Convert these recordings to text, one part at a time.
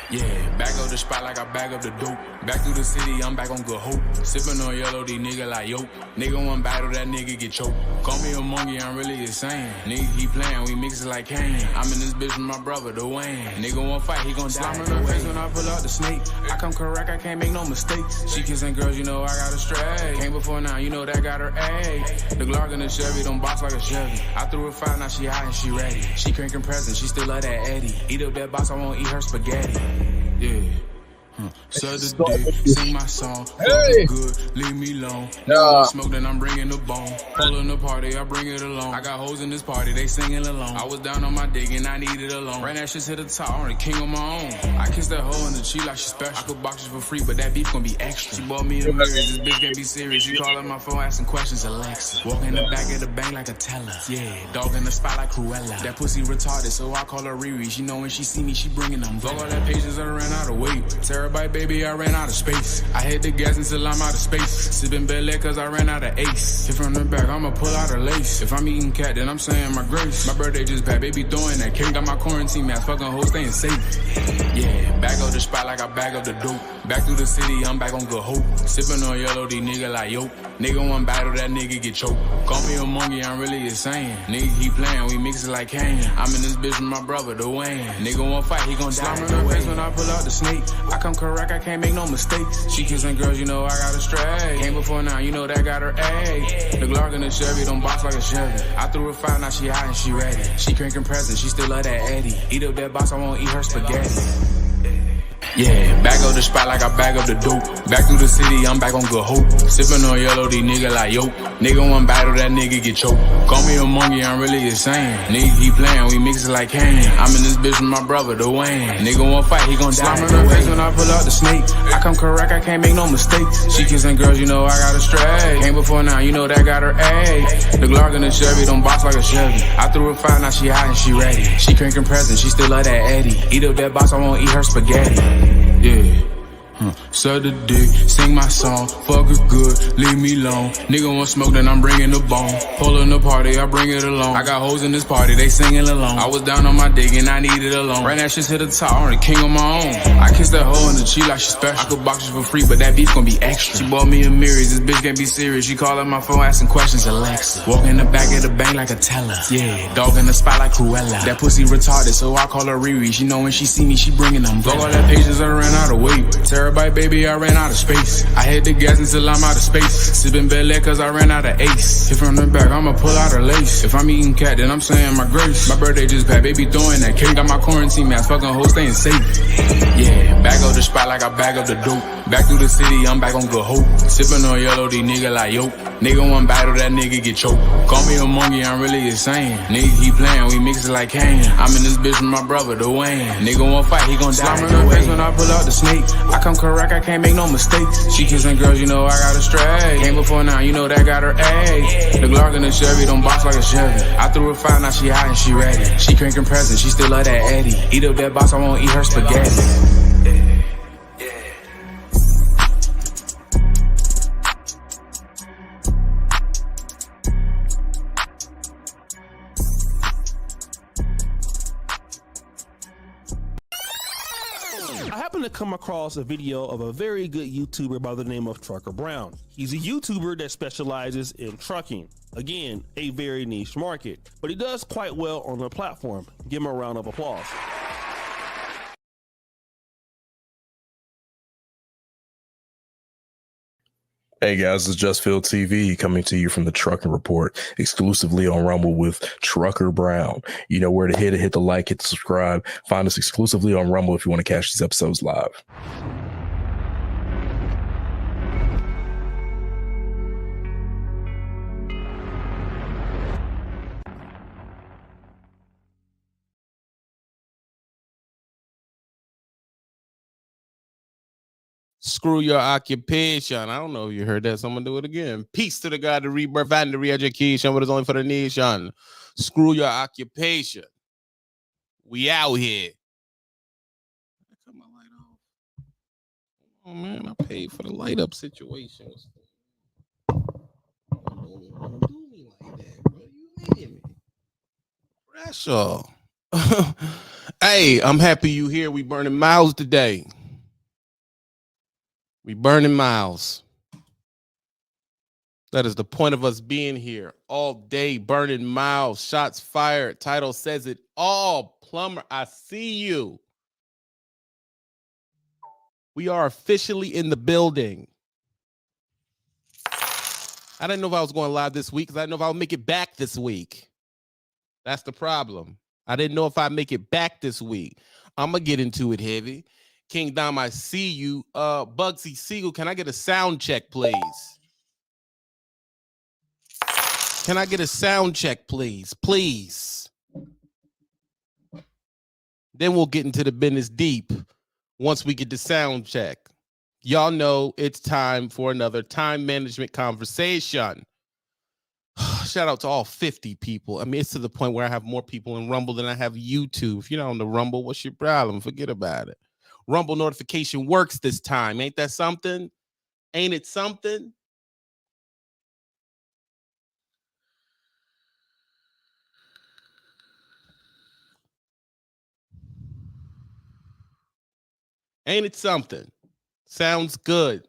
Yeah, back up the spot like I bag up the dope. Back through the city, I'm back on good hope. Sippin' on yellow, these nigga like yo. Nigga one battle, that nigga get choked. Call me a monkey, I'm really insane. Nigga keep playing, we mix it like Kane. I'm in this bitch with my brother, Dwayne. Nigga won't fight, he gon' die. Slime in her face when I pull out the snake. I come correct, I can't make no mistakes. She kissing girls, you know I got her straight. Came before now, you know that got her A. The Glock in the Chevy, don't box like a Chevy. I threw her five, now she hot and she ready. She cranking presents, she still love that Eddie. Eat up that box, I won't eat her spaghetti. Yeah. Suck the dick, sing my song, fuck it good, leave me alone. Nigga want smoke, then I'm bringing the bone. Pulling the party, I bring it along. I got hoes in this party, they singing along. I was down on my dick and I needed a loan. Ran that shit to the top, I'm the king on my own. I kissed that hoe in the cheek like she special. I could box you for free, but that beef gon' be extra. She bought me a mirror, this bitch can't be serious. She calling my phone, asking questions, Alexa. Walk in the back of the bank like a teller. Yeah, dog in the spot like Cruella. That pussy retarded, so I call her Riri. She know when she see me, she bringing them. Fuck all that patience, I ran out of weight. Terabyte, baby, I ran out of space. I hit the gas until I'm out of space. Sipping Bel-Air cause I ran out of ace. Hit from the back, I'ma pull out a lace. If I'm eating cat, then I'm saying my grace. My birthday just passed, baby throwing that cake. Got my quarantine mask, fucking hoes staying safe. Yeah, back up the spot like I bag up the dope. Back through the city, I'm back on good hope. Sipping on yellow, these nigga like yo. Nigga one battle, that nigga get choked. Call me a monkey, I'm really insane. Nigga keep playing, we mix it like Kane. I'm in this bitch with my brother, Dwayne. Nigga won't fight, he gon' die. Slime in her face when I pull out the snake. I come correct, I can't make no mistakes. She kissing girls, you know I got her straight. Came before now, you know that got her A. The Glock in the Chevy, don't box like a Chevy. I threw her five, now she hot and she ready. She cranking presents, she still love that Eddie. Eat up that box, I won't eat her spaghetti. Yeah, back up the spot like I bag up the dope. Back through the city, I'm back on good hope. Sipping on yellow, these nigga like yo. Nigga one battle, that nigga get choked. Call me a monkey, I'm really insane. Nigga keep playing, we mix it like Kane. I'm in this bitch with my brother, Dwayne. Nigga won't fight, he gon' die. Slime in her face when I pull out the snake. I come correct, I can't make no mistakes. She kissing girls, you know I got her straight. Came before now, you know that got her A. The Glock in the Chevy, don't box like a Chevy. I threw her five, now she hot and she ready. She cranking presents, she still love that Eddie. Eat up that box, I won't eat her spaghetti. Yeah. Suck the dick, sing my song, fuck it good, leave me alone. Nigga want smoke, then I'm bringing the bone. Pulling the party, I bring it along. I got hoes in this party, they singing along. I was down on my dick and I needed a loan. Ran that shit to the top, I'm the king on my own. I kissed that hoe in the cheek like she special. I could box you for free, but that beef gon' be extra. She bought me a mirror, this bitch can't be serious. She calling my phone, asking questions, Alexa. Walk in the back of the bank like a teller. Yeah, dog in the spot like Cruella. That pussy retarded, so I call her Riri. She know when she see me, she bringing them. Fuck all that patience, I ran out of weight. Terabyte, baby, I ran out of space. I hit the gas until I'm out of space. Sipping Bel-Air cause I ran out of ace. Hit from the back, I'ma pull out a lace. If I'm eating cat, then I'm saying my grace. My birthday just passed, baby throwing that cake. Got my quarantine mask, fucking hoes staying safe. Yeah, back up the spot like I bag up the dope. Back through the city, I'm back on good hope. Sipping on yellow, these nigga like yo. Nigga one battle, that nigga get choked. Call me a monkey, I'm really insane. Nigga keep playing, we mix it like Kane. I'm in this bitch with my brother, Dwayne. Nigga won't fight, he gon' die. Slime in her face when I pull out the snake. I come correct, I can't make no mistakes. She kissing girls, you know I got her straight. Came before now, you know that got her A. The Glock in the Chevy, don't box like a Chevy. I threw her five, now she hot and she ready. She cranking presents, she still love that Eddie. Eat up that box, I won't eat her spaghetti. I happened to come across a video of a very good YouTuber by the name of Trucker Brown. He's a YouTuber that specializes in trucking. Again, a very niche market, but he does quite well on the platform. Give him a round of applause. Hey guys, it's Justfield TV coming to you from the Trucking Report, exclusively on Rumble with Trucker Brown. You know where to hit the like, hit the subscribe. Find us exclusively on Rumble if you want to catch these episodes live. Screw your occupation. I don't know if you heard that. Someone do it again. Peace to the God, the rebirth, and the re-education. What is only for the nation. Screw your occupation. We out here. I cut my light off. Oh man, I paid for the light up situation. Don't do me like that, bro. You hated me. Pressure. Hey, I'm happy you here. We burning miles today. We burning miles. That is the point of us being here all day, burning miles, shots fired. Title says it all. Plumber, I see you. We are officially in the building. I didn't know if I was going live this week because I didn't know if I would make it back this week. That's the problem. I didn't know if I'd make it back this week. I'm going to get into it heavy. King Dom, I see you. Bugsy Siegel, can I get a sound check, please? Can I get a sound check, please? Please. Then we'll get into the business deep once we get the sound check. Y'all know it's time for another time management conversation. Shout out to all 50 people. I mean, it's to the point where I have more people in Rumble than I have YouTube. If you're not on the Rumble, what's your problem? Forget about it. Rumble notification works this time. Ain't that something? Ain't it something? Ain't it something? Sounds good.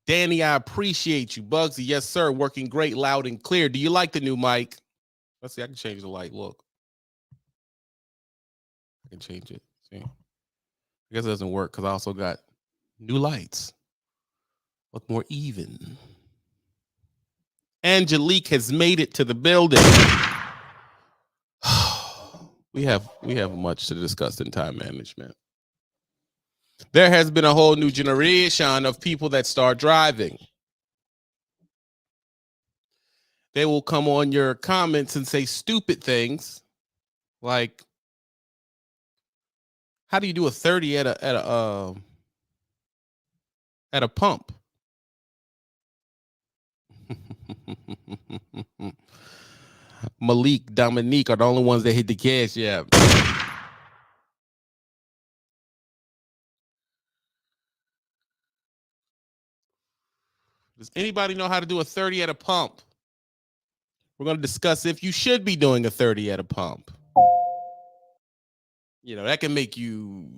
Danny, I appreciate you. Bugsy, yes, sir. Working great, loud and clear. Do you like the new mic? Let's see. I can change the light. Look. I can change it. See? I guess it doesn't work because I also got new lights. Look more even. Angelique has made it to the building. We have much to discuss in time management. There has been a whole new generation of people that start driving. They will come on your comments and say stupid things like, how do you do a 30 at a pump? Malik, Dominique are the only ones that hit the gas. Yeah. Does anybody know how to do a 30 at a pump? We're going to discuss if you should be doing a 30 at a pump. You know, that can make you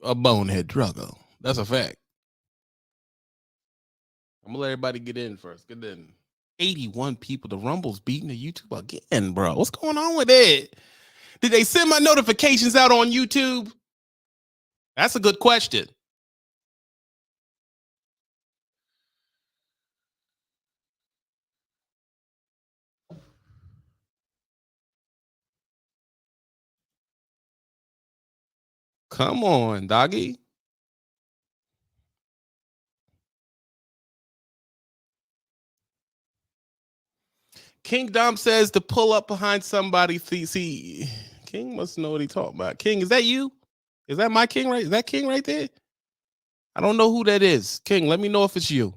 a bonehead drugger. That's a fact. I'm going to let everybody get in first. Get in. 81 people. The Rumble's beating the YouTube again, bro. What's going on with it? Did they send my notifications out on YouTube? That's a good question. Come on, doggy. King Dom says to pull up behind somebody. See, King must know what he talking about. King, is that you? Is that my King right? Is that King right there? I don't know who that is. King, let me know if it's you.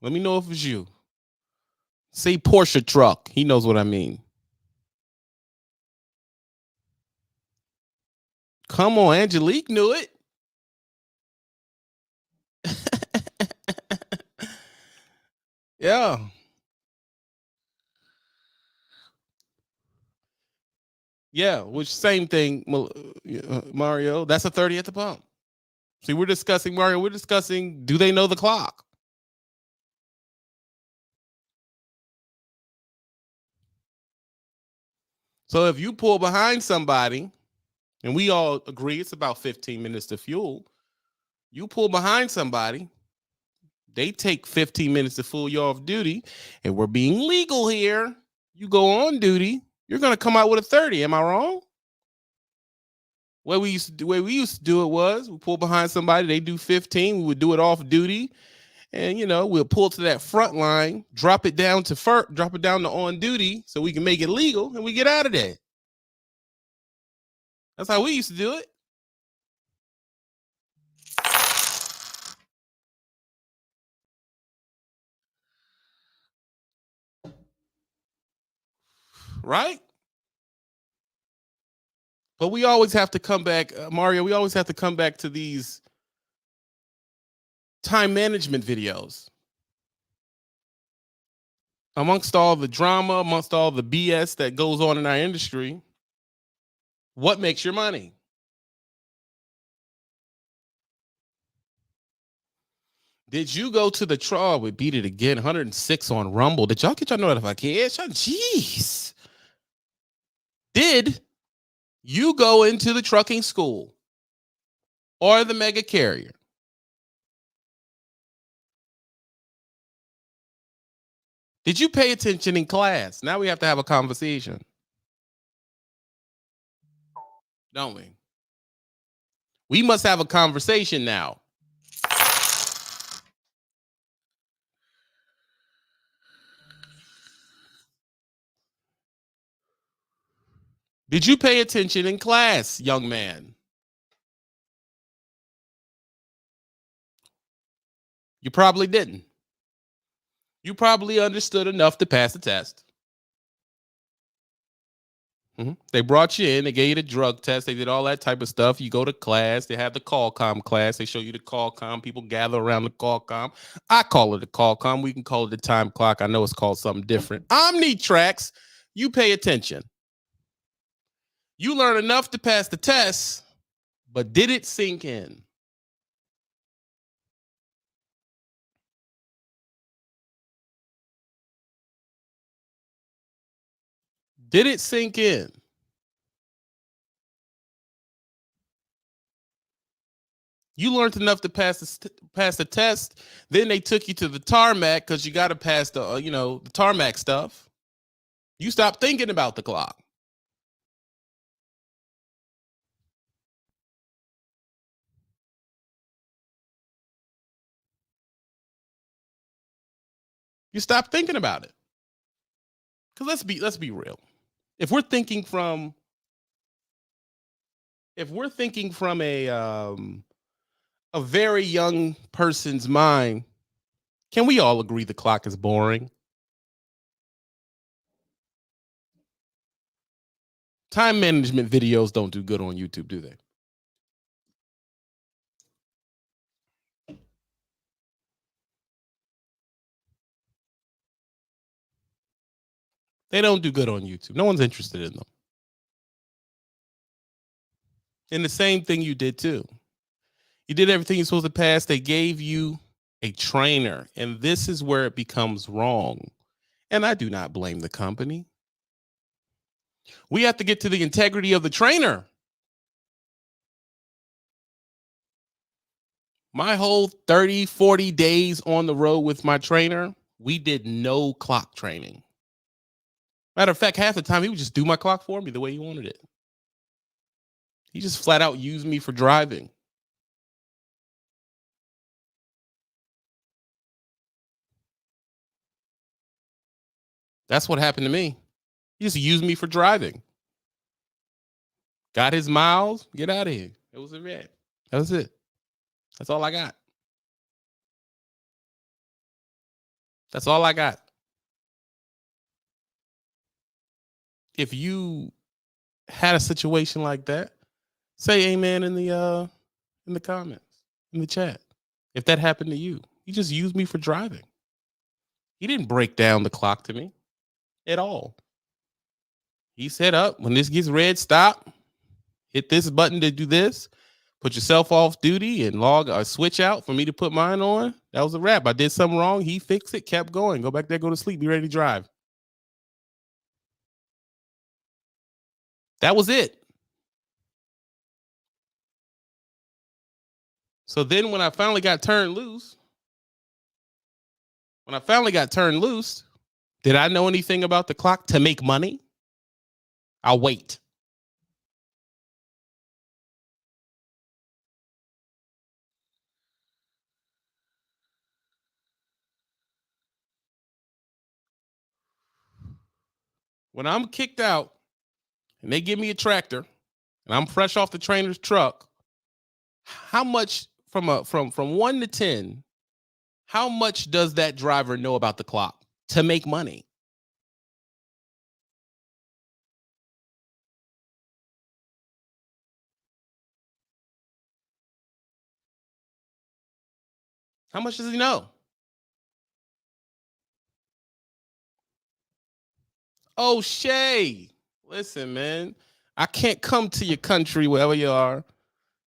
Let me know if it's you. Say Porsche truck. He knows what I mean. Come on, Angelique knew it. Yeah. Yeah, which same thing, Mario. That's a 30 at the pump. See, we're discussing, Mario, we're discussing, do they know the clock? So if you pull behind somebody, and we all agree it's about 15 minutes to fuel, you pull behind somebody, they take 15 minutes to fuel you off duty, and we're being legal here. You go on duty, you're going to come out with a 30. Am I wrong? The way we used to do it was we pull behind somebody, they do 15, we would do it off duty. And, you know, we'll pull to that front line, drop it down to on duty so we can make it legal and we get out of there. That's how we used to do it. Right? But we always have to come back, Mario, we always have to come back to these time management videos. Amongst all the drama, amongst all the BS that goes on in our industry, What makes your money? Did you go to the trial? We beat it again, 106 on Rumble. Did y'all get your notification? Jeez. Did you go into the trucking school or the mega carrier? Did you pay attention in class? Now we have to have a conversation. Don't we? We must have a conversation now. Did you pay attention in class, young man? You probably didn't. You probably understood enough to pass the test. They brought you in. They gave you the drug test. They did all that type of stuff. You go to class. They have the call-com class. They show you the call-com. People gather around the call-com. I call it a call-com. We can call it the time clock. I know it's called something different. Omnitracks. You pay attention. You learn enough to pass the test, but did it sink in? Did it sink in? You learned enough to pass the test. Then they took you to the tarmac because you got to pass the the tarmac stuff. You stopped thinking about the clock. You stopped thinking about it. Because let's be real. If we're thinking from a very young person's mind, can we all agree the clock is boring? Time management videos don't do good on YouTube, do they? They don't do good on YouTube. No one's interested in them. And the same thing you did too. You did everything you're supposed to pass. They gave you a trainer. And this is where it becomes wrong. And I do not blame the company. We have to get to the integrity of the trainer. My whole 30, 40 days on the road with my trainer, we did no clock training. Matter of fact, half the time he would just do my clock for me the way he wanted it. He just flat out used me for driving. That's what happened to me. He just used me for driving. Got his miles, get out of here. It was a red. That was it. That's all I got. That's all I got. If you had a situation like that, say amen in the comments, in the chat. If that happened to you, he just used me for driving. He didn't break down the clock to me at all. He said, up when this gets red, stop. Hit this button to do this. Put yourself off duty and log a switch out for me to put mine on. That was a wrap. I did something wrong. He fixed it, kept going. Go back there, go to sleep, be ready to drive. That was it. So then when I finally got turned loose, did I know anything about the clock to make money? I'll wait. When I'm kicked out and they give me a tractor and I'm fresh off the trainer's truck, how much from 1 to 10, how much does that driver know about the clock to make money? How much does he know? Oh, Shay. Listen, man. I can't come to your country, wherever you are.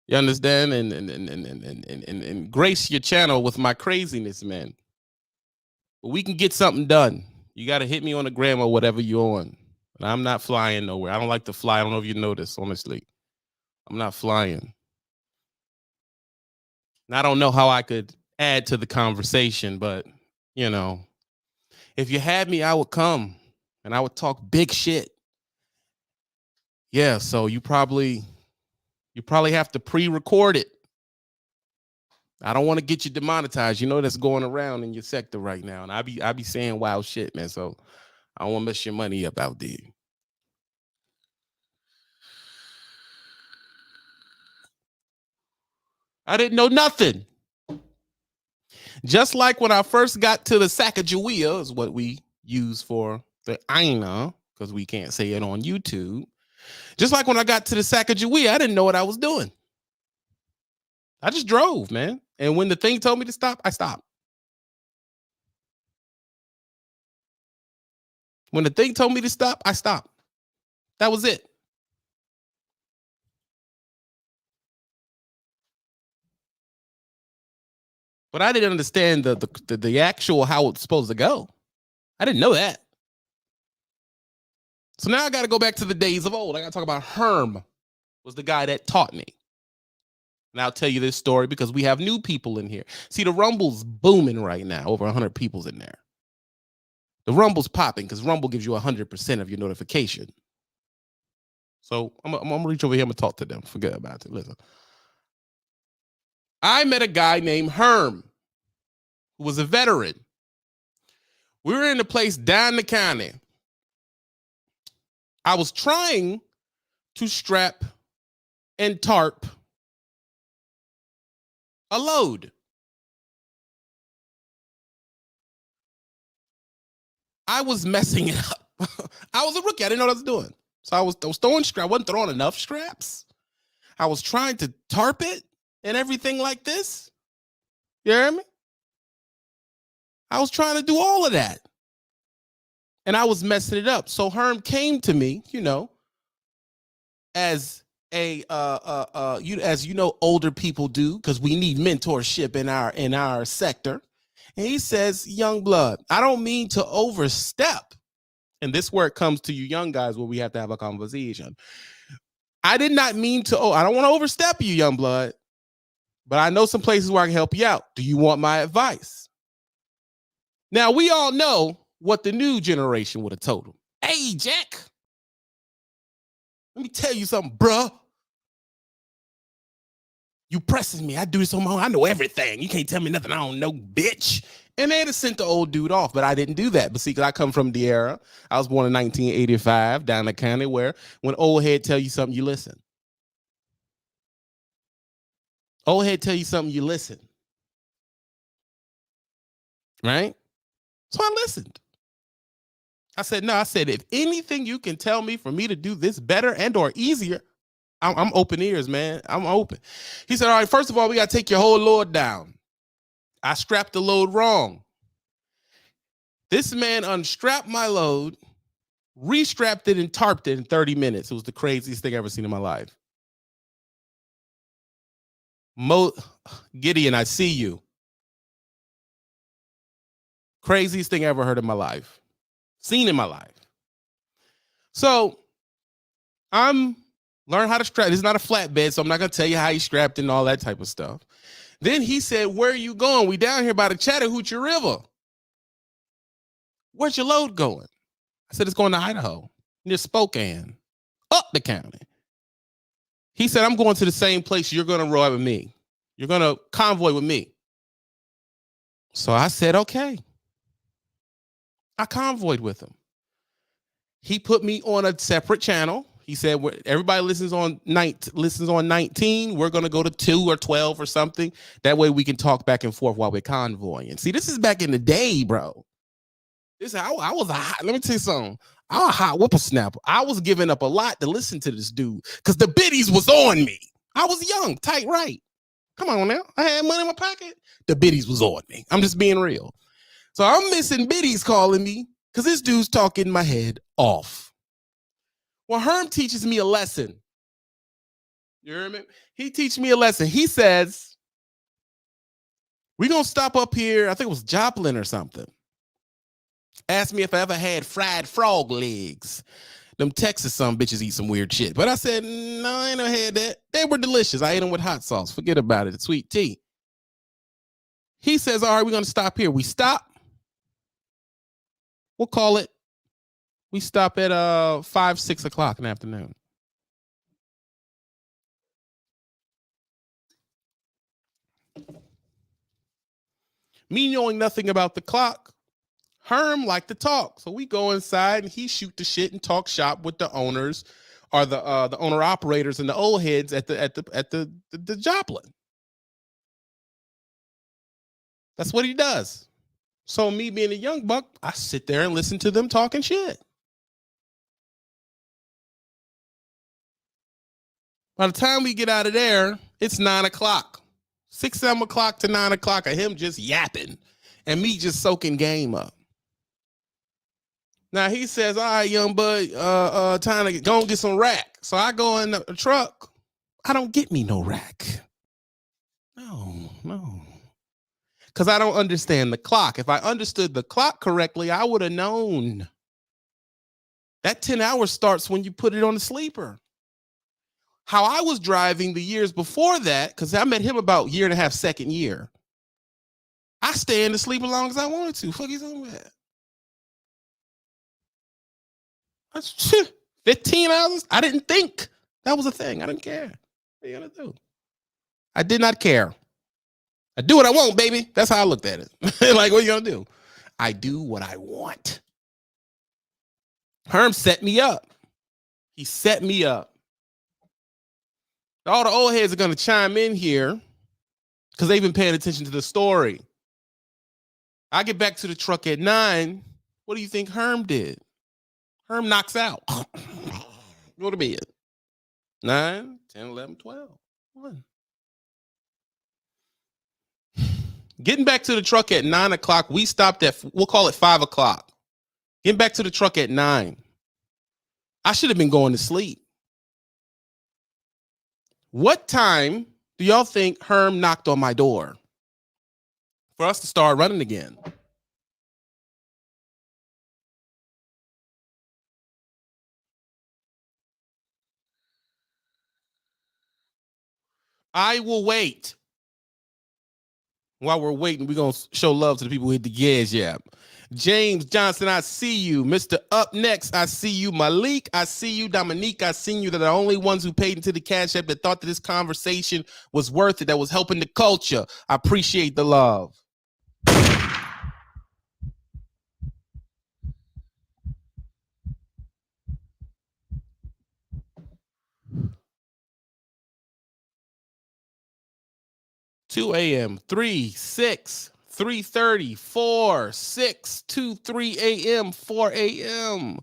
You understand? And grace your channel with my craziness, man. But we can get something done. You got to hit me on the gram or whatever you're on. But I'm not flying nowhere. I don't like to fly. I don't know if you noticed, honestly. I'm not flying. And I don't know how I could add to the conversation, but, you know, if you had me, I would come and I would talk big shit. Yeah, so you probably have to pre-record it. I don't want to get you demonetized. You know that's going around in your sector right now. And I be saying wild shit, man. So I don't want to mess your money up out there. I didn't know nothing. Just like when I first got to the Sacagawea, is what we use for the Aina, because we can't say it on YouTube. Just like when I got to the Sacagawea, I didn't know what I was doing. I just drove, man. And when the thing told me to stop, I stopped. When the thing told me to stop, I stopped. That was it. But I didn't understand the actual how it's supposed to go. I didn't know that. So now I got to go back to the days of old. I got to talk about Herm was the guy that taught me. And I'll tell you this story because we have new people in here. See, the Rumble's booming right now. Over 100 people's in there. The Rumble's popping because Rumble gives you 100% of your notification. So I'm going to reach over here. I'm going to talk to them. Forget about it. Listen. I met a guy named Herm who was a veteran. We were in a place down the county. I was trying to strap and tarp a load. I was messing it up. I was a rookie. I didn't know what I was doing. So I was throwing straps. I wasn't throwing enough straps. I was trying to tarp it and everything like this. You hear me? I was trying to do all of that. And I was messing it up. So Herm came to me, you know, as a as you know, older people do, because we need mentorship in our sector. And he says, young blood, I don't mean to overstep. And this where it comes to you young guys where we have to have a conversation. I did not mean to, I don't want to overstep you, young blood, but I know some places where I can help you out. Do you want my advice? Now, we all know what the new generation would have told him. Hey, Jack, let me tell you something, bruh. You pressing me. I do this on my own. I know everything. You can't tell me nothing I don't know, bitch. And they'd have sent the old dude off, but I didn't do that. But see, because I come from the era. I was born in 1985 down the county where when old head tell you something, you listen. Old head tell you something, you listen. Right? So I listened. I said, no, if anything you can tell me for me to do this better and or easier, I'm open ears, man. I'm open. He said, all right, first of all, we got to take your whole load down. I strapped the load wrong. This man unstrapped my load, restrapped it, and tarped it in 30 minutes. It was the craziest thing I've ever seen in my life. Gideon, I see you. Craziest thing I ever heard in my life. Seen in my life. So I'm learn how to strap. This is not a flatbed, so I'm not going to tell you how you strapped and all that type of stuff. Then he said, where are you going? We down here by the Chattahoochee River. Where's your load going? I said, it's going to Idaho, near Spokane, up the county. He said, I'm going to the same place you're going to ride with me. You're going to convoy with me. So I said, okay. I convoyed with him. He put me on a separate channel. He said, everybody listens on 19. We're going to go to 2 or 12 or something. That way we can talk back and forth while we're convoying. See, this is back in the day, bro. I was a hot, let me tell you something. I was a hot whippersnapper. I was giving up a lot to listen to this dude because the biddies was on me. I was young, tight right. Come on now. I had money in my pocket. The biddies was on me. I'm just being real. So I'm missing biddies calling me because this dude's talking my head off. Well, Herm teaches me a lesson. You hear me? He teaches me a lesson. He says, we're going to stop up here. I think it was Joplin or something. Asked me if I ever had fried frog legs. Them Texas some bitches eat some weird shit. But I said, no, I ain't never had that. They were delicious. I ate them with hot sauce. Forget about it. Sweet tea. He says, all right, we're going to stop here. We stop. We'll call it. We stop at 5, 6 o'clock in the afternoon. Me knowing nothing about the clock, Herm liked to talk. So we go inside and he shoot the shit and talk shop with the owners or the owner operators and the old heads at the Joplin. That's what he does. So me being a young buck, I sit there and listen to them talking shit. By the time we get out of there, it's 9 o'clock. 6, 7 o'clock to 9 o'clock of him just yapping and me just soaking game up. Now he says, all right, young bud, time to go and get some rack. So I go in the truck. I don't get me no rack. No. Because I don't understand the clock. If I understood the clock correctly, I would have known. That 10 hours starts when you put it on the sleeper. How I was driving the years before that, because I met him about year and a half, second year. I stay in the sleep as long as I wanted to. Fuck you talking about? That's 15 hours. I didn't think that was a thing. I didn't care. What are you gonna do? I did not care. I do what I want, baby. That's how I looked at it. Like, what are you gonna do? I do what I want. Herm set me up. He set me up. All the old heads are gonna chime in here because they've been paying attention to the story. I get back to the truck at 9. What do you think Herm did? Herm knocks out. Go to bed. 9, 10, 11, 12. 1. Getting back to the truck at 9 o'clock, we stopped at, we'll call it 5 o'clock. Getting back to the truck at 9. I should have been going to sleep. What time do y'all think Herm knocked on my door for us to start running again? I will wait. While we're waiting, we're going to show love to the people who hit the gas yap. James Johnson, I see you. Mr. Up Next, I see you. Malik, I see you. Dominique, I see you. They're the only ones who paid into the cash app that thought that this conversation was worth it, that was helping the culture. I appreciate the love. $2 a.m., 3, 6, 3:30, 4, 6, 2, 3 a.m., 4 a.m.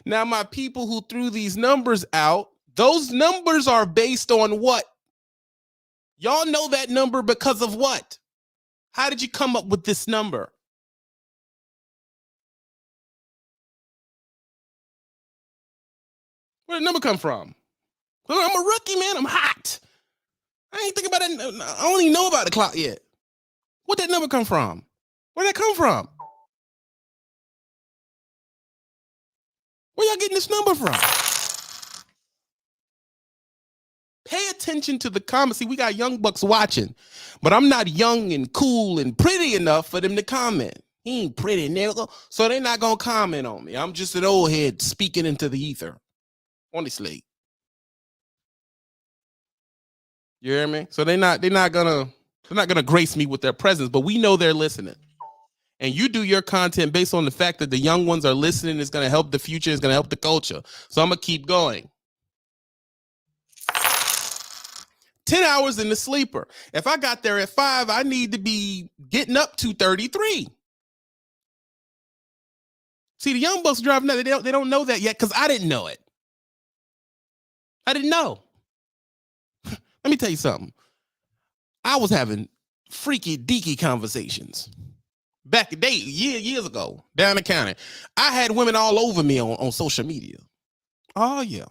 Now, my people who threw these numbers out, those numbers are based on what? Y'all know that number because of what? How did you come up with this number? Where did the number come from? Well, I'm a rookie, man. I'm hot. I ain't thinking about it. I don't even know about the clock yet. Where'd that number come from? Where'd that come from? Where y'all getting this number from? Pay attention to the comments. See, we got young bucks watching, but I'm not young and cool and pretty enough for them to comment. He ain't pretty, nigga. So they're not going to comment on me. I'm just an old head speaking into the ether. Honestly. You hear me? So they're not gonna grace me with their presence, but we know they're listening. And you do your content based on the fact that the young ones are listening. It's gonna help the future, it's gonna help the culture. So I'm gonna keep going. 10 hours in the sleeper. If I got there at 5, I need to be getting up to 33. See, the young bucks driving now, they don't know that yet because I didn't know it. I didn't know. Let me tell you something. I was having freaky deaky conversations back in the day, years ago, down the county. I had women all over me on social media. Oh, yeah.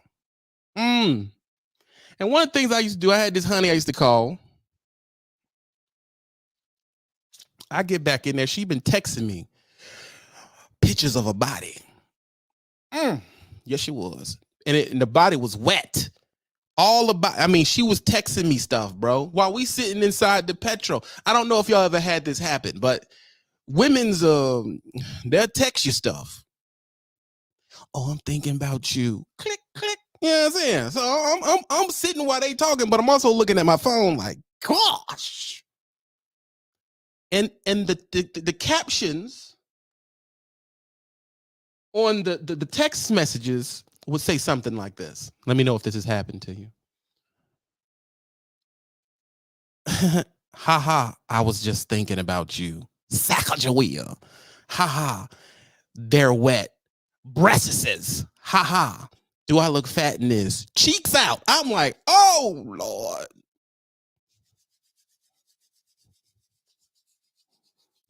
And one of the things I used to do, I had this honey I used to call. I get back in there. She been texting me pictures of a body. Yes, she was. And the body was wet. All about, I mean, she was texting me stuff, bro, while we sitting inside the Petro. I don't know if y'all ever had this happen, but women's, they'll text you stuff. Oh, I'm thinking about you. Click, click. You know what I'm saying? So I'm sitting while they talking, but I'm also looking at my phone like, gosh. And the captions on the text messages would say something like this. Let me know if this has happened to you. Haha, I was just thinking about you. Sacagawea. Haha, they're wet. Breasts. Haha. Do I look fat in this? Cheeks out. I'm like, oh Lord.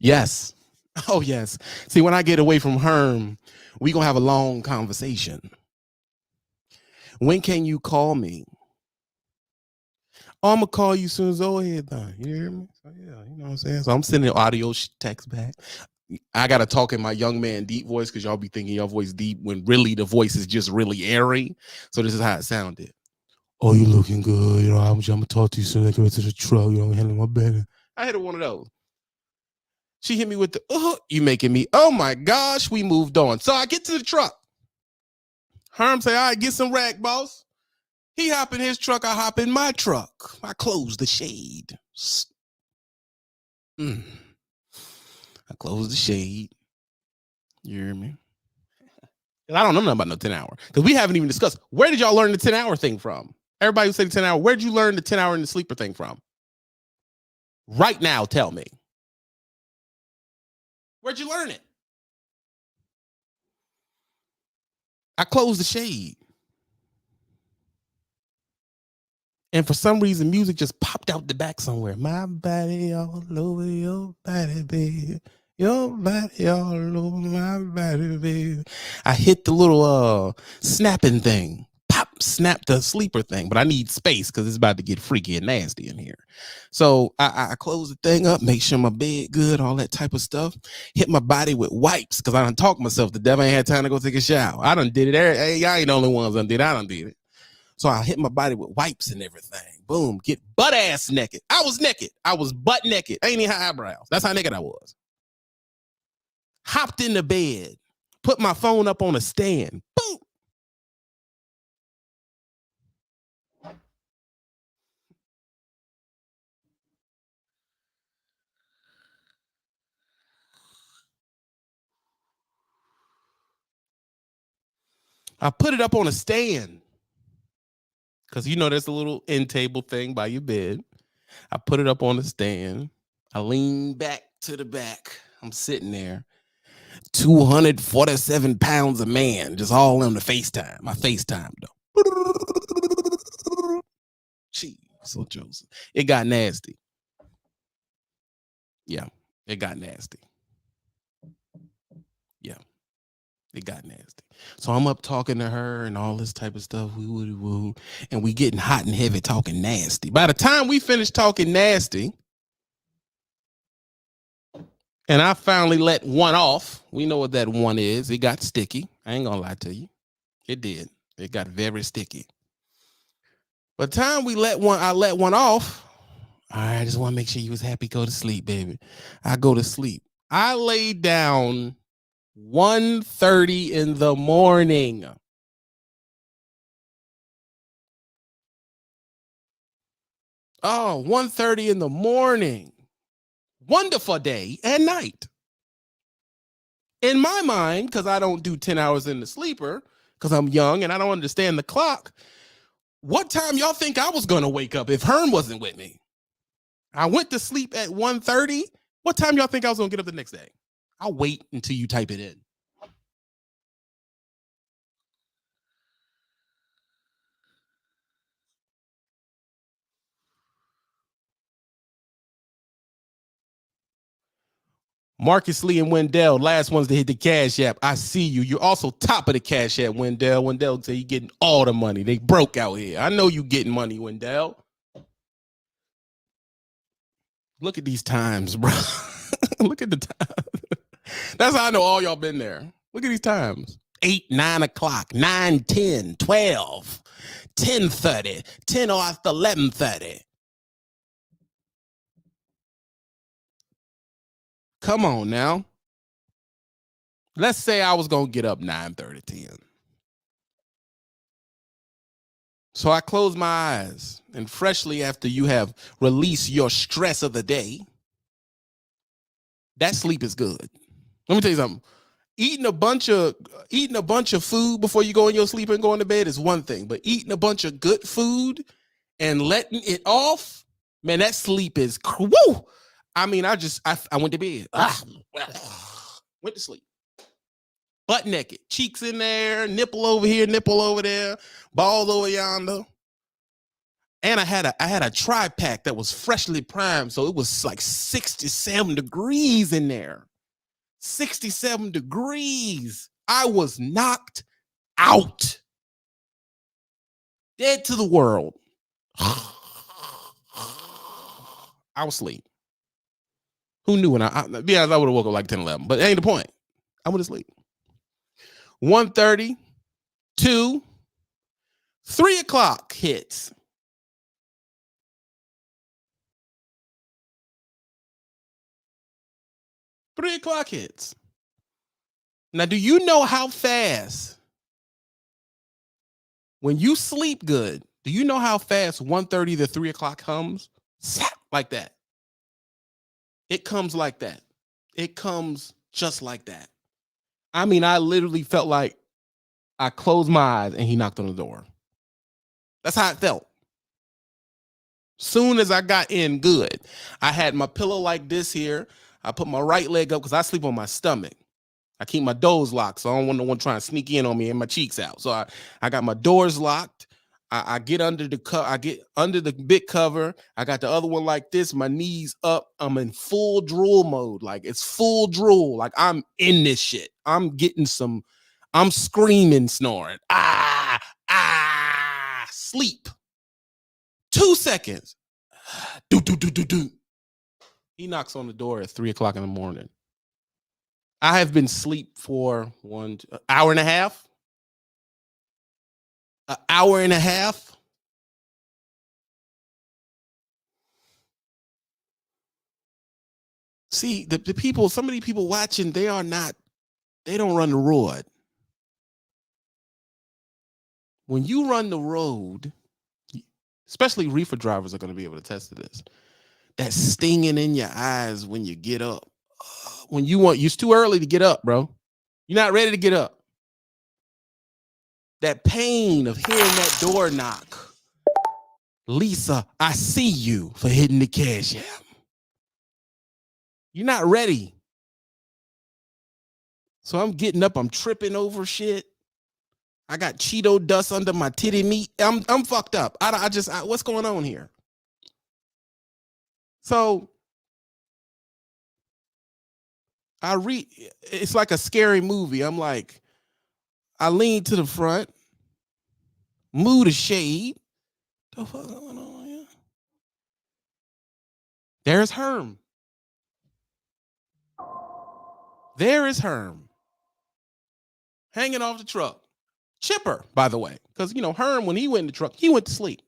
Yes. Oh yes. See, when I get away from Herm, we gonna have a long conversation. When can you call me? Oh, I'm gonna call you soon as Zoe head done. You hear me? So yeah, you know what I'm saying. So I'm sending audio text back. I gotta talk in my young man deep voice because y'all be thinking your voice deep when really the voice is just really airy. So this is how it sounded. Oh, you looking good? You know, I'm gonna talk to you soon as I get to the truck. You know, handling my business. I hit her one of those. She hit me with the you making me. Oh my gosh, we moved on. So I get to the truck. Herm say, all right, get some rack, boss. He hop in his truck, I hop in my truck. I close the shade. I close the shade. You hear me? I don't know nothing about no 10 hour. Because we haven't even discussed, where did y'all learn the 10 hour thing from? Everybody who said 10 hour, where'd you learn the 10 hour and the sleeper thing from? Right now, tell me. Where'd you learn it? I closed the shade. And for some reason, music just popped out the back somewhere. My body all over your body, baby. Your body all over my body, baby. I hit the little snapping thing. Pop, snap the sleeper thing. But I need space because it's about to get freaky and nasty in here. So I close the thing up, make sure my bed good, all that type of stuff. Hit my body with wipes because I done talked myself to death. I ain't had time to go take a shower. I done did it. Hey, y'all ain't the only ones done did it. I done did it. So I hit my body with wipes and everything. Boom, get butt ass naked. I was naked. I was butt naked. I ain't even had eyebrows. That's how naked I was. Hopped in the bed, put my phone up on a stand. Boom. I put it up on a stand. Because you know there's a little end table thing by your bed. I put it up on the stand. I lean back to the back. I'm sitting there. 247 pounds of man, just all on the FaceTime. My FaceTime though. Jeez, so Joseph. It got nasty. Yeah, it got nasty. Yeah, it got nasty. So I'm up talking to her and all this type of stuff. And we getting hot and heavy talking nasty. By the time we finished talking nasty, and I finally let one off. We know what that one is. It got sticky. I ain't gonna lie to you. It did. It got very sticky. By the time I let one off. All right, I just want to make sure you was happy. Go to sleep, baby. I go to sleep. I laid down 1:30 in the morning. Oh, 1:30 in the morning. Wonderful day and night. In my mind, because I don't do 10 hours in the sleeper, because I'm young and I don't understand the clock, what time y'all think I was going to wake up if Herm wasn't with me? I went to sleep at 1:30. What time y'all think I was going to get up the next day? I'll wait until you type it in. Marcus Lee and Wendell, last ones to hit the Cash App. I see you. You're also top of the Cash App, Wendell. Wendell say you getting all the money. They broke out here. I know you getting money, Wendell. Look at these times, bro. Look at the time. That's how I know all y'all been there. Look at these times. 8, 9 o'clock, 9, 10, 12, 10:30, 10 or after 11:30. Come on now. Let's say I was going to get up 9:30, 10. So I close my eyes, and freshly after you have released your stress of the day, that sleep is good. Let me tell you something. Eating a bunch of food before you go in your sleep and go into bed is one thing, but eating a bunch of good food and letting it off, man, that sleep is woo. I mean, I went to bed. Went to sleep. Butt naked, cheeks in there, nipple over here, nipple over there, balls over yonder. And I had a tri-pack that was freshly primed, so it was like 67 degrees in there. 67 degrees. I was knocked out. Dead to the world. I was asleep. Who knew when I would have woke up like 10, 11, but that ain't the point. I went to sleep. 1:30, 2, 3 o'clock hits. Three o'clock hits. Now, do you know how fast, when you sleep good, do you know how fast 1:30 to 3 o'clock comes? Like that. It comes like that. It comes just like that. I mean, I literally felt like I closed my eyes and he knocked on the door. That's how it felt. Soon as I got in good, I had my pillow like this here. I put my right leg up because I sleep on my stomach. I keep my doors locked, so I don't want no one trying to sneak in on me and my cheeks out. So I got my doors locked. I get under the big cover. I got the other one like this, my knees up. I'm in full drool mode. Like it's full drool. Like I'm in this shit. I'm screaming, snoring. Sleep. 2 seconds. Do. He knocks on the door at 3 o'clock in the morning. I have been asleep for an hour and a half. An hour and a half. See, the people, some of the people watching, they don't run the road. When you run the road, especially reefer drivers are going to be able to attest to this. That stinging in your eyes when you get up. It's too early to get up, bro. You're not ready to get up. That pain of hearing that door knock. Lisa, I see you for hitting the Cash App. You're not ready. So I'm getting up. I'm tripping over shit. I got Cheeto dust under my titty meat. I'm fucked up. What's going on here? So it's like a scary movie. I'm like, I lean to the front, move the shade. The fuck going on here? There's Herm. There is Herm. Hanging off the truck. Chipper, by the way. Because, Herm, when he went in the truck, he went to sleep.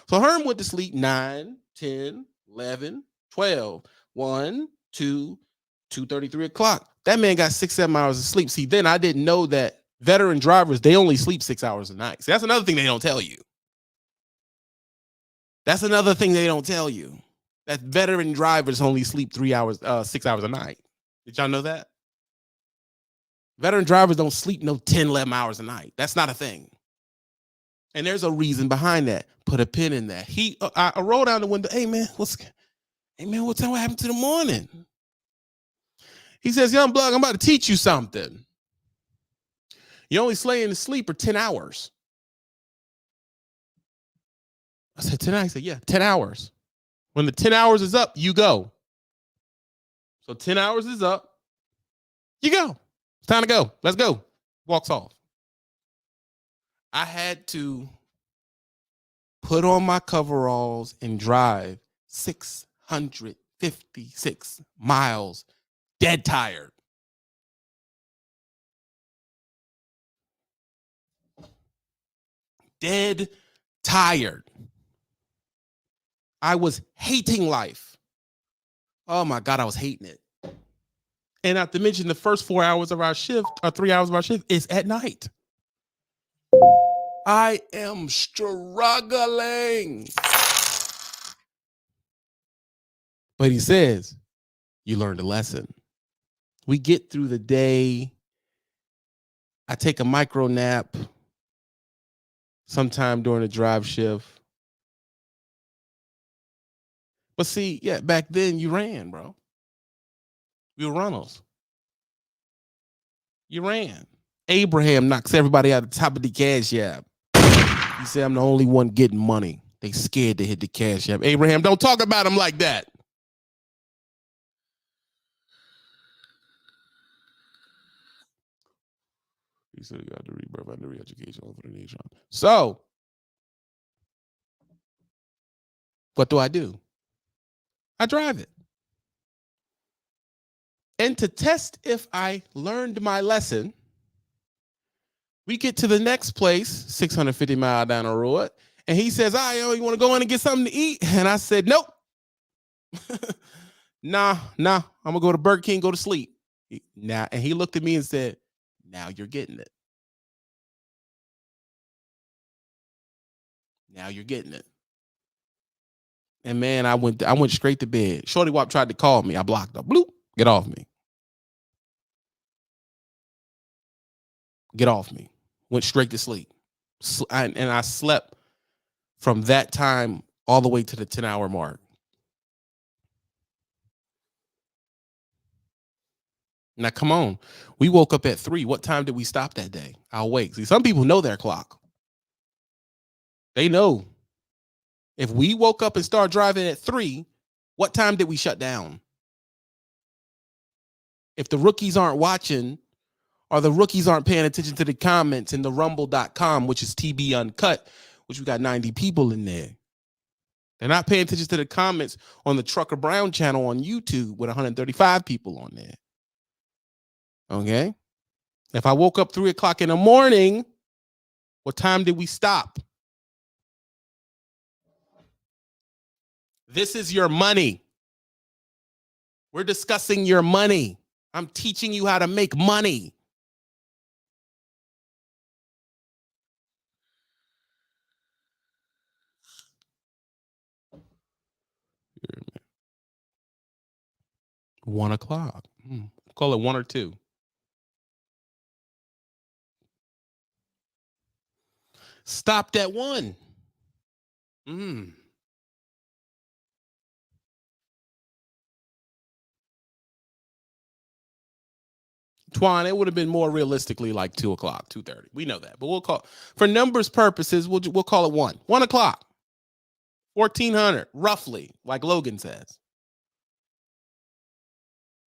So Herm went to sleep 9, 10, 11, 12, 1, 2, 2:30, 3 o'clock. That man got 6, 7 hours of sleep. See, then I didn't know that veteran drivers, they only sleep 6 hours a night. See, that's another thing they don't tell you. That's another thing they don't tell you. That veteran drivers only sleep 6 hours a night. Did y'all know that? Veteran drivers don't sleep no 10, 11 hours a night. That's not a thing. And there's a reason behind that. Put a pin in that. I rolled down the window. Hey man, what happened to the morning? He says, Young Blood, I'm about to teach you something. You only slaying to sleep for 10 hours. I said, 10 hours? He said, yeah, 10 hours. When the 10 hours is up, you go. So 10 hours is up. You go. It's time to go. Let's go. Walks off. I had to put on my coveralls and drive 656 miles, dead tired. Dead tired. I was hating life. Oh my God, I was hating it. And not to mention the first 4 hours of our shift, or 3 hours of our shift, is at night. I am struggling. But he says, you learned a lesson. We get through the day. I take a micro nap sometime during the drive shift. But see, yeah, back then you ran, bro. We were runners. You ran. Abraham knocks everybody out of the top of the cash app. He said, I'm the only one getting money. They scared to hit the cash app. Abraham, don't talk about him like that. He said he got the rebirth and the re-education for the nation. So, what do? I drive it. And to test if I learned my lesson, we get to the next place, 650 miles down the road, and he says, you want to go in and get something to eat? And I said, nope. Nah, I'm going to go to Burger King, go to sleep. And he looked at me and said, now you're getting it. Now you're getting it. And man, I went straight to bed. Shorty Wop tried to call me. I blocked her. Bloop. Get off me. Get off me. Went straight to sleep. And I slept from that time all the way to the 10-hour mark. Now, come on. We woke up at 3. What time did we stop that day? I'll wake. See, some people know their clock. They know. If we woke up and started driving at 3, what time did we shut down? If the rookies aren't watching, or the rookies aren't paying attention to the comments in the rumble.com, which is TB Uncut, which we got 90 people in there. They're not paying attention to the comments on the Trucker Brown channel on YouTube with 135 people on there. Okay? If I woke up 3 o'clock in the morning, what time did we stop? This is your money. We're discussing your money. I'm teaching you how to make money. Here, 1 o'clock. Call it 1 or 2. Stopped at 1. Twan, it would have been more realistically like 2 o'clock, 2:30. We know that, but we'll call, for numbers purposes, we'll call it 1. 1 o'clock. 1400, roughly, like Logan says.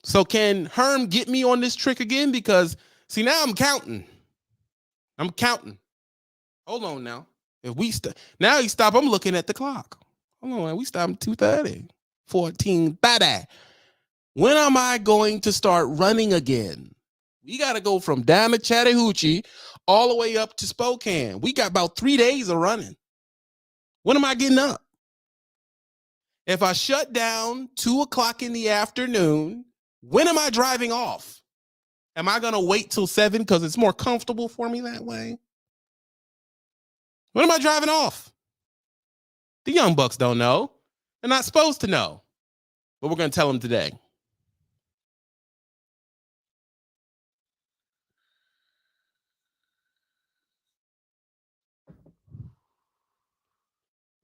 So can Herm get me on this trick again? Because, see, now I'm counting. Hold on now. If we now he stop, I'm looking at the clock. Hold on, man. We stopped at 2:30. 14:30. When am I going to start running again? We got to go from down to Chattahoochee all the way up to Spokane. We got about 3 days of running. When am I getting up? If I shut down 2 o'clock in the afternoon, when am I driving off? Am I going to wait till 7 because it's more comfortable for me that way? When am I driving off? The young bucks don't know. They're not supposed to know. But we're going to tell them today.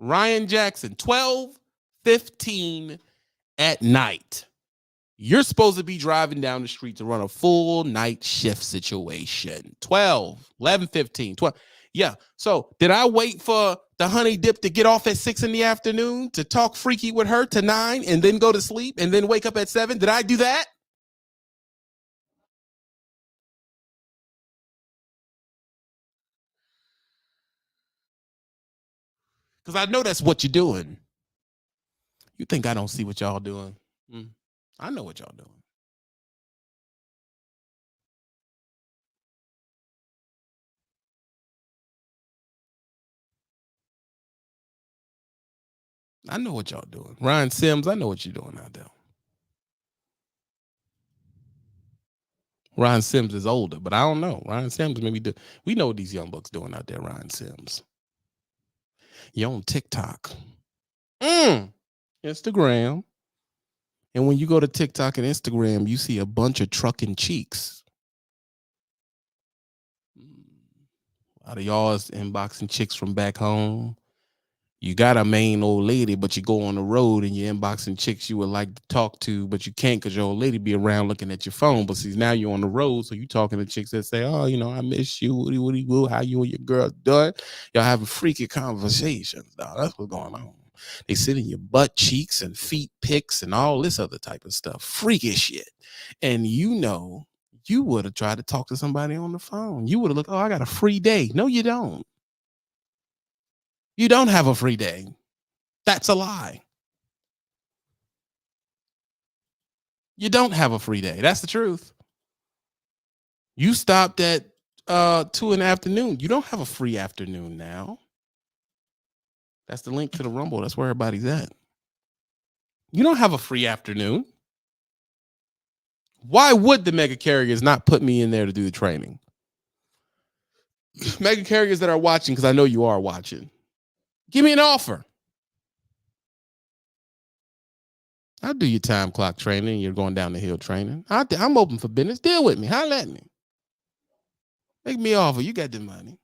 Ryan Jackson, 12:15 at night. You're supposed to be driving down the street to run a full night shift situation. 11:15, 12. Yeah. So did I wait for the honey dip to get off at 6 in the afternoon, to talk freaky with her to 9 and then go to sleep and then wake up at 7? Did I do that? Because I know that's what you're doing. You think I don't see what y'all doing? I know what y'all doing. I know what y'all doing. Ryan Sims, I know what you're doing out there. Ryan Sims is older, but I don't know. Ryan Sims maybe we know what these young bucks doing out there, Ryan Sims. You're on TikTok. Instagram. And when you go to TikTok and Instagram, you see a bunch of trucking cheeks. A lot of y'all is inboxing chicks from back home. You got a main old lady, but you go on the road and you're inboxing chicks you would like to talk to, but you can't because your old lady be around looking at your phone. But see, now you're on the road, so you talking to chicks that say, oh, I miss you, woody, woo, how you and your girl doing? Y'all having freaky conversations, dog. That's what's going on. They sit in your butt cheeks and feet pics and all this other type of stuff. Freaky shit. And you would have tried to talk to somebody on the phone. You would have looked, oh, I got a free day. No, you don't. You don't have a free day. That's a lie. You don't have a free day. That's the truth. You stopped at 2 in the afternoon. You don't have a free afternoon now. That's the link to the Rumble. That's where everybody's at. You don't have a free afternoon. Why would the mega carriers not put me in there to do the training? Mega carriers that are watching, because I know you are watching, give me an offer. I'll do your time clock training. You're going down the hill training. I'm open for business. Deal with me. Holler at me. Make me an offer. You got the money.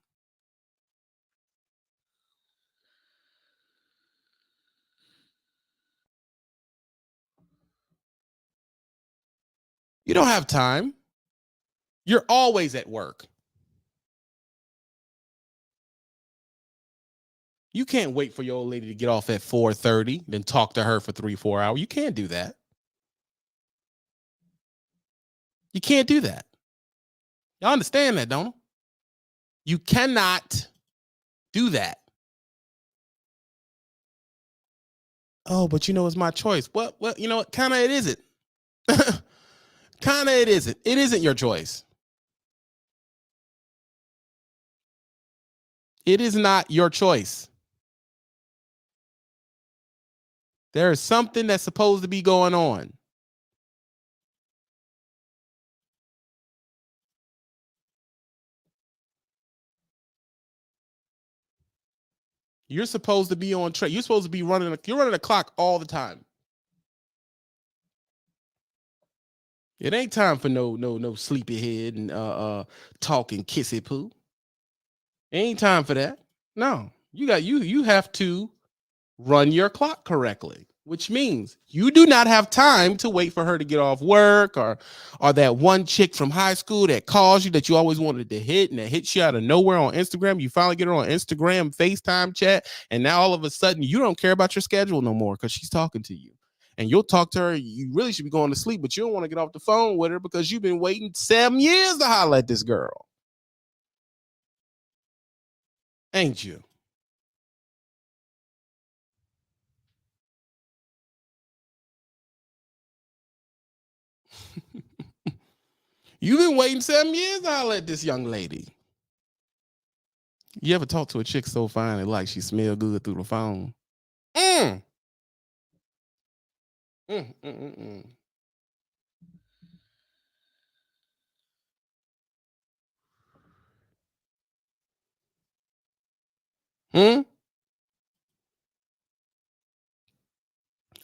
You don't have time. You're always at work. You can't wait for your old lady to get off at 4:30, then talk to her for 3-4 hours. You can't do that. You can't do that. Y'all understand that, don't you? You cannot do that. Oh, but it's my choice. Well, what? Kind of it isn't. Kind of it isn't. It isn't your choice. It is not your choice. There is something that's supposed to be going on. You're supposed to be on track. You're supposed to be running a clock all the time. It ain't time for no sleepyhead and talking kissy poo. It ain't time for that. No. You have to run your clock correctly, which means you do not have time to wait for her to get off work or that one chick from high school that calls you that you always wanted to hit and that hits you out of nowhere on Instagram. You finally get her on Instagram, FaceTime chat, and now all of a sudden you don't care about your schedule no more because she's talking to you. And you'll talk to her. You really should be going to sleep, but you don't want to get off the phone with her because you've been waiting 7 years to holler at this girl. Ain't you? You've been waiting 7 years to holler at this young lady. You ever talk to a chick so fine and like she smell good through the phone?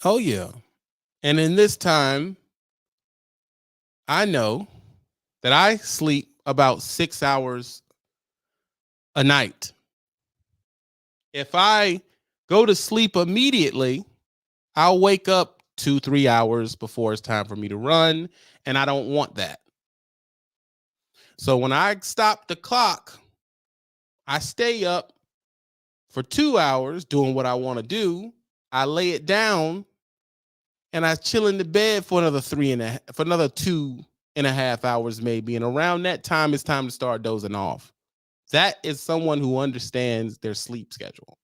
Oh, yeah. And in this time, I know that I sleep about 6 hours a night. If I go to sleep immediately, I'll wake up 2-3 hours before it's time for me to run, and I don't want that. So when I stop the clock, I stay up for 2 hours doing what I want to do. I lay it down and I chill in the bed for another 2.5 hours maybe. And around that time, it's time to start dozing off. That is someone who understands their sleep schedule.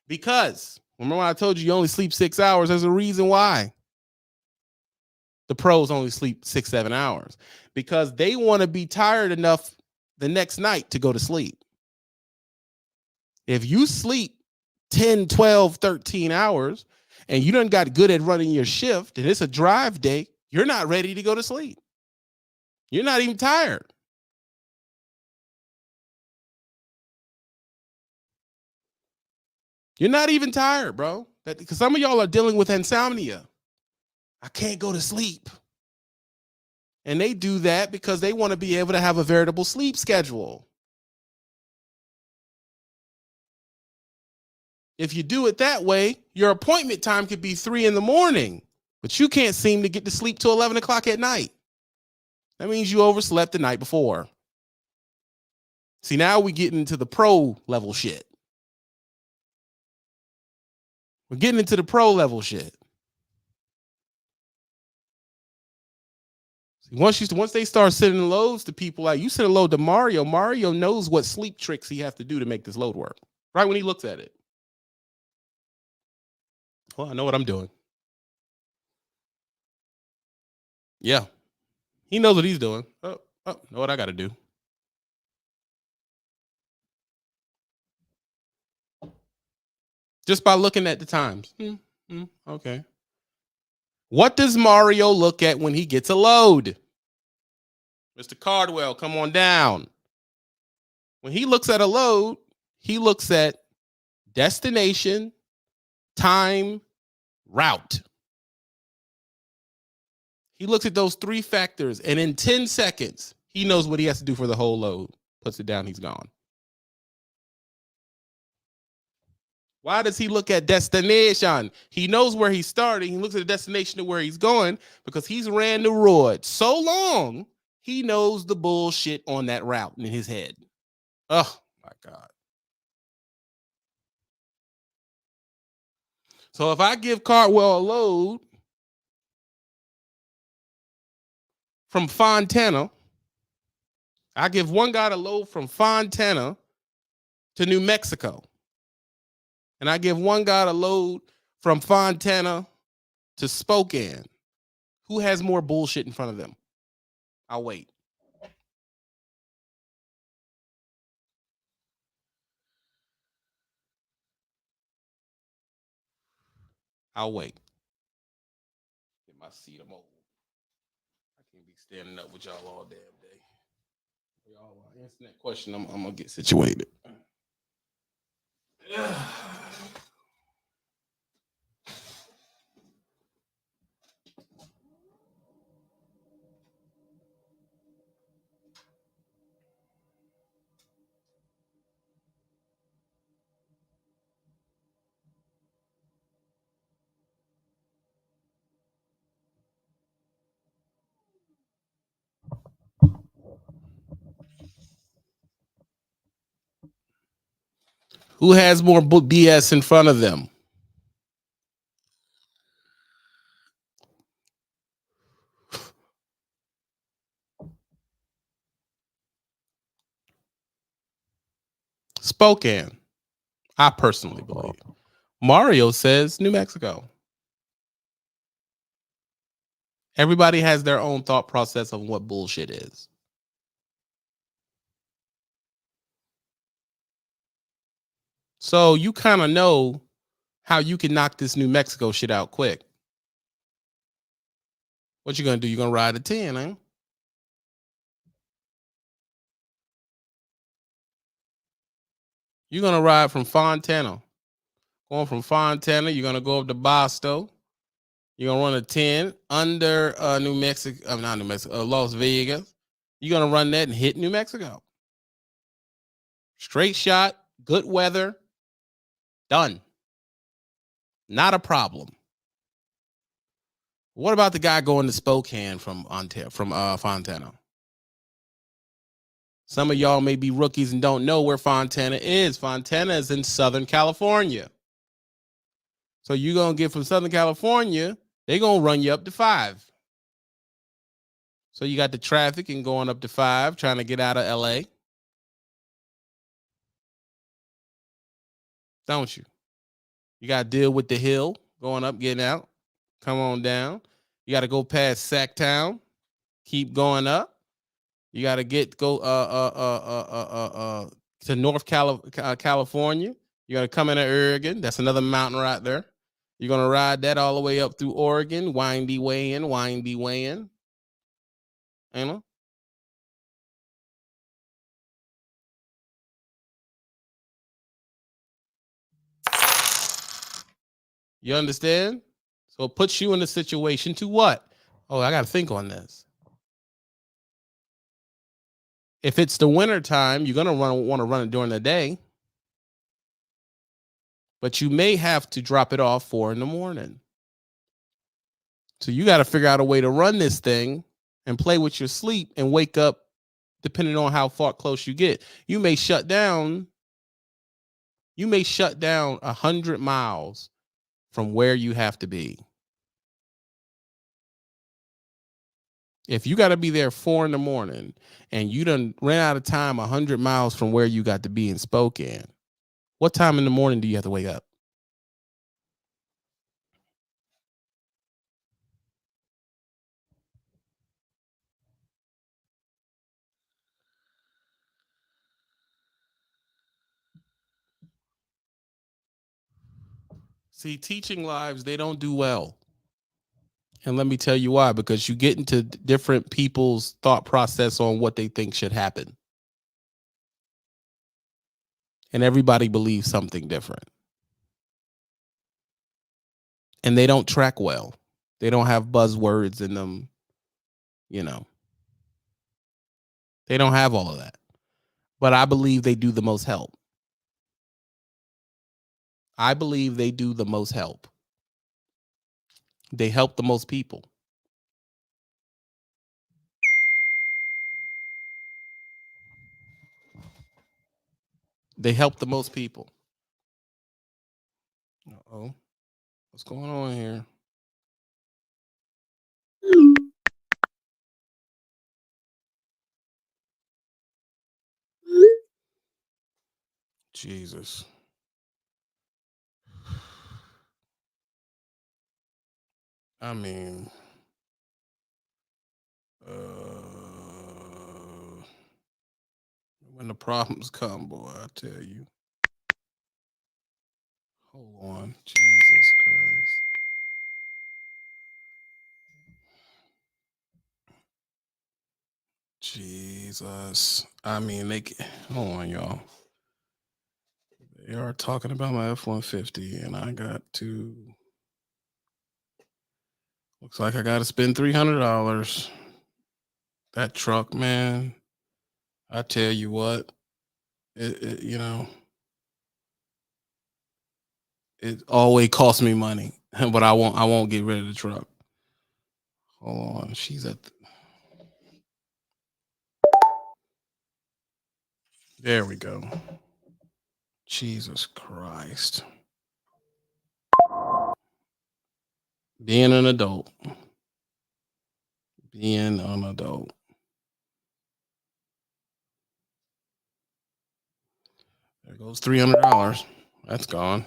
Because remember when I told you only sleep 6 hours, there's a reason why. The pros only sleep 6-7 hours because they want to be tired enough the next night to go to sleep. If you sleep 10, 12, 13 hours and you done got good at running your shift and it's a drive day, you're not ready to go to sleep. You're not even tired. You're not even tired, bro. Because some of y'all are dealing with insomnia. I can't go to sleep. And they do that because they want to be able to have a veritable sleep schedule. If you do it that way, your appointment time could be 3 a.m, but you can't seem to get to sleep till 11 o'clock at night. That means you overslept the night before. See, now we get into the pro level shit. We're getting into the pro level shit. Once they start sending loads to people, like you send a load to Mario, Mario knows what sleep tricks he has to do to make this load work. Right when he looks at it. Well, I know what I'm doing. Yeah. He knows what he's doing. Know what I got to do. Just by looking at the times. Okay. What does Mario look at when he gets a load? Mr. Cardwell, come on down. When he looks at a load, he looks at destination, time, route. He looks at those 3 factors, and in 10 seconds, he knows what he has to do for the whole load. Puts it down, he's gone. Why does he look at destination? He knows where he's starting. He looks at the destination of where he's going because he's ran the road so long, he knows the bullshit on that route in his head. Oh, my God. So if I give Cardwell a load from Fontana, I give one guy a load from Fontana to New Mexico. And I give one guy a load from Fontana to Spokane. Who has more bullshit in front of them? I'll wait. I'll wait. Get my seat. I'm old. I can't be standing up with y'all all damn day. Y'all answer that question. I'm gonna get situated. Who has more BS in front of them? Spokane, I personally believe. Mario says New Mexico. Everybody has their own thought process of what bullshit is. So you kind of know how you can knock this New Mexico shit out quick. What you gonna do? You gonna ride a 10, eh? You're gonna ride from Fontana. Going from Fontana, you're gonna go up to Boston. You're gonna run a 10 under New Mexico, not New Mexico, Las Vegas. You're gonna run that and hit New Mexico. Straight shot, good weather, done. Not a problem. What about the guy going to Spokane from Fontana? Some of y'all may be rookies and don't know where Fontana is. Fontana is in Southern California. So you're going to get from Southern California, they're going to run you up to 5. So you got the traffic and going up to 5, trying to get out of LA. Don't you? You got to deal with the hill, going up, getting out. Come on down. You got to go past Sacktown, keep going up. You got to go to North California. You got to come into Oregon. That's another mountain right there. You're going to ride that all the way up through Oregon, windy way in. You know? You understand? So it puts you in a situation to what? Oh, I got to think on this. If it's the winter time, you're going to want to run it during the day. But you may have to drop it off 4 a.m. So you got to figure out a way to run this thing and play with your sleep and wake up depending on how far close you get. You may shut down 100 miles from where you have to be. If you got to be there 4 a.m. and you done ran out of time 100 miles from where you got to be in Spokane, what time in the morning do you have to wake up? See, teaching lives, they don't do well. And let me tell you why, because you get into different people's thought process on what they think should happen. And everybody believes something different. And they don't track well. They don't have buzzwords in them, you know. They don't have all of that. But I believe they do the most help. I believe they do the most help. They help the most people. They help the most people. Uh-oh. What's going on here? Jesus. I mean, when the problems come, boy, I tell you. Hold on. Jesus Christ. Jesus. I mean, hold on, y'all. They are talking about my F-150, and I got to. Looks like I got to spend $300. That truck, man. I tell you what, it always costs me money, but I won't get rid of the truck. Hold on, she's at. There we go. Jesus Christ. Being an adult. There goes $300. That's gone.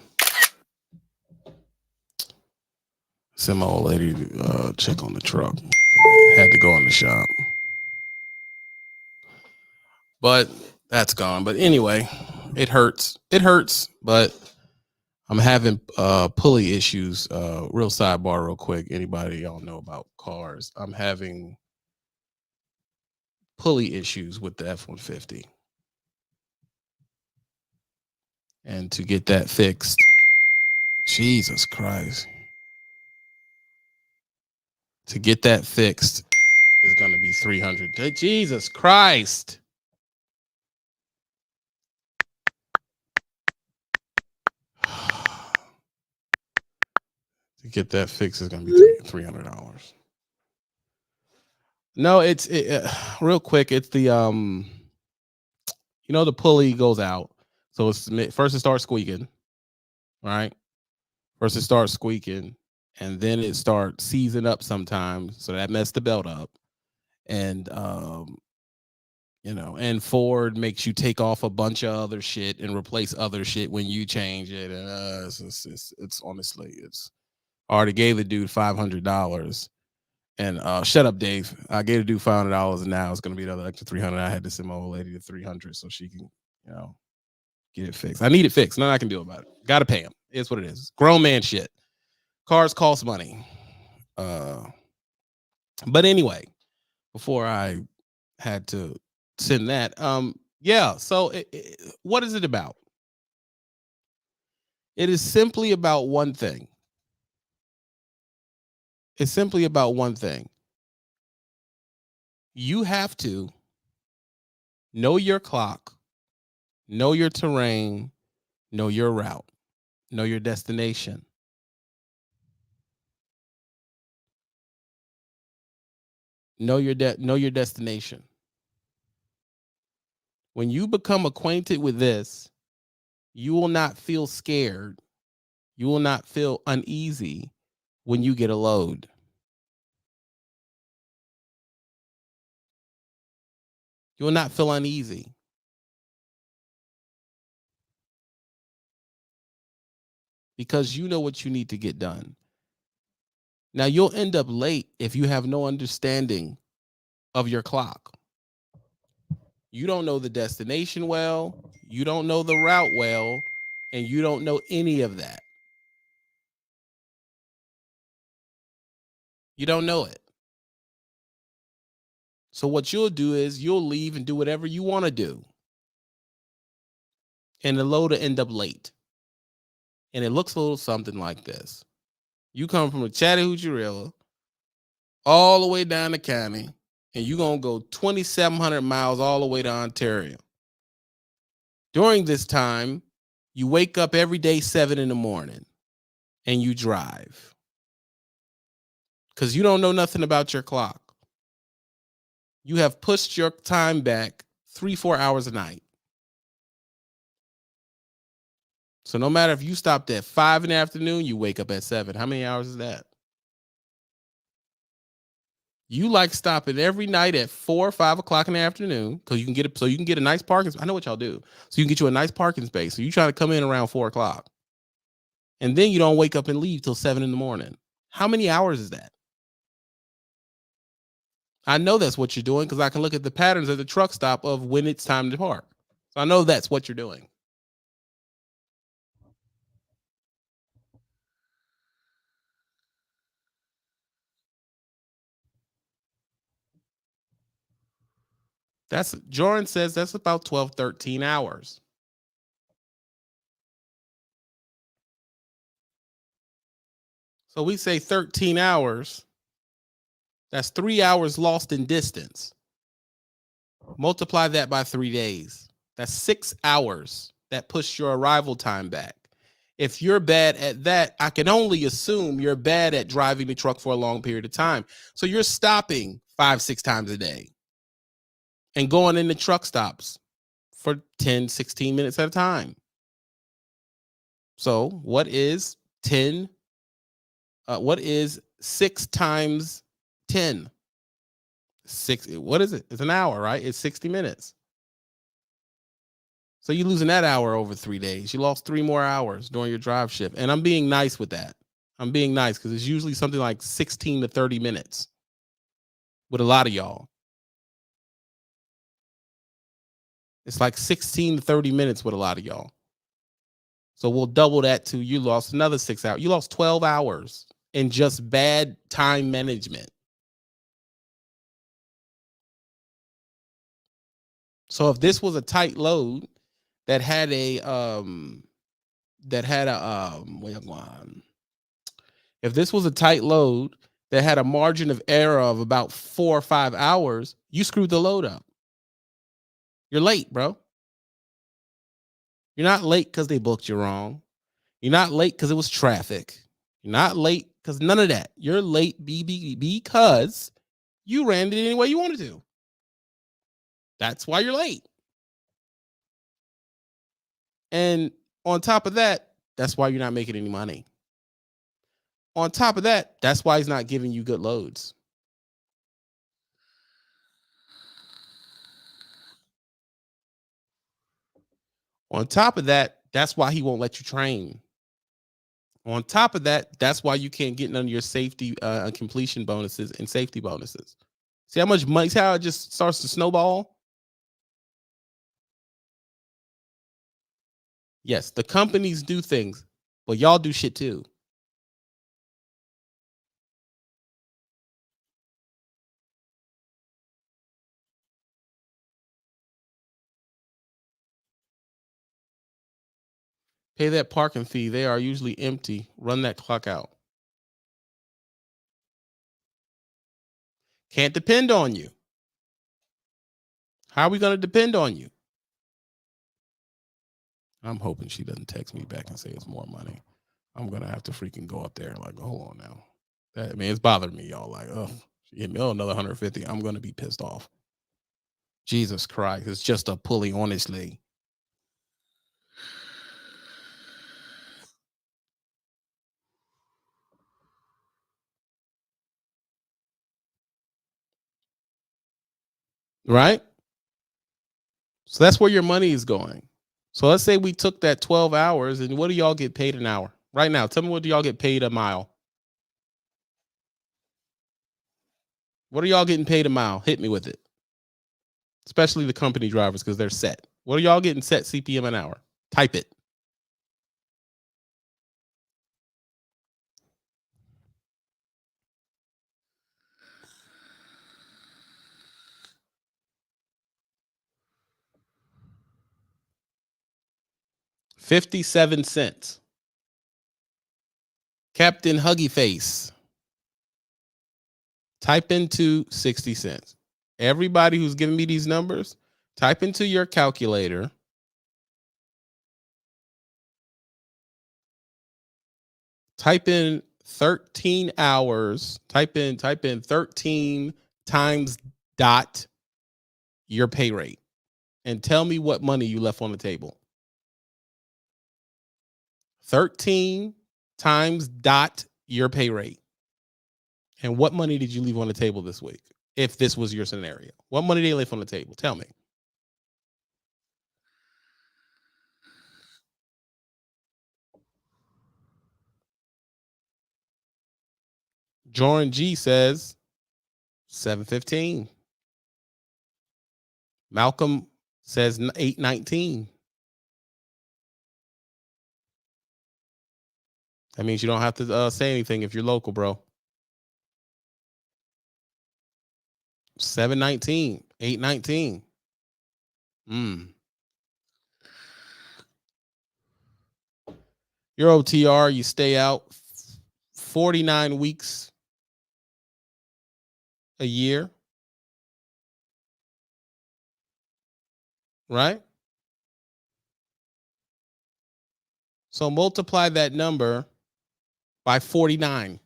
Send my old lady to check on the truck. Had to go in the shop. But that's gone. But anyway, it hurts. It hurts, but I'm having pulley issues. Real sidebar real quick. Anybody y'all know about cars? I'm having pulley issues with the F-150. And to get that fixed, Jesus Christ. To get that fixed is going to be $300. Jesus Christ. To get that fixed is going to be $300. No, it's real quick. It's the You know, the pulley goes out. So first it starts squeaking, right? First it starts squeaking, and then it starts seizing up sometimes. So that messed the belt up. And and Ford makes you take off a bunch of other shit and replace other shit when you change it. And it's honestly, I already gave the dude $500. And shut up, Dave. I gave the dude $500, and now it's gonna be another extra $300. I had to send my old lady to $300 so she can, get it fixed. I need it fixed. Nothing I can do about it. Gotta pay him. It's what it is. Grown man shit. Cars cost money. But anyway, before I had to send that, so what is it about? It is simply about one thing. It's simply about one thing. You have to know your clock, know your terrain, know your route, know your destination. Know your destination. When you become acquainted with this, you will not feel scared. You will not feel uneasy when you get a load. You will not feel uneasy. Because you know what you need to get done. Now, you'll end up late if you have no understanding of your clock. You don't know the destination well, you don't know the route well, and you don't know any of that. You don't know it. So what you'll do is you'll leave and do whatever you want to do. And the load will end up late. And it looks a little something like this. You come from a Chattahoochee all the way down the county, and you're going to go 2,700 miles all the way to Ontario. During this time, you wake up every day 7 a.m. and you drive. Because you don't know nothing about your clock. You have pushed your time back 3-4 hours a night. So no matter if you stopped at 5 in the afternoon, you wake up at 7. How many hours is that? You like stopping every night at 4 or 5 o'clock in the afternoon because you can get a nice parking. I know what y'all do. So you can get you a nice parking space. So you try to come in around 4 o'clock. And then you don't wake up and leave till 7 in the morning. How many hours is that? I know that's what you're doing because I can look at the patterns at the truck stop of when it's time to park. So I know that's what you're doing. Jordan says that's about 12, 13 hours. So we say 13 hours. That's 3 hours lost in distance. Multiply that by 3 days. That's 6 hours that push your arrival time back. If you're bad at that, I can only assume you're bad at driving the truck for a long period of time. So you're stopping 5-6 times a day and going into truck stops for 10, 16 minutes at a time. So what is 10? What is 6 times 10? 6. What is it? It's an hour, right? It's 60 minutes. So you're losing that hour over 3 days. You lost 3 more hours during your drive shift. And I'm being nice with that. I'm being nice because it's usually something like 16 to 30 minutes with a lot of y'all. It's like 16 to 30 minutes with a lot of y'all. So we'll double that to you lost another 6 hours. You lost 12 hours in just bad time management. So if this was a tight load that had if this was a tight load that had a margin of error of about 4 or 5 hours, you screwed the load up. You're late, bro. You're not late because they booked you wrong. You're not late because it was traffic. You're not late because none of that. You're late because you ran it any way you wanted to. That's why you're late. And on top of that, that's why you're not making any money. On top of that, that's why he's not giving you good loads. On top of that, that's why he won't let you train. On top of that, that's why you can't get none of your safety completion bonuses and safety bonuses. See how much money, see how it just starts to snowball? Yes, the companies do things, but y'all do shit too. Pay that parking fee. They are usually empty. Run that clock out. Can't depend on you. How are we going to depend on you? I'm hoping she doesn't text me back and say it's more money. I'm going to have to freaking go up there. Like, hold on now. That, I mean, it's bothering me, y'all. Like, oh, she hit me, oh, another 150. I'm going to be pissed off. Jesus Christ. It's just a Pulley, honestly. Right? So that's where your money is going. So let's say we took that 12 hours and what do y'all get paid an hour? Right now, tell me, what do y'all get paid a mile? What are y'all getting paid a mile? Hit me with it. Especially the company drivers because they're set. What are y'all getting set CPM an hour? Type it. $0.57. Captain Huggy Face. Type into 60 cents. Everybody who's giving me these numbers, type into your calculator. Type in 13 hours. Type in 13 times dot your pay rate and tell me what money you left on the table. 13 times dot your pay rate. And what money did you leave on the table this week? If this was your scenario, what money did you leave on the table? Tell me. Jordan G says $7.15. Malcolm says $8.19. That means you don't have to say anything if you're local, bro. $7.19, $8.19. Your OTR, you stay out 49 weeks a year. Right? So multiply that number by 49.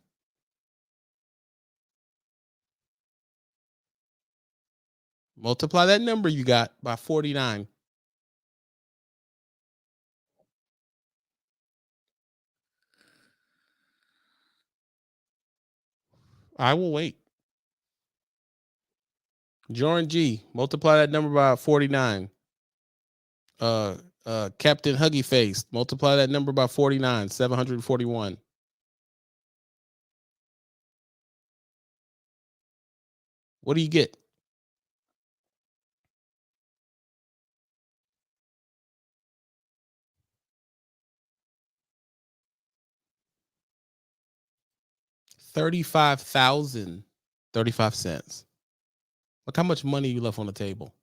Multiply that number you got by 49. I will wait. Jordan G, multiply that number by 49. Captain Huggy Face, multiply that number by 49, 741. What do you get? $35,035. Look how much money you left on the table.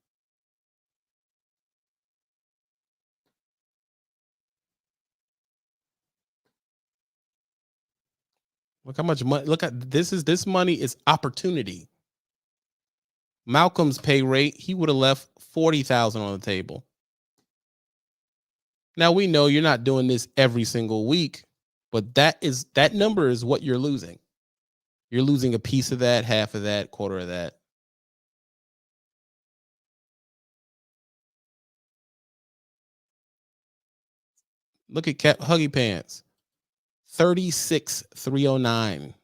Look how much money. Look at this money is opportunity. Malcolm's pay rate, he would have left 40,000 on the table. Now we know you're not doing this every single week, but that number is what you're losing. You're losing a piece of that, half of that, quarter of that. Look at Huggy Pants. 36,309.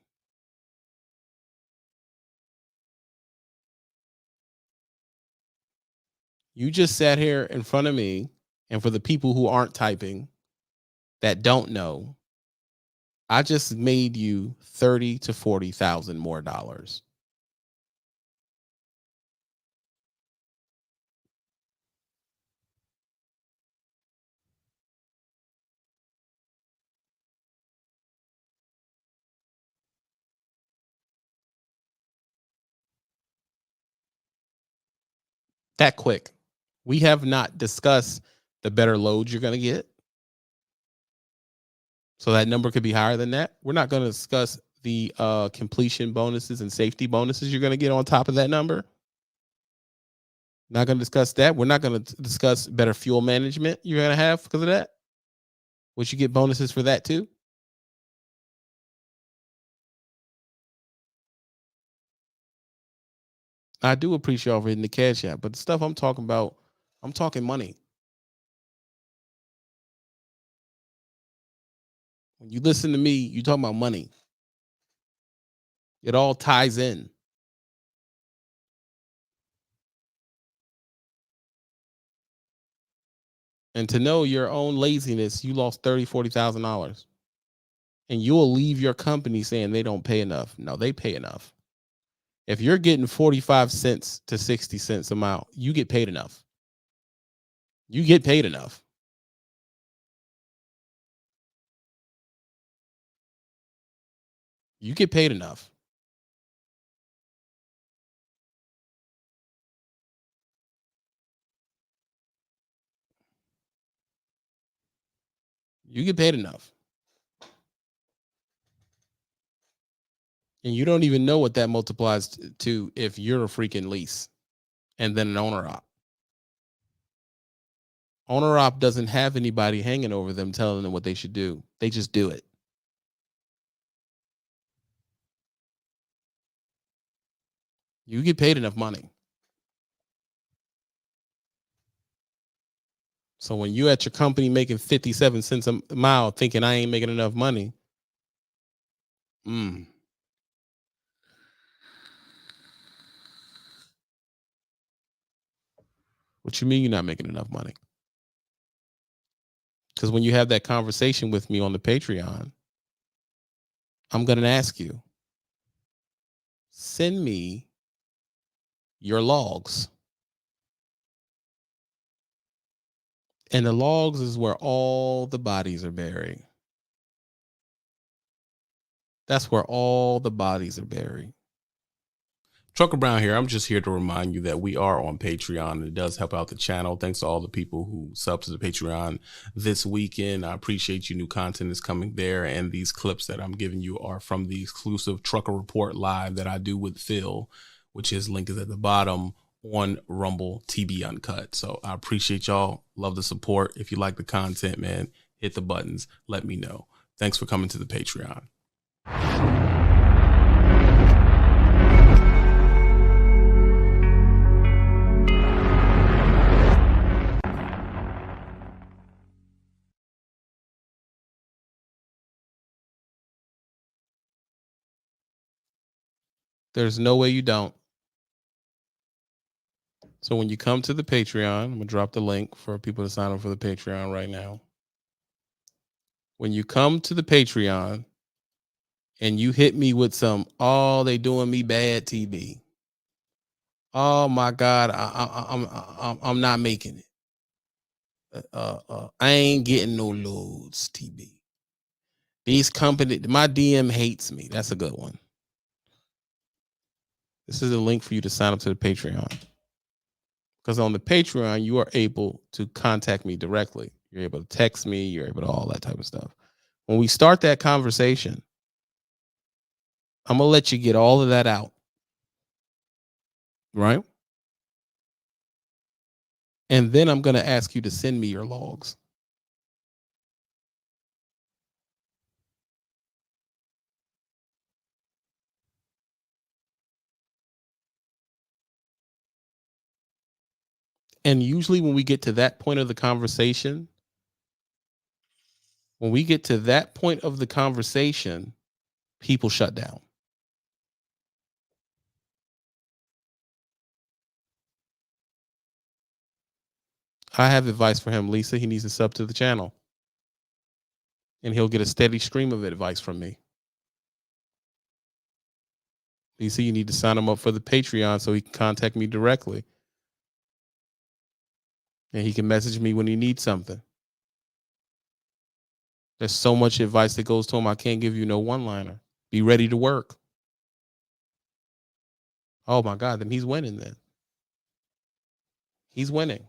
You just sat here in front of me, and for the people who aren't typing, that don't know, I just made you 30 to 40,000 more dollars. That quick. We have not discussed the better loads you're going to get. So that number could be higher than that. We're not going to discuss the completion bonuses and safety bonuses you're going to get on top of that number. Not going to discuss that. We're not going to discuss better fuel management you're going to have because of that. Would you get bonuses for that too? I do appreciate y'all reading the cash app, but the stuff I'm talking about, I'm talking money. When you listen to me, you talking about money. It all ties in. And to know your own laziness, you lost $30,000, $40,000. And you'll leave your company saying they don't pay enough. No, they pay enough. If you're getting 45 cents to 60 cents a mile, you get paid enough. You get paid enough. You get paid enough. You get paid enough. And you don't even know what that multiplies to if you're a freaking lease and then an owner op. Owner op doesn't have anybody hanging over them telling them what they should do. They just do it. You get paid enough money. So when you at your company making 57 cents a mile thinking I ain't making enough money, what you mean you're not making enough money? Because when you have that conversation with me on the Patreon, I'm going to ask you, send me your logs. And the logs is where all the bodies are buried. That's where all the bodies are buried. Trucker Brown here. I'm just here to remind you that we are on Patreon, and it does help out the channel. Thanks to all the people who sub to the Patreon this weekend. I appreciate you. New content is coming there, and these clips that I'm giving you are from the exclusive Trucker Report Live that I do with Phil, which his link is at the bottom on Rumble TB Uncut. So I appreciate y'all. Love the support. If you like the content, man, hit the buttons. Let me know. Thanks for coming to the Patreon. There's no way you don't. So when you come to the Patreon, I'm going to drop the link for people to sign up for the Patreon right now. When you come to the Patreon and you hit me with some, oh, they doing me bad TB. Oh my God, I'm not making it. I ain't getting no loads TB. These companies, my DM hates me. That's a good one. This is a link for you to sign up to the Patreon. Because on the Patreon, you are able to contact me directly. You're able to text me. You're able to all that type of stuff. When we start that conversation, I'm going to let you get all of that out. Right? And then I'm going to ask you to send me your logs. And usually when we get to that point of the conversation, When we get to that point of the conversation, people shut down. I have advice for him, Lisa. He needs to sub to the channel. And he'll get a steady stream of advice from me. Lisa, you need to sign him up for the Patreon so he can contact me directly. And he can message me when he needs something. There's so much advice that goes to him, I can't give you no one-liner. Be ready to work. Oh my God, then he's winning then. He's winning.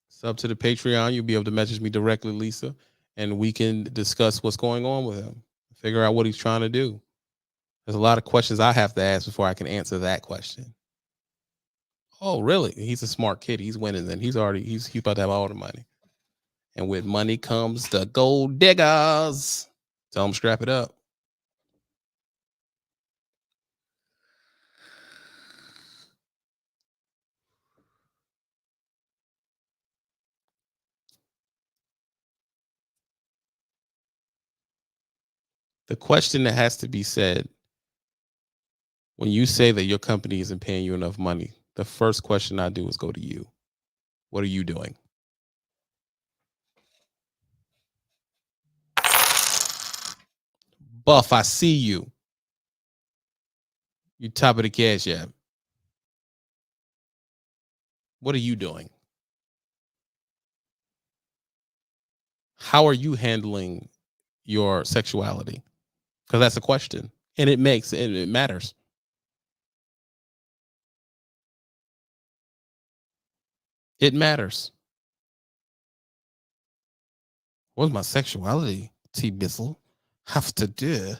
Sub to the Patreon. You'll be able to message me directly, Lisa, and we can discuss what's going on with him. Figure out what he's trying to do. There's a lot of questions I have to ask before I can answer that question. Oh, really? He's a smart kid. He's winning then. He's about to have all the money. And with money comes the gold diggers. Tell him strap it up. The question that has to be said when you say that your company isn't paying you enough money, the first question I do is go to you. What are you doing? Buff, I see you. You top of the cash app. What are you doing? How are you handling your sexuality? Because that's a question. And it matters. It matters. What does my sexuality, T Bizzle, have to do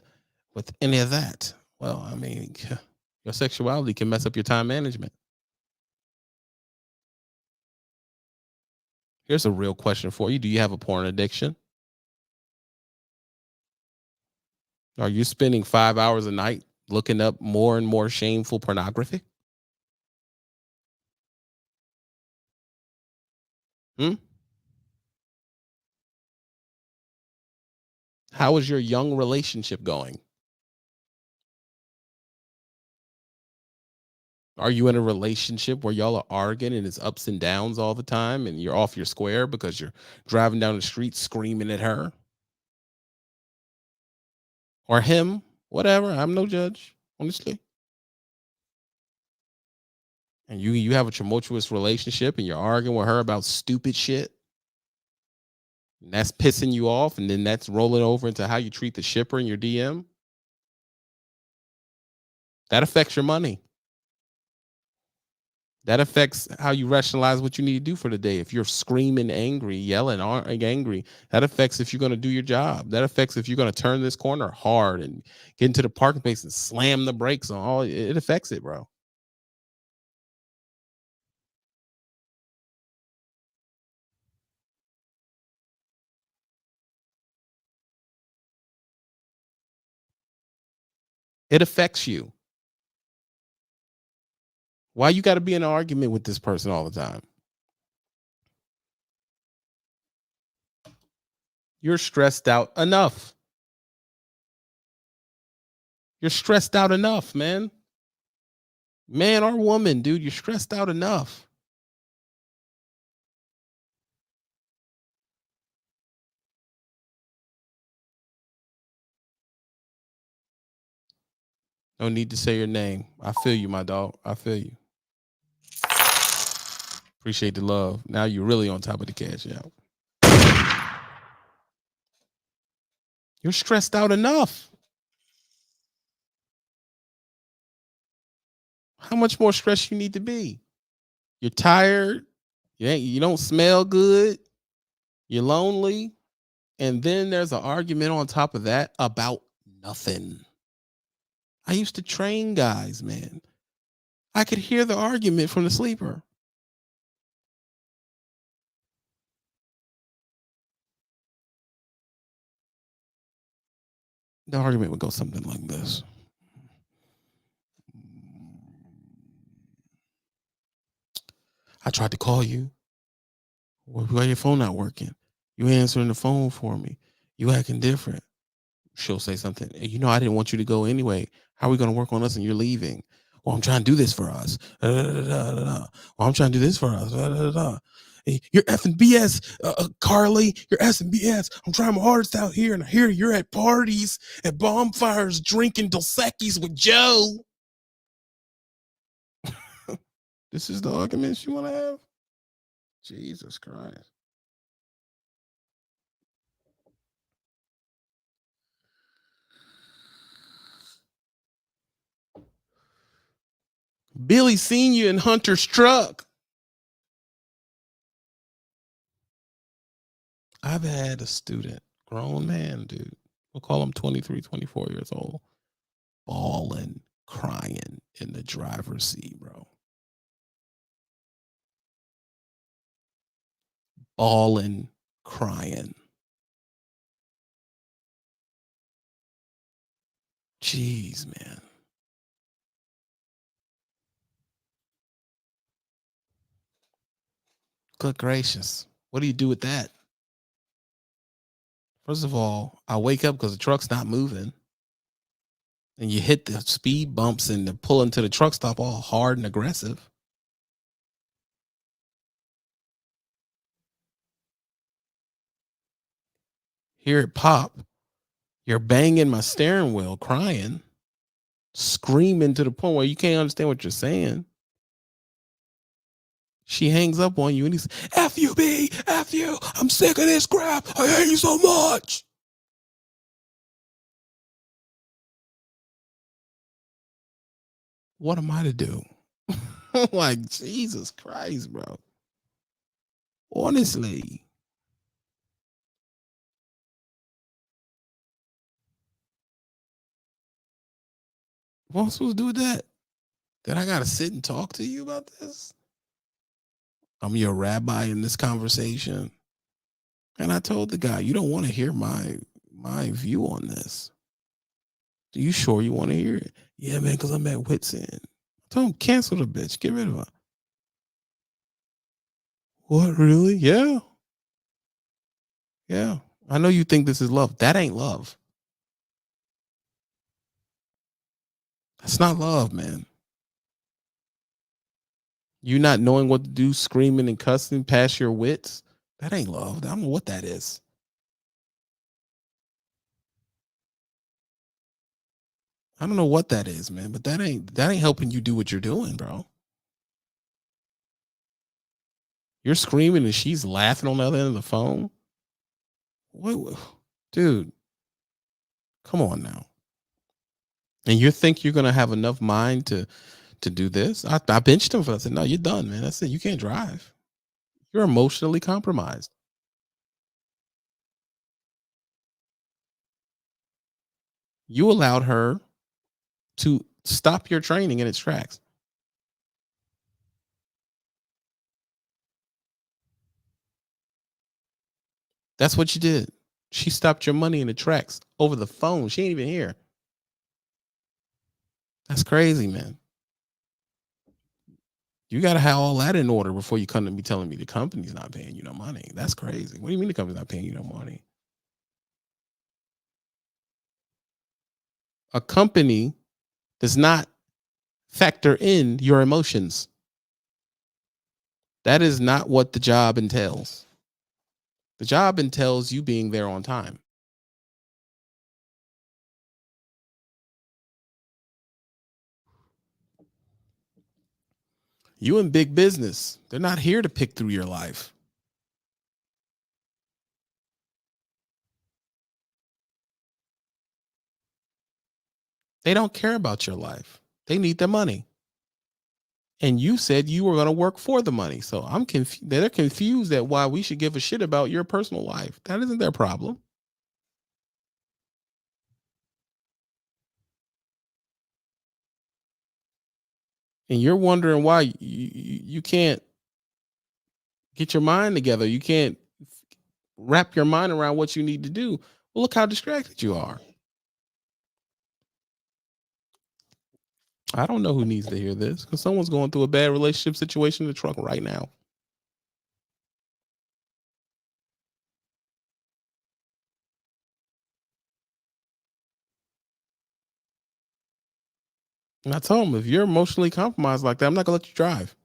with any of that? Well, I mean, your sexuality can mess up your time management. Here's a real question for you. Do you have a porn addiction? Are you spending 5 hours a night looking up more and more shameful pornography? How is your young relationship going? Are you in a relationship where y'all are arguing and it's ups and downs all the time and you're off your square because you're driving down the street screaming at her? Or him? Whatever. I'm no judge, honestly. And you have a tumultuous relationship and you're arguing with her about stupid shit. And that's pissing you off, and then that's rolling over into how you treat the shipper in your DM. That affects your money. That affects how you rationalize what you need to do for the day. If you're screaming angry, yelling angry, that affects if you're going to do your job. That affects if you're going to turn this corner hard and get into the parking space and slam the brakes on. All it affects it, bro. It affects you. Why you got to be in an argument with this person all the time? You're stressed out enough. You're stressed out enough, man. Man or woman, dude, you're stressed out enough. No need to say your name. I feel you, my dog. I feel you. Appreciate the love. Now you're really on top of the cash out. You're stressed out enough. How much more stressed you need to be? You're tired. You don't smell good. You're lonely. And then there's an argument on top of that about nothing. I used to train guys, man. I could hear the argument from the sleeper. The argument would go something like this. I tried to call you. Why your phone not working? You answering the phone for me. You acting different. She'll say something. You know, I didn't want you to go anyway. How are we going to work on us and you're leaving? Well, I'm trying to do this for us. Well, I'm trying to do this for us. You're effing BS, Carly. You're effing BS. I'm trying my hardest out here, and I hear you're at parties, at bonfires, drinking Dos Equis with Joe. This is the arguments you want to have? Jesus Christ. Billy Sr. in Hunter's truck. I've had a student, grown man, dude. We'll call him 23, 24 years old, bawling, crying in the driver's seat, bro. Bawling, crying. Jeez, man. Good gracious. What do you do with that? First of all, I wake up because the truck's not moving. And you hit the speed bumps and the pull into the truck stop all hard and aggressive. Hear it pop. You're banging my steering wheel, crying, screaming to the point where you can't understand what you're saying. She hangs up on you and he's, F you, B, F you. I'm sick of this crap. I hate you so much. What am I to do? Like, Jesus Christ, bro. Honestly. What am I supposed to do with that? Then I got to sit and talk to you about this? I'm your rabbi in this conversation. And I told the guy, you don't want to hear my view on this. Are you sure you want to hear it? Yeah, man, because I'm at wit's end. I told him, cancel the bitch. Get rid of her. What, really? Yeah. Yeah. I know you think this is love. That ain't love. That's not love, man. You not knowing what to do, screaming and cussing past your wits. That ain't love. I don't know what that is. I don't know what that is, man, but that ain't helping you do what you're doing, bro. You're screaming and she's laughing on the other end of the phone. What, dude? Come on now. And you think you're gonna have enough mind to do this? I benched him for that. I said, no, you're done, man. That's it. You can't drive. You're emotionally compromised. You allowed her to stop your training in its tracks. That's what you did. She stopped your money in the tracks over the phone. She ain't even here. That's crazy, man. You got to have all that in order before you come to me telling me the company's not paying you no money. That's crazy. What do you mean the company's not paying you no money? A company does not factor in your emotions. That is not what the job entails. The job entails you being there on time. You in big business. They're not here to pick through your life. They don't care about your life. They need their money. And you said you were going to work for the money. So I'm confused. They're confused at why we should give a shit about your personal life. That isn't their problem. And you're wondering why you can't get your mind together. You can't wrap your mind around what you need to do. Well, look how distracted you are. I don't know who needs to hear this because someone's going through a bad relationship situation in the truck right now. And I told him, if you're emotionally compromised like that, I'm not gonna let you drive.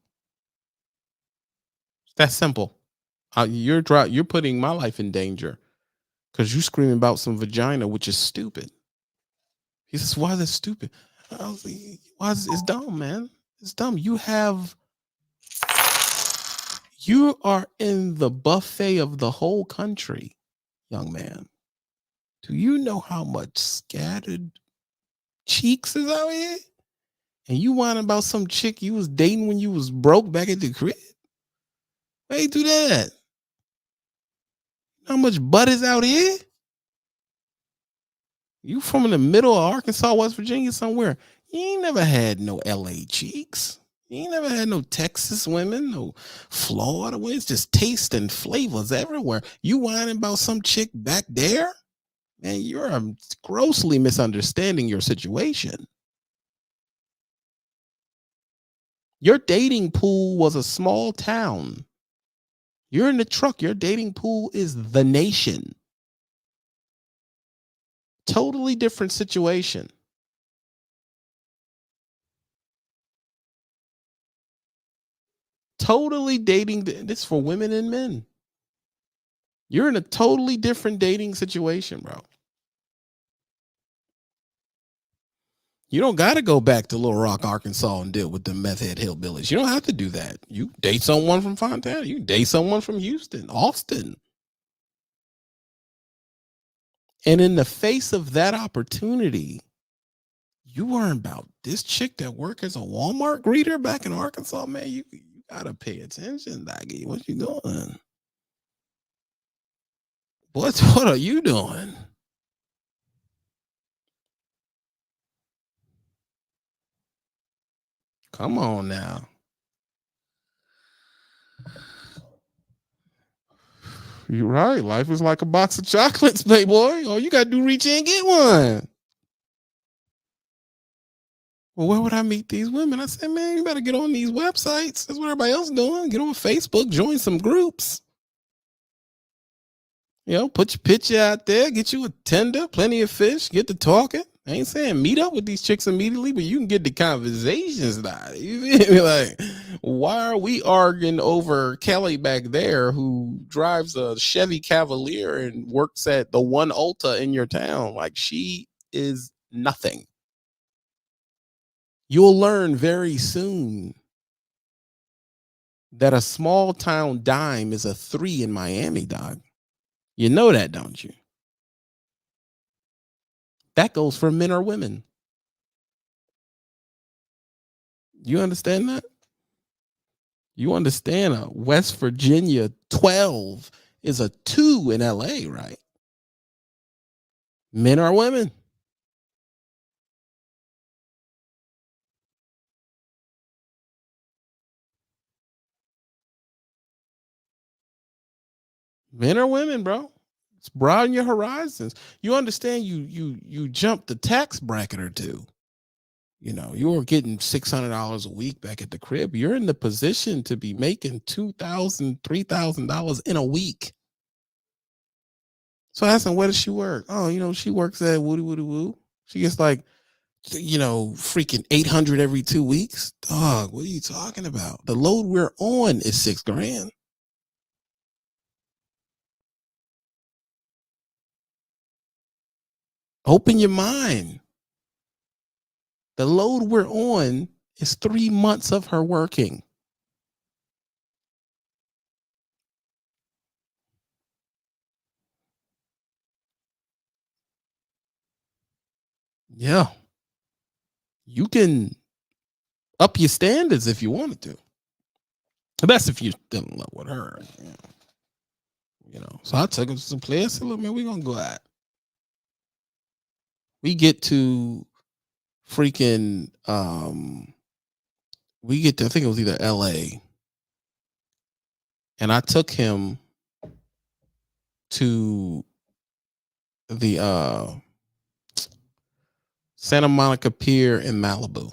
That's simple. You're putting my life in danger because you screaming about some vagina, which is stupid. He says, "Why is that stupid?" I was like, "Why is it's dumb, man? It's dumb. You are in the buffet of the whole country, young man. Do you know how much scattered cheeks is out here? And you whining about some chick you was dating when you was broke back at the crib? Why you do that? How much butt is out here? You from in the middle of Arkansas, West Virginia, somewhere. You ain't never had no LA cheeks. You ain't never had no Texas women, no Florida women. It's just taste and flavors everywhere. You whining about some chick back there? Man, you're grossly misunderstanding your situation. Your dating pool was a small town. You're in the truck. Your dating pool is the nation. Totally different situation. Totally dating. This for women and men. You're in a totally different dating situation, bro. You don't got to go back to Little Rock, Arkansas and deal with the meth head hillbillies. You don't have to do that. You date someone from Fontana. You date someone from Houston, Austin. And in the face of that opportunity, you learn about this chick that worked as a Walmart greeter back in Arkansas, man. You gotta pay attention, Daggy. What you doing? What are you doing? Come on now. You're right. Life is like a box of chocolates, playboy. All you gotta do reach in and get one. Well, where would I meet these women? I said, man, you better get on these websites. That's what everybody else doing. Get on Facebook, join some groups. You know, put your picture out there, get you a tender, plenty of fish, get to talking. I ain't saying meet up with these chicks immediately, but you can get the conversations started. You feel me? Like, why are we arguing over Kelly back there who drives a Chevy Cavalier and works at the one Ulta in your town? Like, she is nothing. You'll learn very soon that a small town dime is a 3 in Miami, dog. You know that, don't you? That goes for men or women. You understand that? You understand a West Virginia 12 is a 2 in LA, right? Men or women? Men or women, bro? It's broaden your horizons. You understand you jump the tax bracket or two. You know, you were getting $600 a week back at the crib. You're in the position to be making $2,000, $3,000 in a week. So I asked him, where does she work? Oh, you know, she works at Woody Woody Woo. She gets like, you know, freaking 800 every 2 weeks. Dog, what are you talking about? The load we're on is $6,000. Open your mind. The load we're on is 3 months of her working. Yeah. You can up your standards if you wanted to. That's if you're still in love with her. You know. So I took him to some place. I said, look, man, we're gonna go out. We get to freaking we get to, I think it was either LA. And I took him to the Santa Monica Pier in Malibu.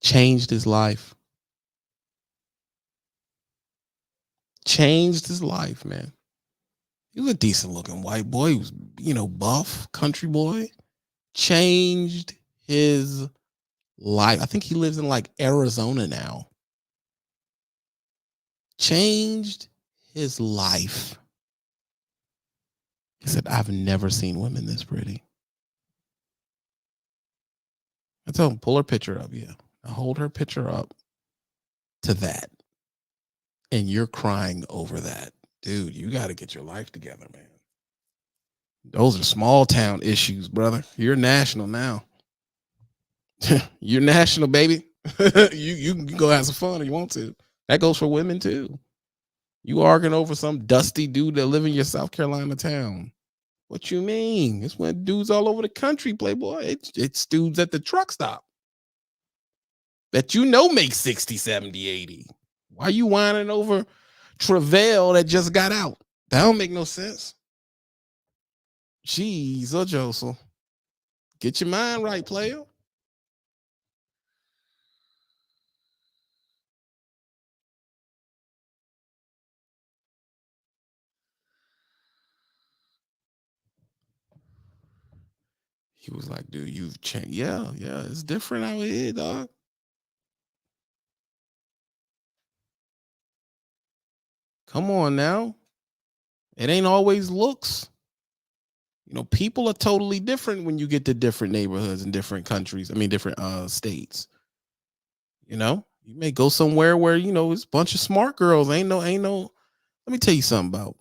Changed his life. changed his life, man. He was a decent looking white boy. He was, buff, country boy. Changed his life. I think he lives in like Arizona now. Changed his life. He said, I've never seen women this pretty. I told him, pull her picture up. Yeah. I hold her picture up to that. And you're crying over that. Dude, you got to get your life together, man. Those are small town issues, brother. You're national now. You're national, baby. you can go have some fun if you want to. That goes for women too. You arguing over some dusty dude that live in your South Carolina town. What you mean? It's when dudes all over the country, playboy. It's dudes at the truck stop that make 60, 70, 80. Why you whining over Travail that just got out? That don't make no sense. Jeez, Joseph. Get your mind right, player. He was like, dude, you've changed. Yeah, it's different out here, dog. Come on now. It ain't always looks. People are totally different when you get to different neighborhoods in different countries. I mean, different states. You may go somewhere where, it's a bunch of smart girls. Ain't no. Let me tell you something about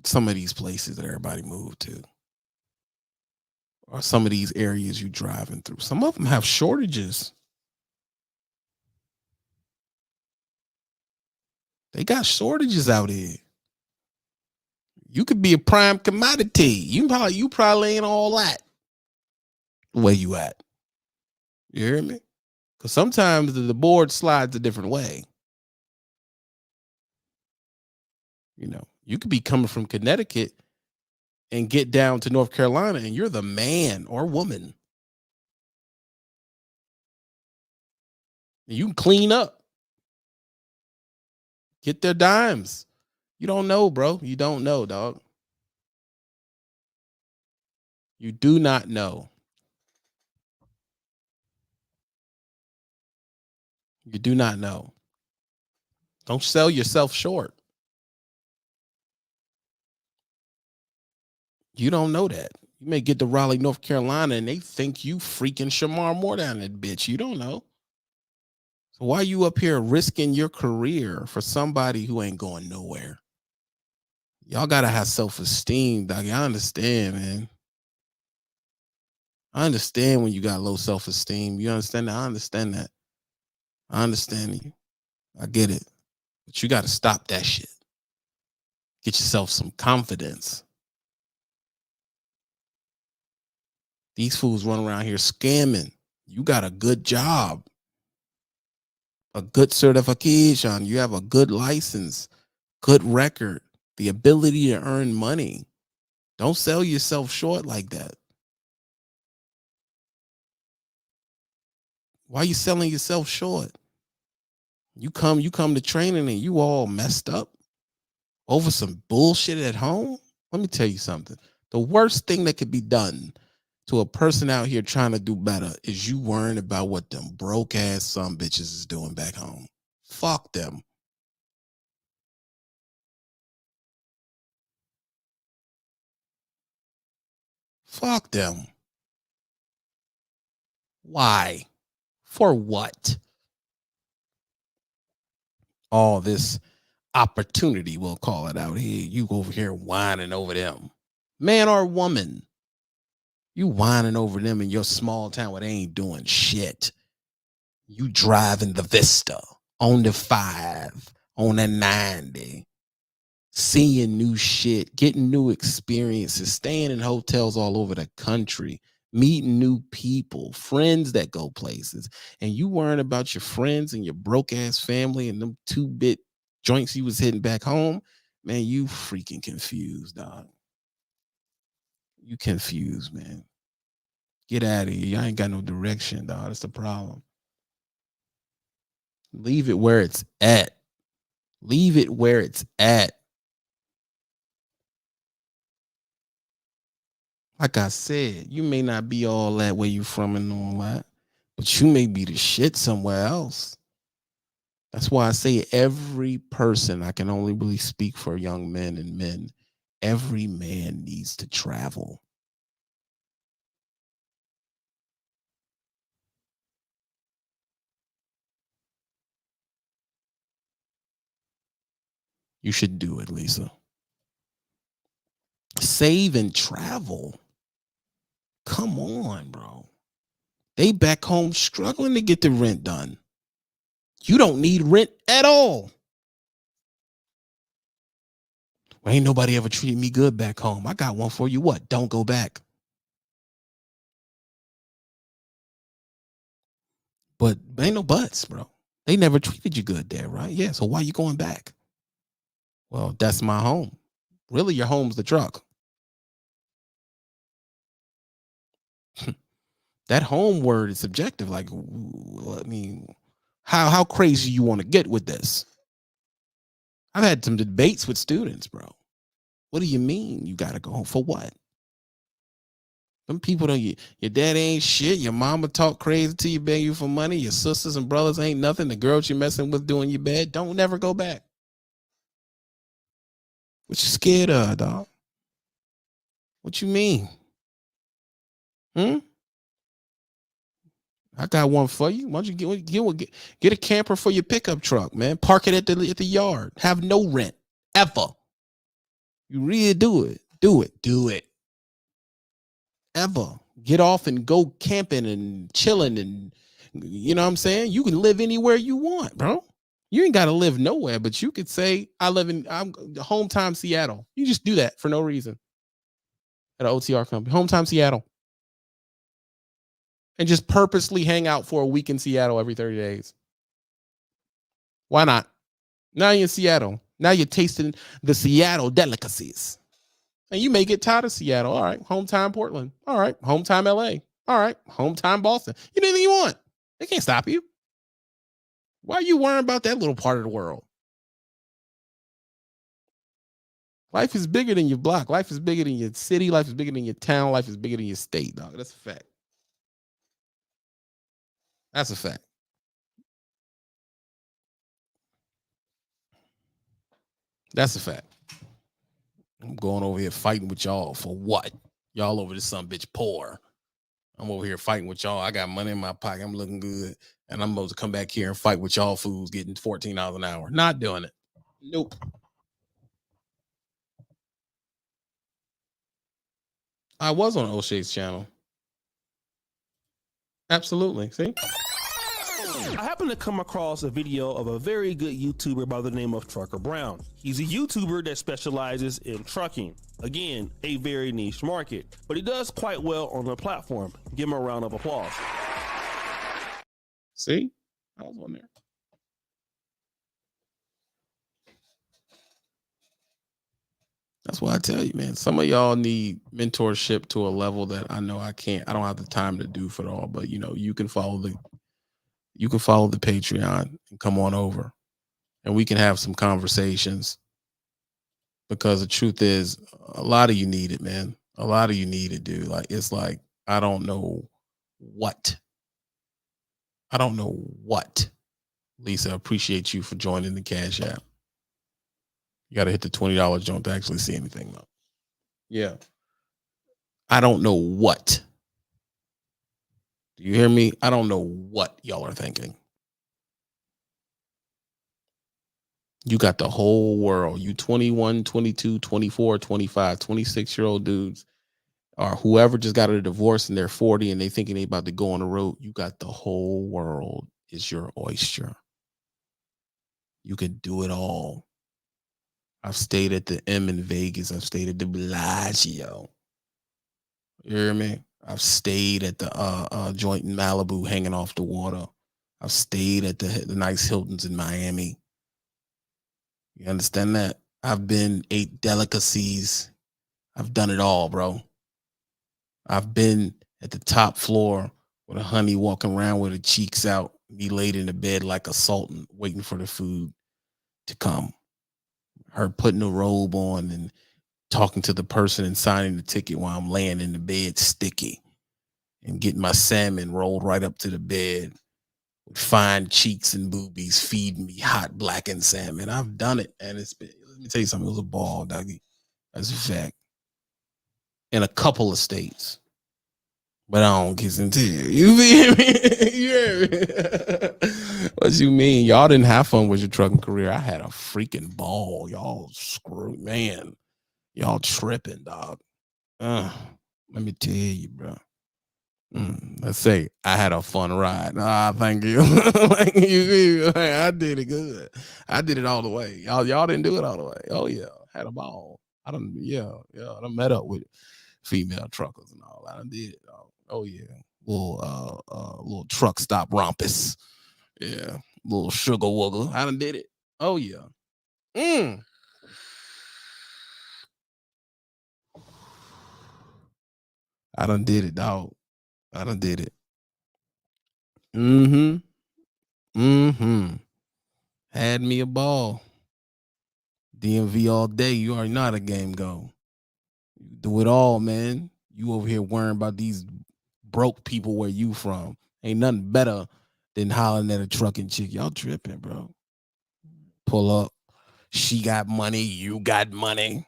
some of these places that everybody moved to. Or some of these areas you driving through. Some of them have shortages. They got shortages out here. You could be a prime commodity. You probably ain't all that where you at. You hear me? Because sometimes the board slides a different way. You could be coming from Connecticut and get down to North Carolina and you're the man or woman. You can clean up. Get their dimes. You don't know, bro. You don't know, dog. You do not know. You do not know. Don't sell yourself short. You don't know that. You may get to Raleigh, North Carolina, and they think you freaking Shamar Moore down that bitch. You don't know. So why you up here risking your career for somebody who ain't going nowhere? Y'all gotta have self-esteem, dog. I understand, man. I understand when you got low self-esteem. You understand that? I understand that. I understand you. I get it. But you gotta stop that shit. Get yourself some confidence. These fools run around here scamming. You got a good job, a good certification. You have a good license, good record, the ability to earn money. Don't sell yourself short like that. Why are you selling yourself short? You come to training and you all messed up over some bullshit at home. Let me tell you something. The worst thing that could be done to a person out here trying to do better is you worrying about what them broke ass some bitches is doing back home. Fuck them. Fuck them. Why? For what? All this opportunity, we'll call it out here. You over here whining over them. Man or woman. You whining over them in your small town where they ain't doing shit. You driving the Vista on the 5, on the 90, seeing new shit, getting new experiences, staying in hotels all over the country, meeting new people, friends that go places, and you worrying about your friends and your broke ass family and them 2-bit joints you was hitting back home. Man, you freaking confused, dog. You confused, man. Get out of here. Y'all ain't got no direction, dog. That's the problem. Leave it where it's at. Leave it where it's at. Like I said, you may not be all that where you from and all that, but you may be the shit somewhere else. That's why I say every person, I can only really speak for young men and men, every man needs to travel. You should do it, Lisa. Save and travel. Come on, bro. They back home struggling to get the rent done. You don't need rent at all. Well, ain't nobody ever treated me good back home. I got one for you. What? Don't go back. But ain't no buts, bro. They never treated you good there, right? Yeah. So why you going back? Well, that's my home. Really, your home's the truck. That home word is subjective. Like, I mean, how crazy you want to get with this? I've had some debates with students, bro. What do you mean you got to go home for what? Them people don't. Your dad ain't shit. Your mama talk crazy to you, beg you for money. Your sisters and brothers ain't nothing. The girls you're messing with doing your bed. Don't never go back. What you scared of, dog? What you mean? I got one for you. Why don't you get a camper for your pickup truck, man? Park it at the yard. Have no rent ever. You really do it. Do it. Ever. Get off and go camping and chilling, and you know what I'm saying? You can live anywhere you want, bro. You ain't got to live nowhere, but you could say I'm hometown Seattle. You just do that for no reason at an OTR company. Hometown Seattle. And just purposely hang out for a week in Seattle every 30 days. Why not? Now you're in Seattle. Now you're tasting the Seattle delicacies. And you may get tired of Seattle. All right, hometown Portland. All right, hometown LA. All right, hometown Boston. You do anything you want. They can't stop you. Why are you worrying about that little part of the world? Life is bigger than your block. Life is bigger than your city. Life is bigger than your town. Life is bigger than your state, dog. That's a fact. That's a fact. That's a fact. I'm going over here fighting with y'all for what? Y'all over this some bitch poor. I'm over here fighting with y'all. I got money in my pocket. I'm looking good. And I'm supposed to come back here and fight with y'all fools getting $14 an hour. Not doing it. Nope. I was on O'Shea's channel. Absolutely. See? I happened to come across a video of a very good YouTuber by the name of Trucker Brown. He's a YouTuber that specializes in trucking. Again, a very niche market, but he does quite well on the platform. Give him a round of applause. See? I was on there. That's why I tell you, man, some of y'all need mentorship to a level that I know I can't. I don't have the time to do for it all, but you can follow the Patreon and come on over and we can have some conversations, because the truth is a lot of you need it, man. A lot of you need it, dude. Like, it's like, I don't know what. Lisa, I appreciate you for joining the Cash App. You got to hit the $20 joint to actually see anything, though. Yeah. I don't know what. Do you hear me? I don't know what y'all are thinking. You got the whole world. You 21, 22, 24, 25, 26-year-old dudes, or whoever just got a divorce and they're 40 and they thinking they about to go on the road. You got the whole world is your oyster. You can do it all. I've stayed at the M in Vegas. I've stayed at the Bellagio. You hear me? I've stayed at the joint in Malibu hanging off the water. I've stayed at the nice Hiltons in Miami. You understand that? I've been ate delicacies. I've done it all, bro. I've been at the top floor with a honey walking around with her cheeks out, me laid in the bed like a sultan waiting for the food. to come. Her putting the robe on and talking to the person and signing the ticket while I'm laying in the bed sticky and getting my salmon rolled right up to the bed with fine cheeks and boobies feeding me hot blackened salmon. I've done it, and it's been, let me tell you something, it was a ball, doggy. That's a fact. In a couple of states. But I don't kiss and tell. You feel me? You hear me? What you mean? Y'all didn't have fun with your trucking career. I had a freaking ball. Y'all screwed, man. Y'all tripping, dog. Let me tell you, bro. Let's say I had a fun ride. Thank you. Thank you. I did it good. I did it all the way. Y'all didn't do it all the way. Oh yeah, had a ball. I done met up with female truckers and all. I done did it. Oh yeah, little truck stop rompus. Yeah, little sugar wugger. I done did it. Oh yeah. I done did it, dog. I done did it. Had me a ball. DMV all day. You already know how the game go. You do it all, man. You over here worrying about these broke people where you from. Ain't nothing better than hollering at a trucking chick. Y'all tripping, bro. Pull up. She got money. You got money.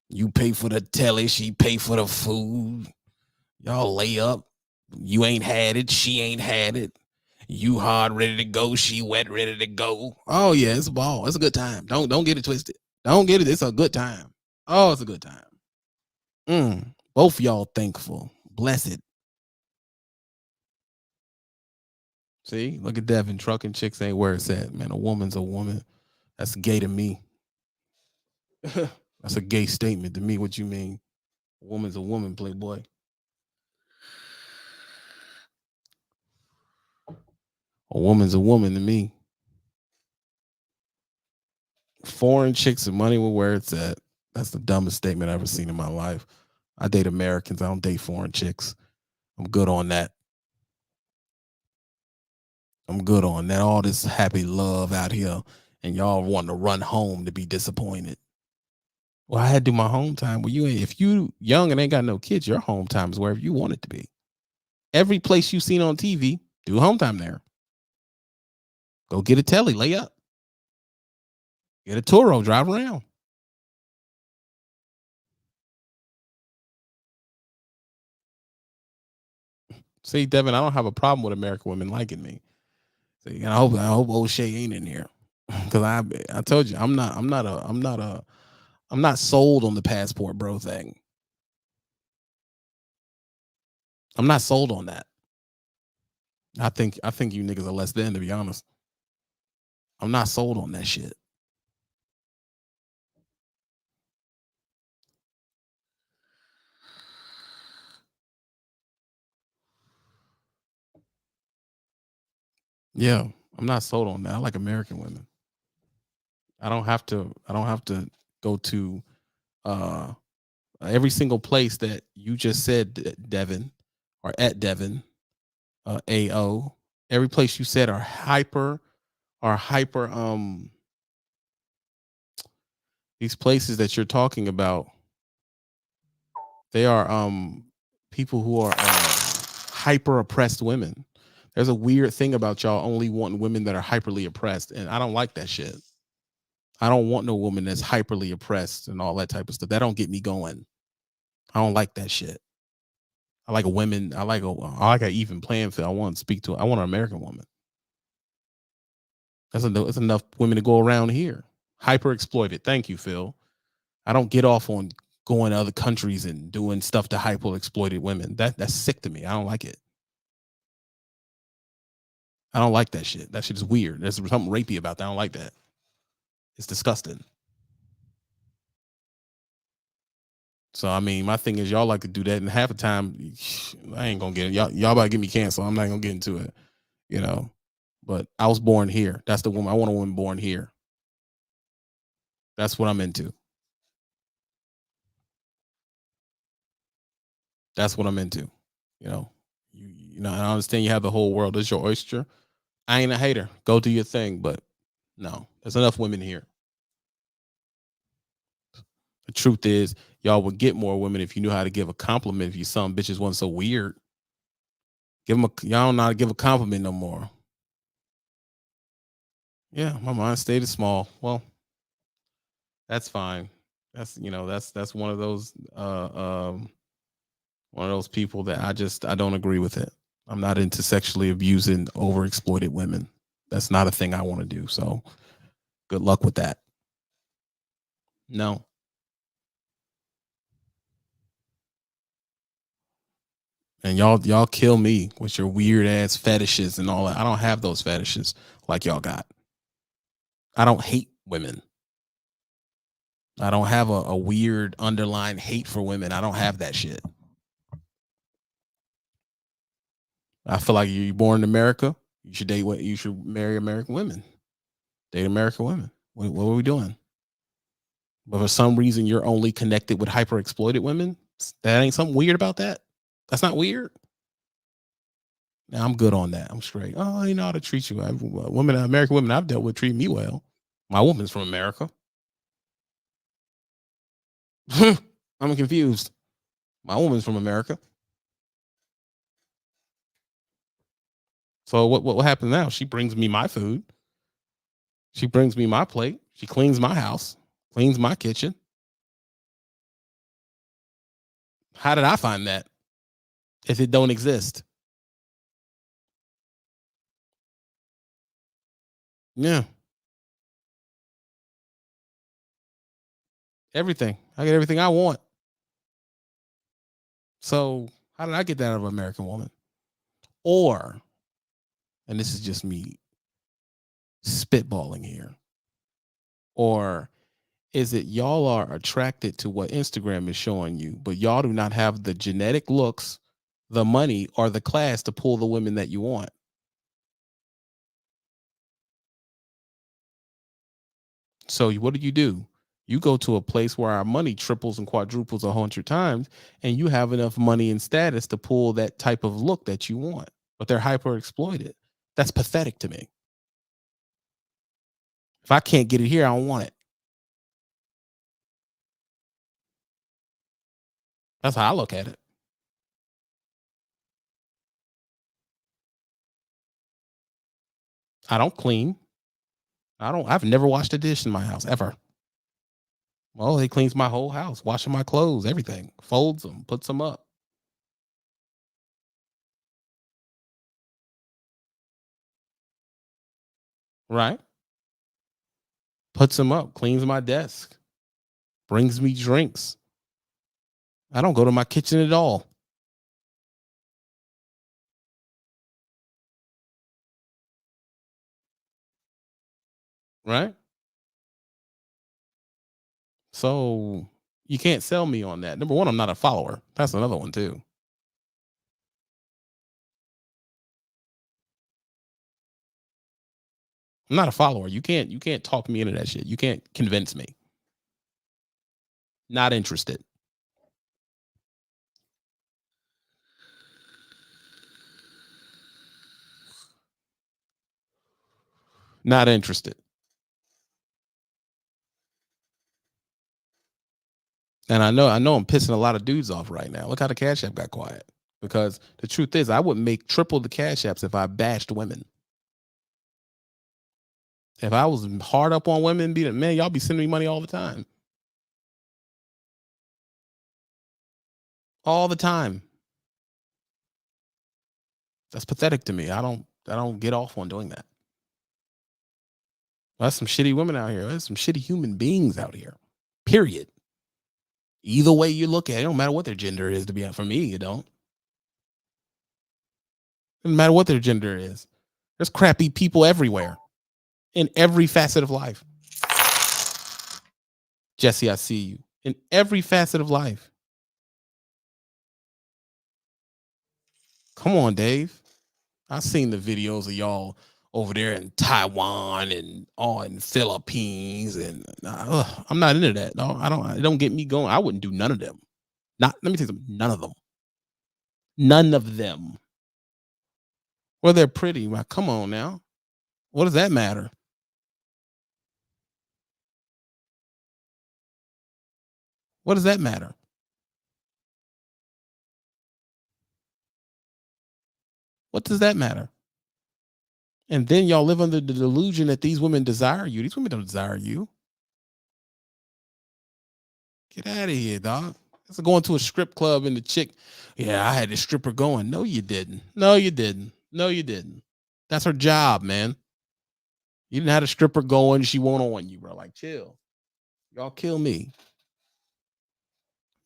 You pay for the telly. She pay for the food. Y'all lay up. You ain't had it. She ain't had it. You hard, ready to go. She wet, ready to go. Oh yeah, it's a ball. It's a good time. Don't get it twisted. Don't get it. It's a good time. Oh, it's a good time. Both y'all thankful. Blessed. See, look at Devin. Trucking chicks ain't where it's at, man. A woman's a woman. That's gay to me. That's a gay statement to me. What you mean? A woman's a woman, playboy. A woman's a woman to me. Foreign chicks and money where it's at. That's the dumbest statement I've ever seen in my life. I date Americans. I don't date foreign chicks. I'm good on that. I'm good on that. All this happy love out here, and y'all wanting to run home to be disappointed. Well, I had to do my home time. Well, if you young and ain't got no kids, your home time is wherever you want it to be. Every place you seen on TV, do home time there. Go get a telly, lay up. Get a Turo, drive around. See, Devin, I don't have a problem with American women liking me. See, and I hope O'Shea ain't in here, because I told you I'm not sold on the passport bro thing. I'm not sold on that. I think you niggas are less than, to be honest. I'm not sold on that shit. Yeah, I'm not sold on that. I like American women. I don't have to go to every single place that you just said, Devin, or at Devin, AO. Every place you said are hyper. These places that you're talking about, they are people who are hyper oppressed women. There's a weird thing about y'all only wanting women that are hyperly oppressed, and I don't like that shit. I don't want no woman that's hyperly oppressed and all that type of stuff. That don't get me going. I don't like that shit. I like a woman. I like an even playing field. I want an American woman. That's enough women to go around here. Hyper exploited. Thank you, Phil. I don't get off on going to other countries and doing stuff to hyper exploited women. That's sick to me. I don't like it. I don't like that shit. That shit is weird. There's something rapey about that. I don't like that. It's disgusting. So I mean, my thing is, y'all like to do that, and half the time, I ain't gonna get it. Y'all about to get me canceled. I'm not gonna get into it, you know. But I was born here. That's the woman. I want a woman born here. That's what I'm into. That's what I'm into. You know, you know. I understand you have the whole world as your oyster. I ain't a hater. Go do your thing, but No, there's enough women here. The truth is, y'all would get more women if you knew how to give a compliment. If you some bitches wasn't so weird, y'all don't know how to give a compliment no more. Yeah, my mind state is small. Well, that's fine. That's that's one of those people that I don't agree with it. I'm not into sexually abusing overexploited women. That's not a thing I want to do. So good luck with that. No. And y'all kill me with your weird ass fetishes and all that. I don't have those fetishes like y'all got. I don't hate women. I don't have a weird underlying hate for women. I don't have that shit. I feel like you're born in America. You should marry American women. Date American women. What are we doing? But for some reason, you're only connected with hyper exploited women. That ain't something weird about that. That's not weird. Now I'm good on that. I'm straight. Oh, I know how to treat you. American women I've dealt with treat me well. My woman's from America. I'm confused. My woman's from America. So what happens now? She brings me my food. She brings me my plate. She cleans my house, cleans my kitchen. How did I find that if it don't exist? Yeah. Everything. I get everything I want. So how did I get that out of an American woman? Or, and this is just me spitballing here, or is it y'all are attracted to what Instagram is showing you, but y'all do not have the genetic looks, the money, or the class to pull the women that you want? So what do? You go to a place where our money triples and quadruples 100 times, and you have enough money and status to pull that type of look that you want, but they're hyper exploited. That's pathetic to me. If I can't get it here, I don't want it. That's how I look at it. I don't clean. I've never washed a dish in my house ever. Well, he cleans my whole house, washing my clothes, everything, folds them, puts them up. Right? Puts them up, cleans my desk, brings me drinks. I don't go to my kitchen at all. Right? So you can't sell me on that. Number one, I'm not a follower. That's another one too. I'm not a follower. You can't talk me into that shit. You can't convince me. Not interested. Not interested. And I know I'm pissing a lot of dudes off right now. Look how the Cash App got quiet. Because the truth is, I would make triple the Cash Apps if I bashed women. If I was hard up on women, man, y'all be sending me money all the time. All the time. That's pathetic to me. I don't get off on doing that. There's some shitty women out here. There's some shitty human beings out here. Period. Either way you look at it, don't matter what their gender is. To be honest, for me, you don't. Doesn't matter what their gender is. There's crappy people everywhere, in every facet of life. Jesse, I see you. In every facet of life. Come on, Dave. I've seen the videos of y'all over there in Taiwan and in Philippines, and I'm not into that. No, it don't get me going. I wouldn't do none of them. Let me tell you something. None of them. None of them. Well, they're pretty. Well, come on now. What does that matter? What does that matter? What does that matter? And then y'all live under the delusion that these women desire you. These women don't desire you. Get out of here, dog. It's going to a strip club and the chick, yeah, I had the stripper going. No, you didn't. No, you didn't. No, you didn't. That's her job, man. You didn't have a stripper going. She won't on you, bro. Like, chill. Y'all kill me.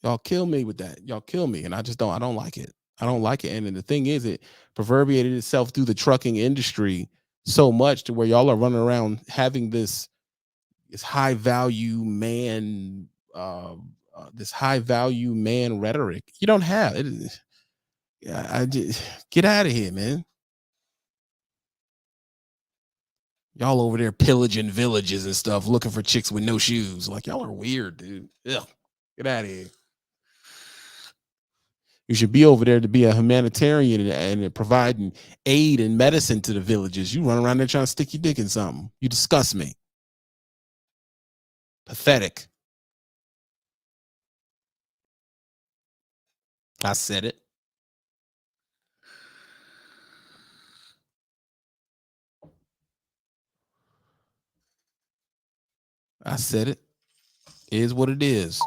Y'all kill me with that. Y'all kill me. And I don't like it. I don't like it. And then the thing is, it proverbiated itself through the trucking industry so much to where y'all are running around having this high value man, this high value man rhetoric. You don't have it. Yeah, I just get out of here, man. Y'all over there pillaging villages and stuff, looking for chicks with no shoes. Like, y'all are weird, dude. Ugh. Get out of here. You should be over there to be a humanitarian and providing aid and medicine to the villages. You run around there trying to stick your dick in something. You disgust me. Pathetic. I said it. I said it. It is what it is.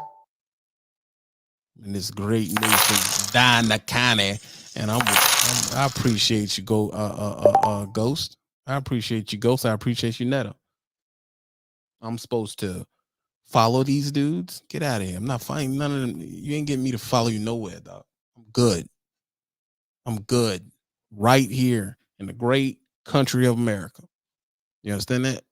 In this great nation, Dana County, and I appreciate you, Ghost. I appreciate you, Ghost. I appreciate you, Netta. I'm supposed to follow these dudes? Get out of here. I'm not finding none of them. You ain't getting me to follow you nowhere, dog. I'm good. I'm good. Right here in the great country of America. You understand that?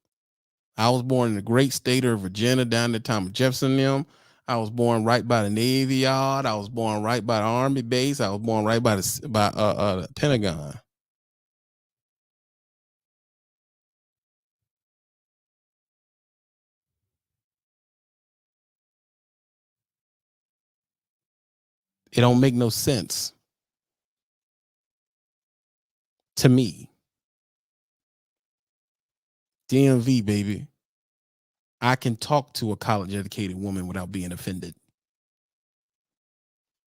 I was born in the great state of Virginia down the time of Jefferson them. I was born right by the Navy Yard. I was born right by the Army base. I was born right by the Pentagon. It don't make no sense to me. DMV, baby. I can talk to a college-educated woman without being offended.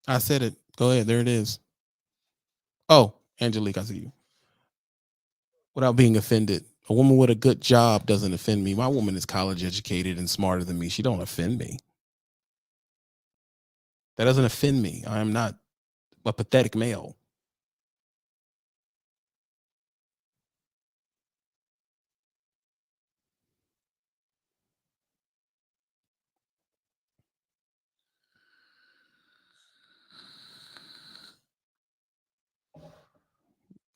I said it. Go ahead. There it is. Oh, Angelique, I see you. Without being offended. A woman with a good job doesn't offend me. My woman is college-educated and smarter than me. She don't offend me. That doesn't offend me. I am not a pathetic male.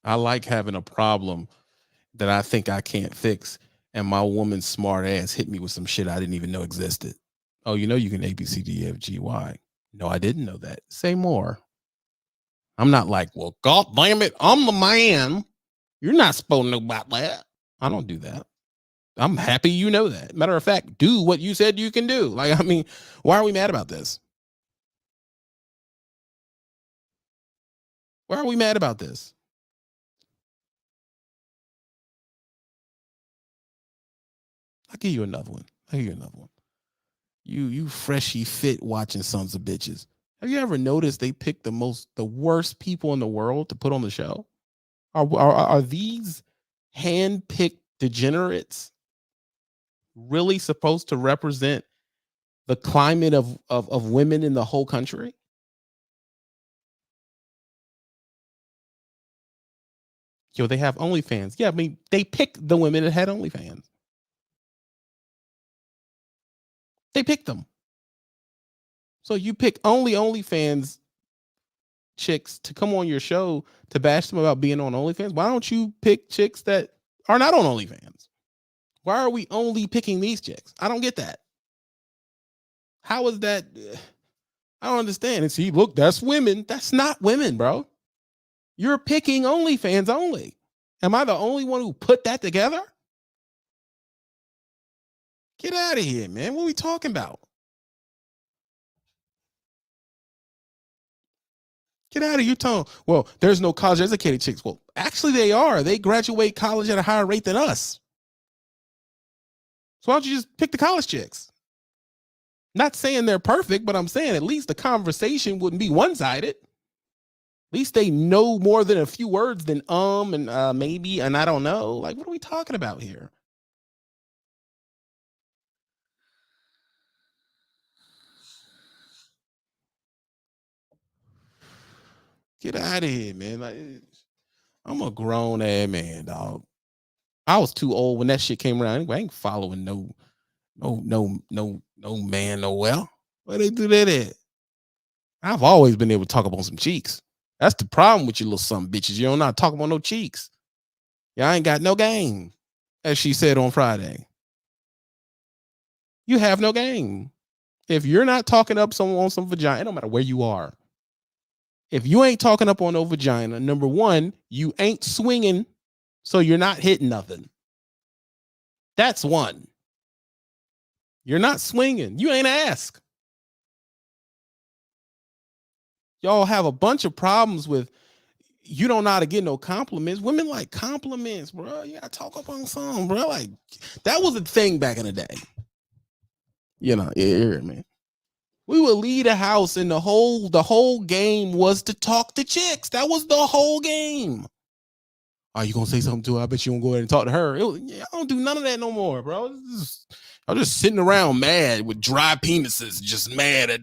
I like having a problem that I think I can't fix, and my woman's smart ass hit me with some shit I didn't even know existed. Oh, you know you can A, B, C, D, E, F, G, Y. No, I didn't know that. Say more. I'm not like, well, God damn it, I'm the man. You're not supposed to know about that. I don't do that. I'm happy you know that. Matter of fact, do what you said you can do. Like, I mean, why are we mad about this? Why are we mad about this? I'll give you another one. You freshy fit watching sons of bitches. Have you ever noticed they pick the worst people in the world to put on the show? Are these hand-picked degenerates really supposed to represent the climate of women in the whole country? Yo, they have OnlyFans. Yeah, I mean, they picked the women that had OnlyFans. They picked them. So you pick only OnlyFans chicks to come on your show to bash them about being on OnlyFans. Why don't you pick chicks that are not on OnlyFans? Why are we only picking these chicks? I don't get that. How is that? I don't understand. And see, look, that's women. That's not women, bro. You're picking OnlyFans only. Am I the only one who put that together? Get out of here, man. What are we talking about? Get out of your tone. Well, there's no college educated chicks. Well, actually, they are. They graduate college at a higher rate than us. So why don't you just pick the college chicks? Not saying they're perfect, but I'm saying at least the conversation wouldn't be one-sided. At least they know more than a few words than and maybe and I don't know. Like, what are we talking about here? Get out of here, man. Like, I'm a grown ass man, dog. I was too old when that shit came around. I ain't following no man nowhere. Where they do that at? I've always been able to talk about some cheeks. That's the problem with you little some bitches. You don't know how to talk about no cheeks. Y'all ain't got no game, as she said on Friday. You have no game. If you're not talking up someone on some vagina, it don't matter where you are. If you ain't talking up on no vagina, number one, you ain't swinging, so you're not hitting nothing. That's one. You're not swinging. You ain't ask. Y'all have a bunch of problems with you don't know how to get no compliments. Women like compliments, bro. You gotta talk up on something, bro. Like that was a thing back in the day. You know, yeah, man. We would leave the house and the whole game was to talk to chicks. That was the whole game. Are you gonna say something to her? I bet you won't go ahead and talk to her. I don't do none of that no more, bro. I'm just sitting around mad with dry penises, just mad at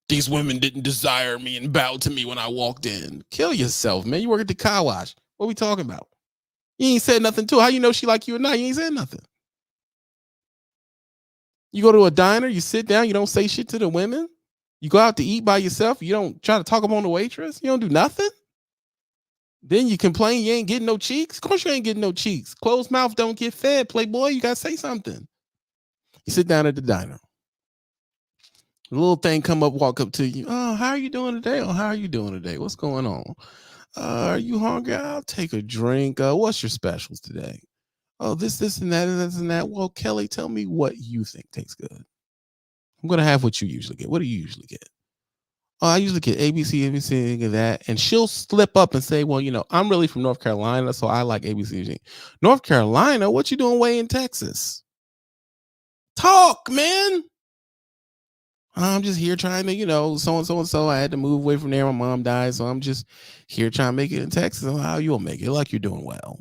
these women didn't desire me and bow to me when I walked in. Kill yourself, man. You work at the car wash. What are we talking about? You ain't said nothing to her. How you know she like you or not? You ain't said nothing. You go to a diner, you sit down, you don't say shit to the women. You go out to eat by yourself. You don't try to talk up on the waitress. You don't do nothing. Then you complain you ain't getting no cheeks. Of course you ain't getting no cheeks. Closed mouth don't get fed, playboy. You got to say something. You sit down at the diner. A little thing come up, walk up to you. Oh, how are you doing today? Oh, how are you doing today? What's going on? Are you hungry? I'll take a drink. What's your specials today? Oh, this, and that, and this, and that. Well, Kelly, tell me what you think tastes good. I'm going to have what you usually get. What do you usually get? Oh, I usually get ABC, and that. And she'll slip up and say, well, I'm really from North Carolina, so I like ABC. North Carolina? What you doing way in Texas? Talk, man. I'm just here trying to, so. I had to move away from there. My mom died, so I'm just here trying to make it in Texas. How you'll make it? Like you're doing well.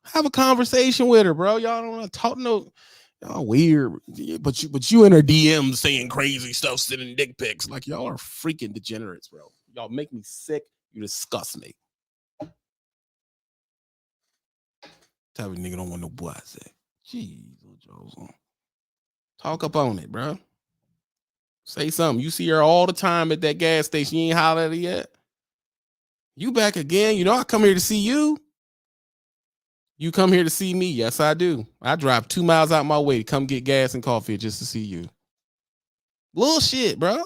Have a conversation with her, bro. Y'all don't want to talk no. Y'all weird, but you in her DMs saying crazy stuff, sending dick pics. Like y'all are freaking degenerates, bro. Y'all make me sick. You disgust me. Type of nigga don't want no boy. I say, jeez, talk up on it, bro. Say something. You see her all the time at that gas station. You ain't hollered at her yet. You back again? I come here to see you. You come here to see me? Yes, I do. I drive 2 miles out my way to come get gas and coffee just to see you. Little shit, bro.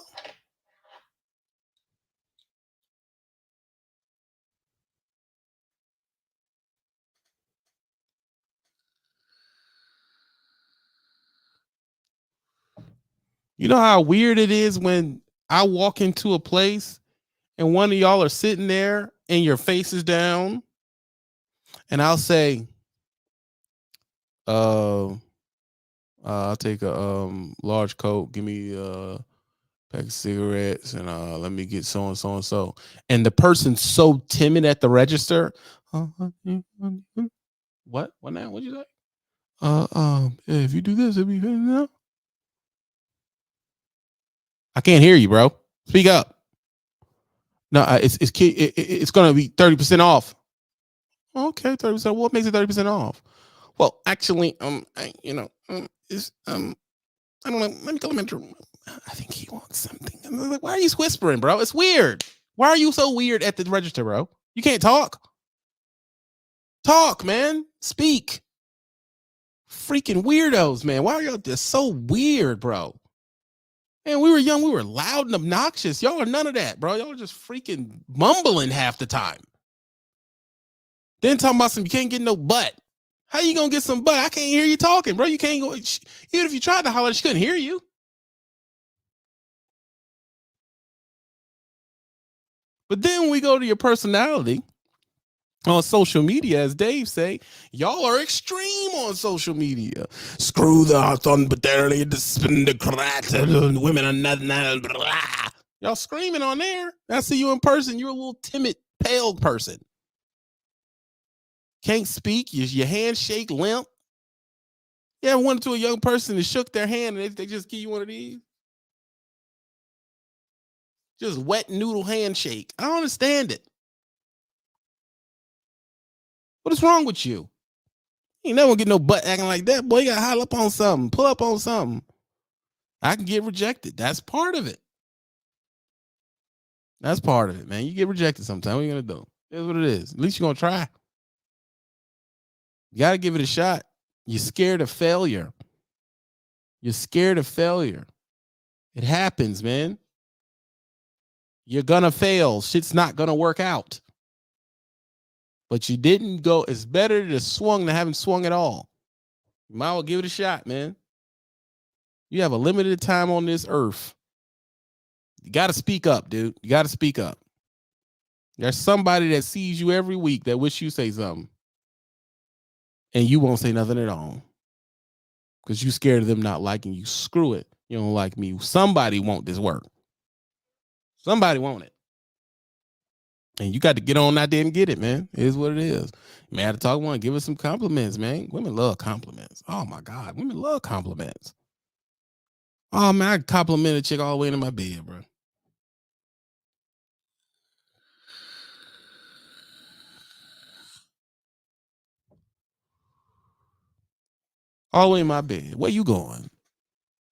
You know how weird it is when I walk into a place and one of y'all are sitting there and your face is down, and I'll say, I'll take a large Coke, give me a pack of cigarettes, and let me get so and so and so. And the person's so timid at the register. What? What now? What'd you say? If you do this, it'll be good now. I can't hear you, bro. Speak up. No, it's gonna be 30% off. Okay, 30%. What makes it 30% off? Well, actually, it's I don't know. Let me go mentor. I think he wants something. I'm like, why are you whispering, bro? It's weird. Why are you so weird at the register, bro? You can't talk. Talk, man. Speak. Freaking weirdos, man. Why are y'all just so weird, bro? Man, we were young. We were loud and obnoxious. Y'all are none of that, bro. Y'all are just freaking mumbling half the time. Then talking about you can't get no butt. How you gonna get some butt? I can't hear you talking, bro. You can't go. Even if you tried to holler, she couldn't hear you. But then when we go to your personality, on social media, as Dave say, y'all are extreme on social media. Screw the on paternity, the crack, women are nothing. Blah. Y'all screaming on there. I see you in person. You're a little timid, pale person. Can't speak. Your handshake limp. You ever went to a young person and shook their hand and they just give you one of these? Just wet noodle handshake. I don't understand it. What is wrong with you? You never get no butt acting like that. Boy, you gotta holler up on something. Pull up on something. I can get rejected. That's part of it. That's part of it, man. You get rejected sometimes. What are you gonna do? That's what it is. At least you're gonna try. You gotta give it a shot. You're scared of failure. You're scared of failure. It happens, man. You're gonna fail. Shit's not gonna work out. But you didn't go. It's better to swung than haven't swung at all. You might as well give it a shot, man. You have a limited time on this earth. You got to speak up, dude. You got to speak up. There's somebody that sees you every week that wish you say something. And you won't say nothing at all. Because you scared of them not liking you. Screw it. You don't like me. Somebody want this work. Somebody want it. And you got to get on out there and get it, man. It is what it is. Man, I had to talk one. Give us some compliments, man. Women love compliments. Oh, my God. Women love compliments. Oh, man, I compliment a chick all the way into my bed, bro. All the way in my bed. Where you going?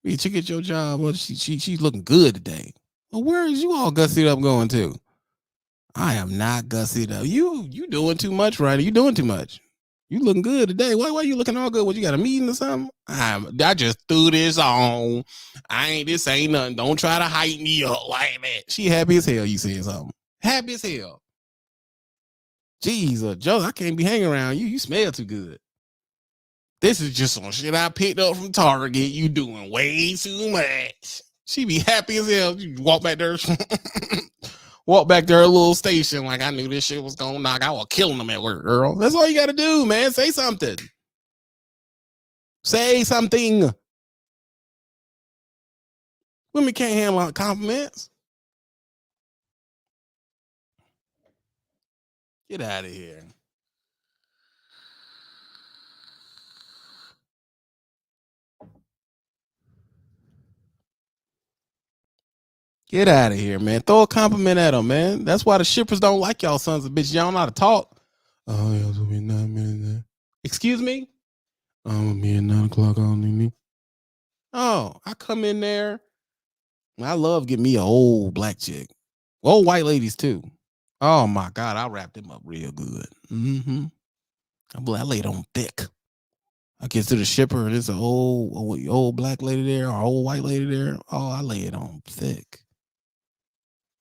You chick at your job. Well, she's looking good today. Well, where is you all gussied up going to? I am not gussied up. You doing too much, right? You doing too much. You looking good today. Why you looking all good? What, you got a meeting or something? I just threw this on. This ain't nothing. Don't try to hype me up like that. She happy as hell you said something. Happy as hell. Jeez, Joe, I can't be hanging around you. You smell too good. This is just some shit I picked up from Target. You doing way too much. She be happy as hell. You walk back there. Walk back to her little station like I knew this shit was gonna knock. I was killing them at work, girl. That's all you gotta do, man. Say something. Say something. Women can't handle compliments. Get out of here. Get out of here, man. Throw a compliment at them, man. That's why the shippers don't like y'all sons of bitches. Y'all don't know how to talk. Oh, yeah, it'll be 9 minutes. Excuse me? I'm gonna be at 9 o'clock on me. Oh, I come in there. I love getting me an old black chick. Old white ladies too. Oh my God, I wrap them up real good. Mm-hmm. I lay it on thick. I get to the shipper and it's an old black lady there or old white lady there. Oh, I lay it on thick.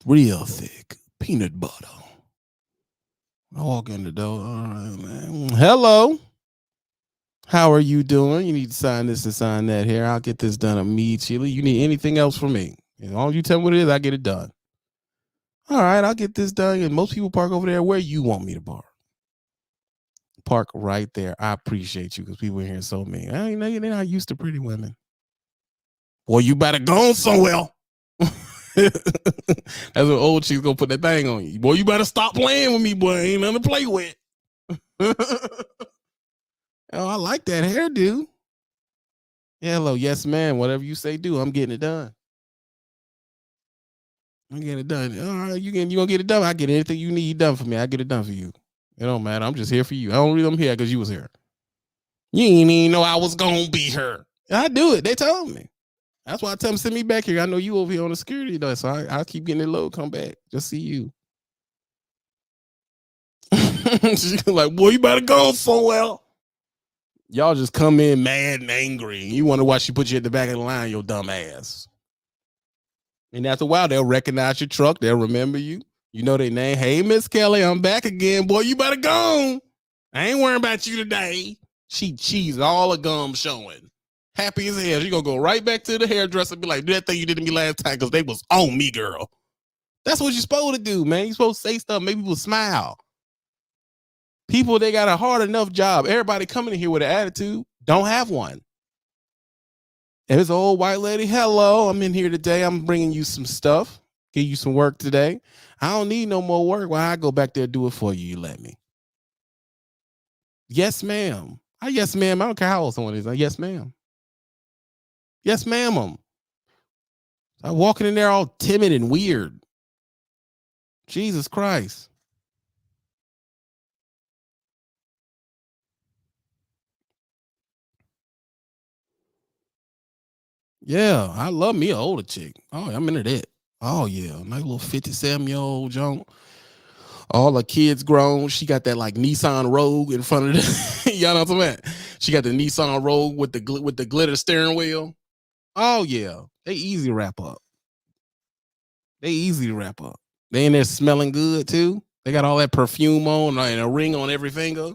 Real thick. Peanut butter. I walk in the door. All right, man. Hello. How are you doing? You need to sign this and sign that here. I'll get this done immediately. You need anything else from me? As long as you tell me what it is, I get it done. All right, I'll get this done. And most people park over there where you want me to park. Park right there. I appreciate you because people here so mean. I know they're not used to pretty women. Boy, you better go somewhere. That's what old chicks gonna put that thing on you. Boy, you better stop playing with me, boy. Ain't nothing to play with. Oh, I like that hairdo. Hello, yes, man. Whatever you say, do. I'm getting it done. I'm getting it done. All right, you gonna get it done. I get anything you need done for me. I get it done for you. It don't matter. I'm just here for you. I don't really I'm here because you was here. You ain't even know I was gonna be here. I do it. They told me. That's why I tell them send me back here. I know you over here on the security though, so I keep getting it low. Come back, just see you. She's like, boy, you better go somewhere. Y'all just come in mad and angry. You wonder why she put you at the back of the line, your dumb ass. And after a while, they'll recognize your truck. They'll remember you. You know their name. Hey, Miss Kelly, I'm back again. Boy, you better go. I ain't worrying about you today. She cheese, all the gum showing. Happy as hell. She gonna go right back to the hairdresser and be like, do that thing you did to me last time because they was on me, girl. That's what you're supposed to do, man. You're supposed to say stuff, make people smile. People, they got a hard enough job. Everybody coming in here with an attitude don't have one. And this old white lady, hello, I'm in here today. I'm bringing you some stuff. Give you some work today. I don't need no more work. Why I go back there and do it for you? You let me. Yes, ma'am. Yes, ma'am. I don't care how old someone is. Yes, ma'am. Yes, ma'am. I'm walking in there all timid and weird. Jesus Christ. Yeah, I love me an older chick. Oh, I'm into that. Oh, yeah. Nice little 57-year-old junk. All the kids grown. She got that like Nissan Rogue in front of the y'all know what I'm talking about? She got the Nissan Rogue with the glitter steering wheel. Oh, yeah. They easy to wrap up. They in there smelling good, too. They got all that perfume on and a ring on every finger.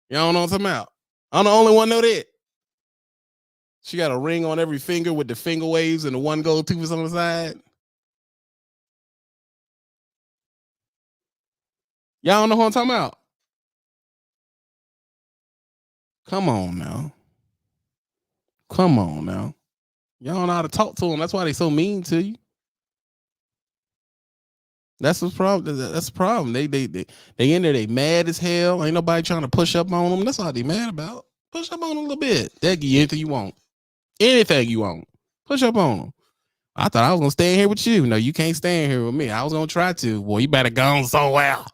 Y'all know what I'm talking about? I'm the only one know that. She got a ring on every finger with the finger waves and the one gold tooth on the side. Y'all don't know who I'm talking about? Come on now. Y'all don't know how to talk to them. That's why they so mean to you. That's the problem. That's the problem. They in there, they mad as hell. Ain't nobody trying to push up on them. That's all they mad about. Push up on them a little bit. They'll give you anything you want. Anything you want. Push up on them. I thought I was gonna stay in here with you. No, you can't stay in here with me. I was gonna try to. Boy, you better go on so well.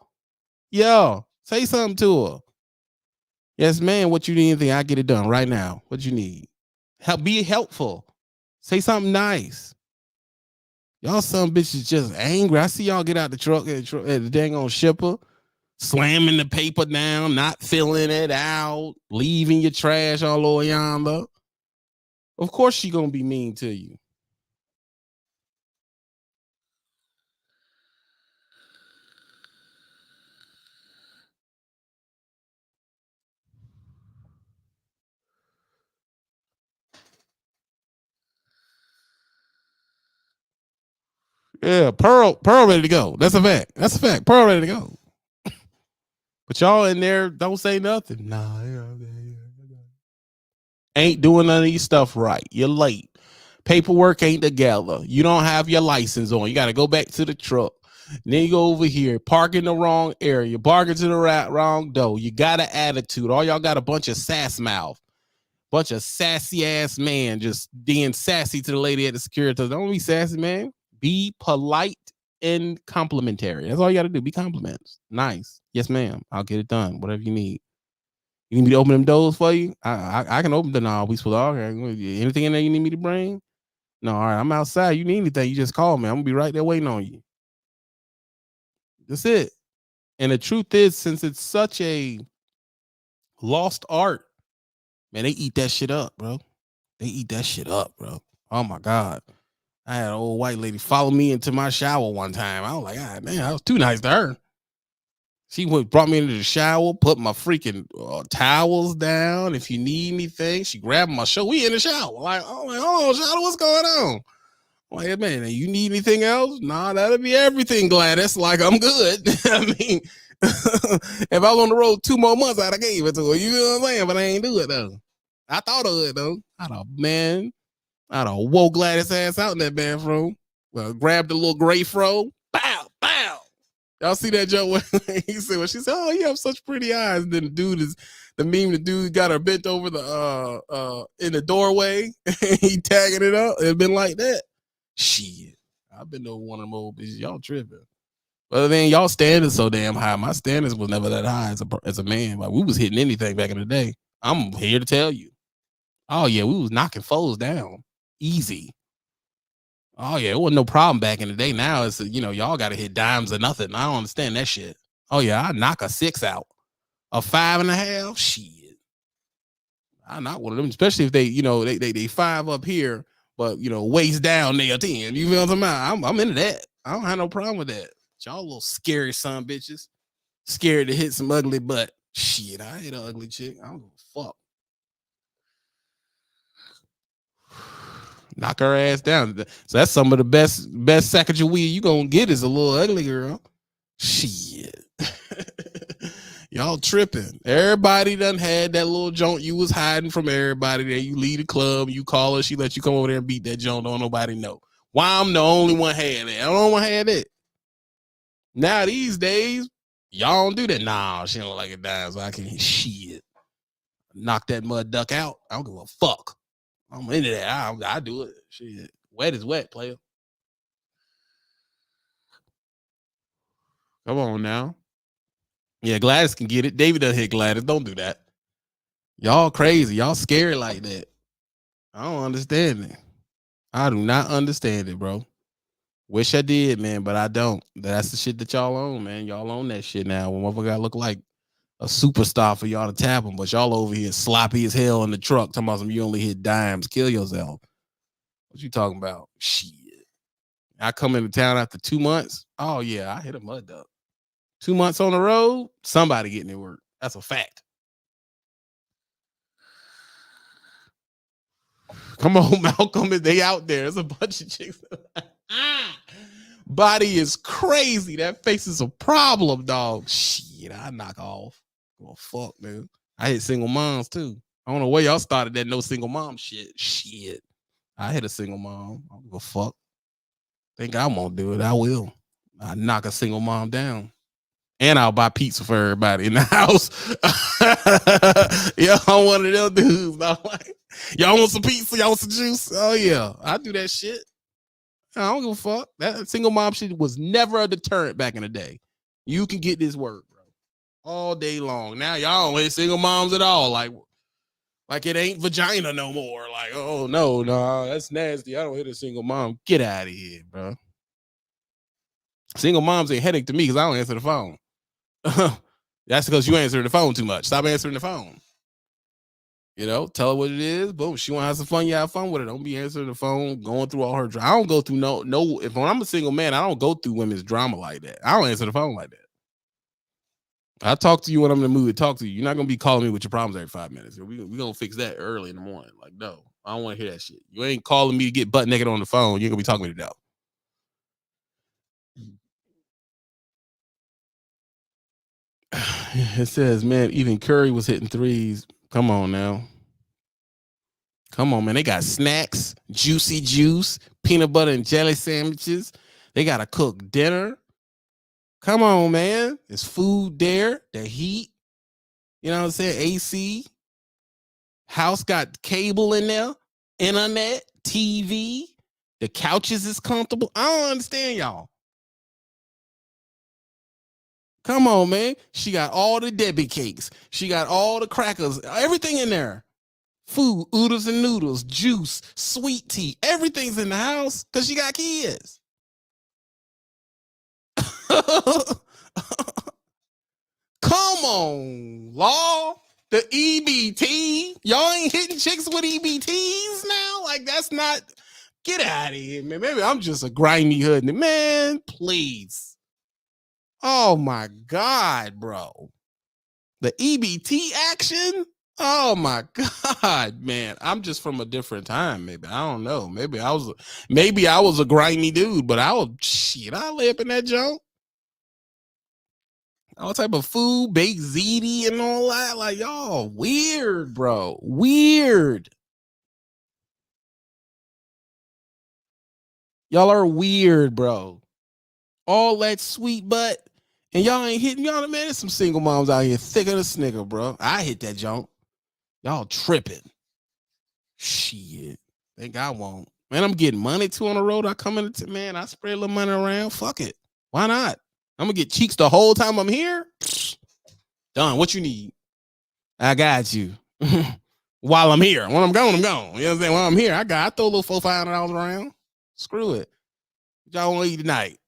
Yo, say something to her. Yes, man. What you need? Anything? I get it done right now. What you need? Be helpful. Say something nice. Y'all some bitches just angry. I see y'all get out the truck at the dang on shipper, slamming the paper down, not filling it out, leaving your trash all over yonder. Of course she gonna be mean to you. Yeah, Pearl ready to go. That's a fact. Pearl ready to go. But y'all in there don't say nothing. Nah, ain't doing none of these stuff right. You're late. Paperwork ain't together. You don't have your license on. You got to go back to the truck. And then you go over here, park in the wrong area, barking to the wrong door. You got an attitude. All y'all got a bunch of sass mouth. Bunch of sassy ass man just being sassy to the lady at the security. Don't be sassy, man. Be polite and complimentary. That's all you got to do. Be compliments. Nice. Yes, ma'am. I'll get it done. Whatever you need. You need me to open them doors for you? I can open the knob. We supposed to anything in there you need me to bring? No, all right. I'm outside. You need anything, you just call me. I'm gonna be right there waiting on you. That's it. And the truth is, since it's such a lost art, man, they eat that shit up, bro. Oh my God. I had an old white lady follow me into my shower one time. I was like, ah, man, I was too nice to her. She brought me into the shower, put my freaking towels down. If you need anything, she grabbed my shoulder. We in the shower. Like, oh, hold on, Shadow, what's going on? I'm like, man, you need anything else? Nah, that'll be everything, Gladys. Like, I'm good. I mean, if I was on the road 2 more months, I'd have gave it to her. You know what I'm saying? But I ain't do it, though. I thought of it, though. I'd have woke Gladys ass out in that bathroom. Well, grabbed the little gray fro. Bow, bow. Y'all see that joke? He said, well, she said, oh, you have such pretty eyes. And then the dude got her bent over in the doorway. He tagging it up. It been like that. Shit. I've been over one of them old bitches. Y'all tripping. But then y'all standards so damn high. My standards was never that high as a man. Like, we was hitting anything back in the day. I'm here to tell you. Oh, yeah, we was knocking foes down. Easy. Oh, yeah, it wasn't no problem back in the day. Now it's, y'all got to hit dimes or nothing. I don't understand that shit. Oh, yeah, I knock a 6 out. A 5.5? Shit. I'm not one of them, especially if they 5 up here, but, waist down, they a 10. You feel what I'm talking about? I'm into that. I don't have no problem with that. Y'all little scary son bitches. Scared to hit some ugly butt. Shit, I hit an ugly chick. I don't give a fuck. Knock her ass down. So that's some of the best Sacagawea you gonna get is a little ugly girl. Shit. Y'all tripping. Everybody done had that little joint you was hiding from everybody there. You leave the club, you call her, she let you come over there and beat that joint. Don't nobody know. Why I'm the only one had it? I don't want to have it. Now these days, y'all don't do that. Nah, she don't like it down, so I can shit. Knock that mud duck out. I don't give a fuck. I'm into that. I do it. Shit. Wet is wet, player. Come on now. Yeah, Gladys can get it. David done hit Gladys. Don't do that. Y'all crazy. Y'all scary like that. I don't understand it. I do not understand it, bro. Wish I did, man, but I don't. That's the shit that y'all own, man. Y'all own that shit now. When motherfucker gotta look like a superstar for y'all to tap them, but y'all over here sloppy as hell in the truck talking about some you only hit dimes. Kill yourself. What you talking about? Shit. I come into town after 2 months. Oh, yeah, I hit a mud duck. 2 months on the road, somebody getting it work. That's a fact. Come on, Malcolm, they out there. There's a bunch of chicks. Body is crazy. That face is a problem, dog. Shit, I knock off. Well, fuck, man. I hit single moms, too. I don't know where y'all started that no single mom shit. Shit. I hit a single mom. I don't give a fuck. Think I won't do it. I will. I knock a single mom down. And I'll buy pizza for everybody in the house. Yeah, I'm one of them dudes. Like, y'all want some pizza? Y'all want some juice? Oh, yeah. I do that shit. I don't give a fuck. That single mom shit was never a deterrent back in the day. You can get this work, bro. All day long. Now y'all don't hit single moms at all. Like it ain't vagina no more. Like, oh, no, that's nasty. I don't hit a single mom. Get out of here, bro. Single moms ain't headache to me because I don't answer the phone. That's because you answer the phone too much. Stop answering the phone. You know, tell her what it is. Boom. She want to have some fun. You have fun with it. Don't be answering the phone, going through all her drama. I don't go through no. If I'm a single man, I don't go through women's drama like that. I don't answer the phone like that. I talk to you when I'm in the mood to talk to you. You're not gonna be calling me with your problems every 5 minutes. We gonna fix that early in the morning. Like, no, I don't want to hear that shit. You ain't calling me to get butt naked on the phone. You're gonna be talking to me though. It says, man, even Curry was hitting threes. Come on now. Come on, man. They got snacks, juicy juice, peanut butter and jelly sandwiches. They got to cook dinner. Come on, man. There's food there, the heat. You know what I'm saying? AC. House got cable in there, internet, TV. The couches is comfortable. I don't understand y'all. Come on, man. She got all the Debbie cakes. She got all the crackers, everything in there. Food, oodles and noodles, juice, sweet tea. Everything's in the house because she got kids. Come on, Law. The EBT. Y'all ain't hitting chicks with EBTs now? Like, that's not... Get out of here, man. Maybe I'm just a grimy hood. Man, please. Oh, my God, bro. The EBT action? Oh, my God, man. I'm just from a different time, maybe. I don't know. Maybe I was a grimy dude, but I lay up in that junk. All type of food, baked ziti and all that. Like, y'all weird, bro. Weird. Y'all are weird, bro. All that sweet butt. And y'all ain't hitting y'all, man. There's some single moms out here thicker than a snicker, bro. I hit that junk. Y'all tripping. Shit. Think I won't. Man, I'm getting money too on the road. I come into, man, I spread a little money around. Fuck it. Why not? I'm going to get cheeks the whole time I'm here. Done. What you need? I got you. While I'm here. When I'm gone, I'm gone. You know what I'm saying? While I'm here, I throw a little $400-$500 around. Screw it. Y'all want to eat tonight?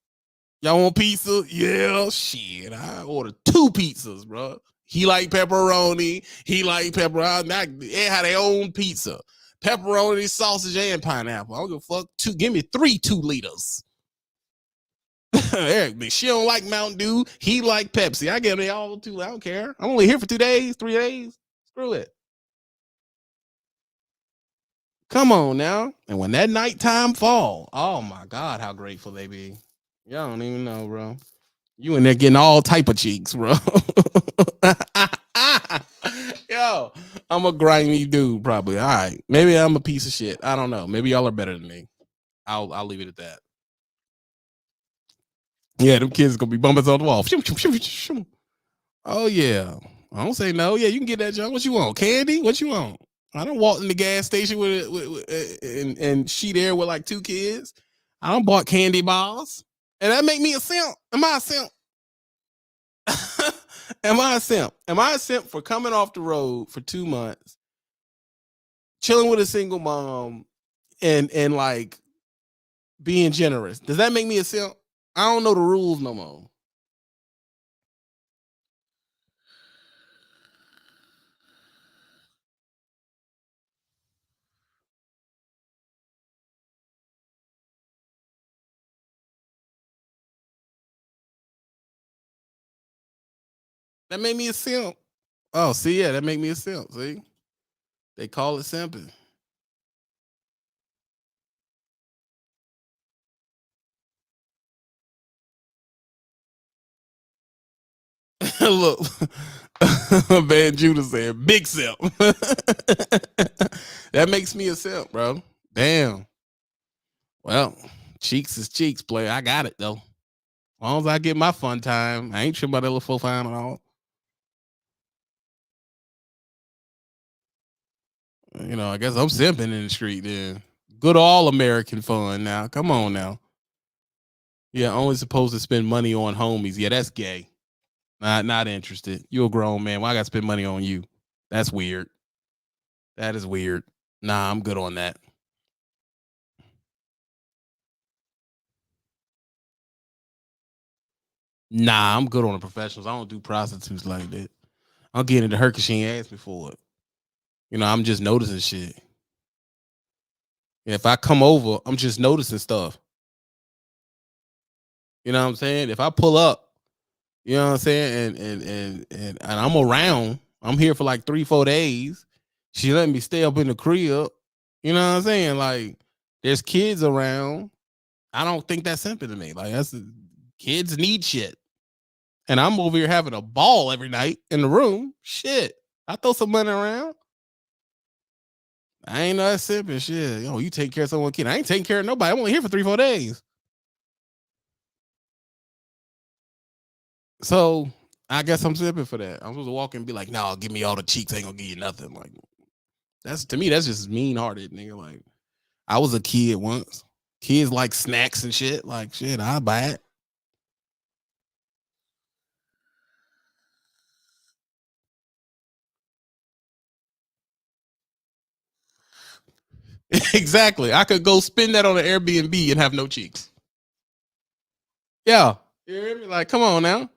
Y'all want pizza? Yeah, shit. I ordered 2 pizzas, bro. He like pepperoni. He like pepperoni. They had their own pizza. Pepperoni, sausage, and pineapple. I don't give a fuck. Give me 3 2-liters. She don't like Mountain Dew. He like Pepsi. I give them all 2. I don't care. I'm only here for 2 days, 3 days. Screw it. Come on now. And when that nighttime fall, oh my God, how grateful they be. Y'all don't even know, bro. You in there getting all type of cheeks, bro. Yo, I'm a grimy dude, probably. All right. Maybe I'm a piece of shit. I don't know. Maybe y'all are better than me. I'll leave it at that. Yeah, them kids gonna be bumping on the wall. Oh yeah. I don't say no. Yeah, you can get that junk. What you want? Candy? What you want? I don't walk in the gas station and she there with like 2 kids. I don't bought candy bars. And that make me a simp. Am I a simp? Am I a simp? Am I a simp for coming off the road for 2 months, chilling with a single mom, and like being generous? Does that make me a simp? I don't know the rules no more. That made me a simp. Oh, see, yeah, that make me a simp. See, they call it simping. Look, Van Judah said, "Big simp." That makes me a simp, bro. Damn. Well, cheeks is cheeks, player. I got it though. As long as I get my fun time, I ain't sure about that little full fine at all. You know, I guess I'm simping in the street then. Good all American fun now. Come on now. Yeah, only supposed to spend money on homies. Yeah, that's gay. Not interested. You a grown man. Why I gotta spend money on you? That's weird. That is weird. Nah, I'm good on that. Nah, I'm good on the professionals. I don't do prostitutes like that. I'll get into her because she ain't asked me for it. You know, I'm just noticing shit. If I come over, I'm just noticing stuff. You know what I'm saying? If I pull up, you know what I'm saying, and I'm around, I'm here for like 3-4 days. She let me stay up in the crib. You know what I'm saying? Like, there's kids around. I don't think that's simple to me. Like, that's kids need shit. And I'm over here having a ball every night in the room. Shit. I throw some money around. I ain't know that simping shit. Yo, you take care of someone kid. I ain't taking care of nobody. I'm only here for 3-4 days. So I guess I'm simping for that. I'm supposed to walk in and be like, no, give me all the cheeks. I ain't gonna give you nothing. Like, that's, to me, that's just mean hearted, nigga. Like, I was a kid once. Kids like snacks and shit. Like, shit, I'll buy it. Exactly. I could go spend that on an Airbnb and have no cheeks. Yeah. You hear me? Like, come on now.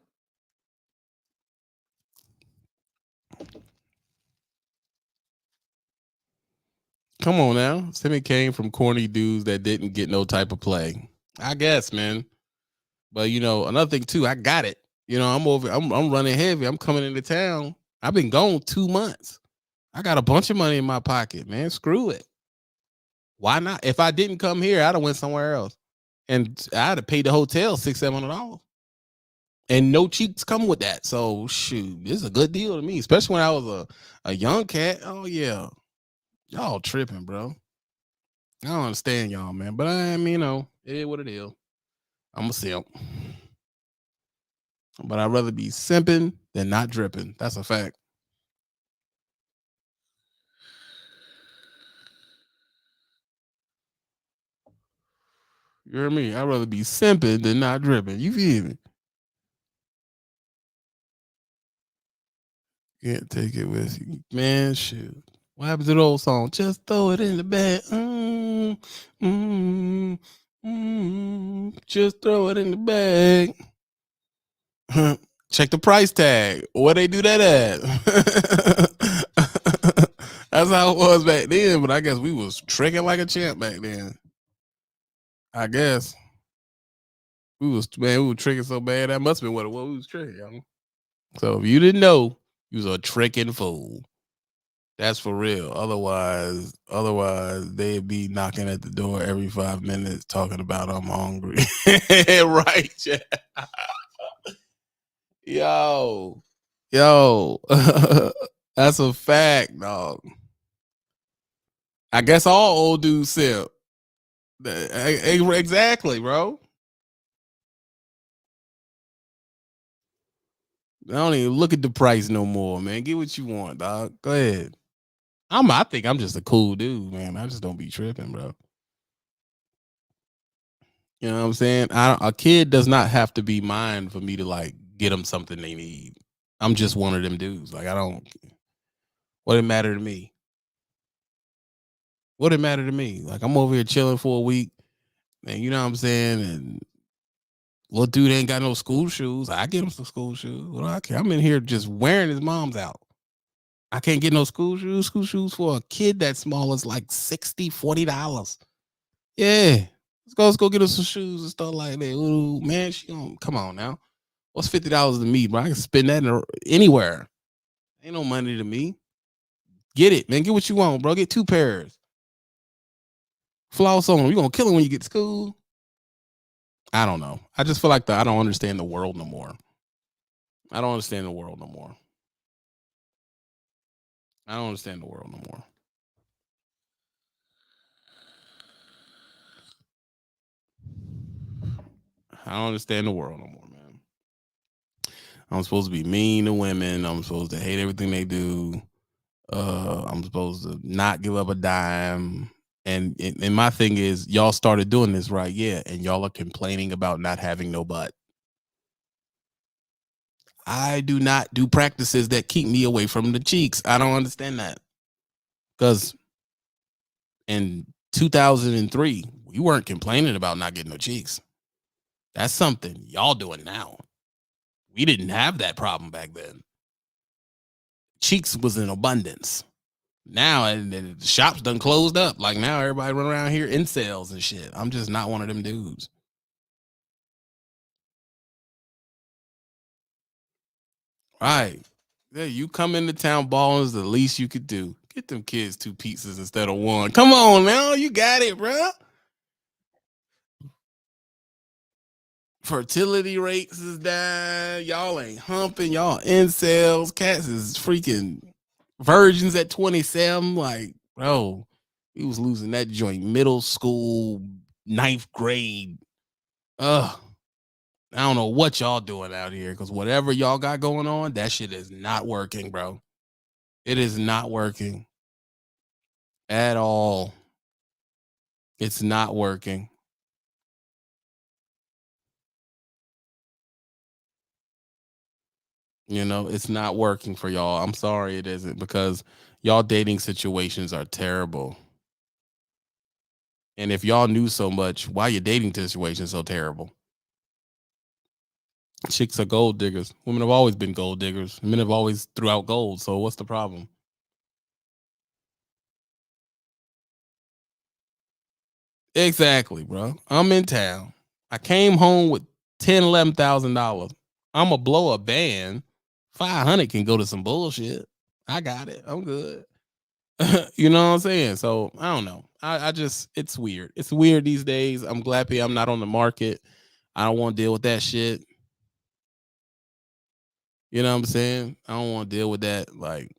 Come on now. Timmy came from corny dudes that didn't get no type of play. I guess, man. But you know, another thing too, I got it. You know, I'm running heavy. I'm coming into town. I've been gone 2 months. I got a bunch of money in my pocket, man. Screw it. Why not? If I didn't come here, I'd have went somewhere else. And I'd have paid the hotel $600-700. And no cheeks come with that. So shoot, this is a good deal to me, especially when I was a young cat. Oh yeah. Y'all tripping, bro. I don't understand y'all, man. But I mean, you know, it is what it is. I'm a simp. But I'd rather be simping than not dripping. That's a fact. You hear me? I'd rather be simping than not dripping. You feel me? Can't take it with you. Man, shoot. What happens to the old song? Just throw it in the bag. Just throw it in the bag. Check the price tag. Where they do that at? That's how it was back then, but I guess we was tricking like a champ back then. I guess. We were tricking so bad. That must have been what it was. We was tricking, y'all. So if you didn't know, you was a tricking fool. That's for real. Otherwise, they'd be knocking at the door every 5 minutes talking about I'm hungry. Right. Yeah. Yo, that's a fact, dog. I guess all old dudes sip. Exactly, bro. I don't even look at the price no more, man. Get what you want, dog. Go ahead. I think I'm just a cool dude, man. I just don't be tripping, bro. You know what I'm saying? A kid does not have to be mine for me to like get them something they need. I'm just one of them dudes. Like I don't. What it matter to me? What it matter to me? Like I'm over here chilling for a week, and you know what I'm saying. And little dude ain't got no school shoes. I get him some school shoes. What do I care? I'm in here just wearing his mom's out. I can't get no school shoes. School shoes for a kid that small is like $60, $40. Yeah. Let's go get us some shoes and stuff like that. Ooh, man, she don't come on now. What's $50 to me, bro? I can spend that anywhere. Ain't no money to me. Get it, man. Get what you want, bro. Get 2 pairs. Floss on them. You gonna kill them when you get to school. I don't know. I just feel like I don't understand the world no more. I don't understand the world no more. I don't understand the world no more. I don't understand the world no more, man. I'm supposed to be mean to women. I'm supposed to hate everything they do. I'm supposed to not give up a dime. And my thing is, y'all started doing this, right? Yeah. And y'all are complaining about not having no butt. I do not do practices that keep me away from the cheeks. I don't understand that. Because in 2003, we weren't complaining about not getting no cheeks. That's something y'all doing now. We didn't have that problem back then. Cheeks was in abundance. Now and the shops done closed up. Like now everybody run around here in sales and shit. I'm just not one of them dudes. Right. Yeah, you come into town balling is the least you could do. Get them kids 2 pizzas instead of 1. Come on now, you got it, bro. Fertility rates is down. Y'all ain't humping. Y'all incels. Cats is freaking virgins at 27. Like, bro, he was losing that joint middle school, 9th grade. I don't know what y'all doing out here because whatever y'all got going on, that shit is not working, bro. It is not working at all. It's not working. You know, it's not working for y'all. I'm sorry it isn't because y'all dating situations are terrible. And if y'all knew so much, why your dating situation so terrible? Chicks are gold diggers. Women have always been gold diggers. Men have always threw out gold. So what's the problem? Exactly, bro. I'm in town. I came home with $10,000, $11,000. I'ma blow a band. 500 can go to some bullshit. I got it. I'm good. You know what I'm saying? So I don't know. I just it's weird. It's weird these days. I'm glad I'm not on the market. I don't want to deal with that shit. You know what I'm saying? I don't want to deal with that. Like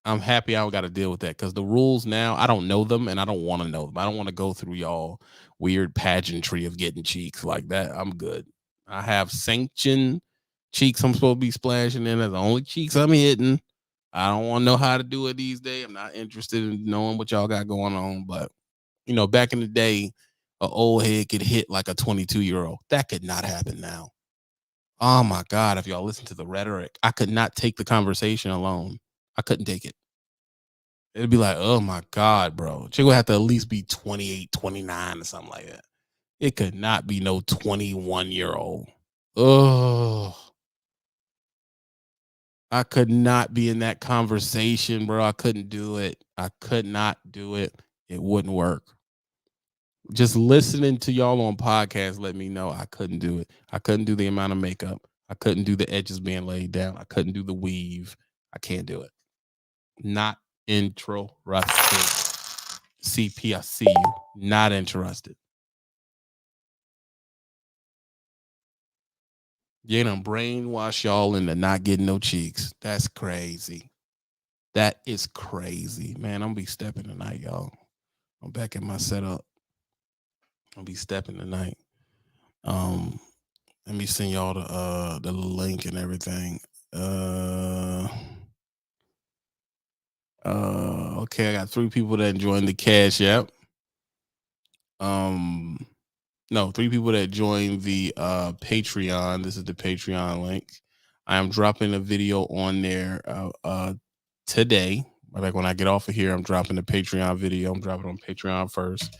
I'm happy I don't got to deal with that because the rules now, I don't know them and I don't want to know them. I don't want to go through y'all weird pageantry of getting cheeks like that. I'm good. I have sanctioned cheeks I'm supposed to be splashing in. That's the only cheeks I'm hitting. I don't want to know how to do it these days. I'm not interested in knowing what y'all got going on. But, you know, back in the day, an old head could hit like a 22-year-old. That could not happen now. Oh my God, if y'all listen to the rhetoric, I could not take the conversation alone. I couldn't take it. It'd be like, oh my God, bro. She would have to at least be 28, 29 or something like that. It could not be no 21-year-old. Oh, I could not be in that conversation, bro. I couldn't do it. I could not do it. It wouldn't work. Just listening to y'all on podcasts let me know I couldn't do it. I couldn't do the amount of makeup. I couldn't do the edges being laid down. I couldn't do the weave. I can't do it. Not interested. CP, I see you. Not interested. You done brainwash y'all into not getting no cheeks. That's crazy. That is crazy. Man, I'm gonna be stepping tonight, y'all. I'm back in my setup. I'll be stepping tonight. Let me send y'all the link and everything. Okay, I got 3 people that joined the Cash App. No, 3 people that joined the Patreon. This is the Patreon link. I am dropping a video on there today. Like when I get off of here, I'm dropping the Patreon video. I'm dropping it on Patreon first.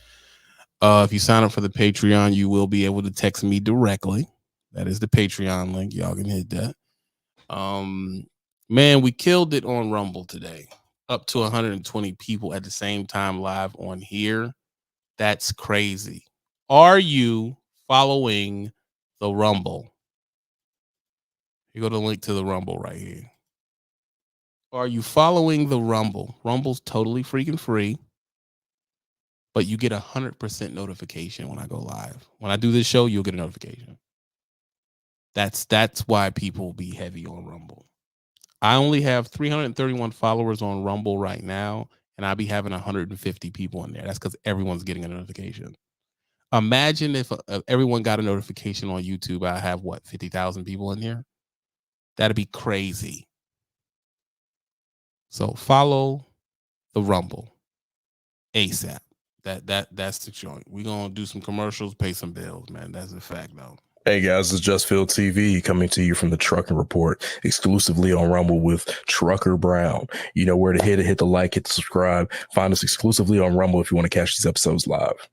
If you sign up for the Patreon, you will be able to text me directly. That is the Patreon link. Y'all can hit that. Man, we killed it on Rumble today. Up to 120 people at the same time live on here. That's crazy. Are you following the Rumble? You go to the link to the Rumble right here. Are you following the Rumble? Rumble's totally freaking free, but you get 100% notification when I go live. When I do this show, you'll get a notification. That's why people be heavy on Rumble. I only have 331 followers on Rumble right now, and I'll be having 150 people in there. That's because everyone's getting a notification. Imagine if everyone got a notification on YouTube. I have 50,000 people in here. That'd be crazy. So follow the Rumble ASAP. That's the joint. We're gonna do some commercials, pay some bills, man. That's a fact, though. Hey guys, it's Just Phil TV coming to you from the Trucking Report, exclusively on Rumble with Trucker Brown. You know where to hit the like, hit the subscribe. Find us exclusively on Rumble if you want to catch these episodes live.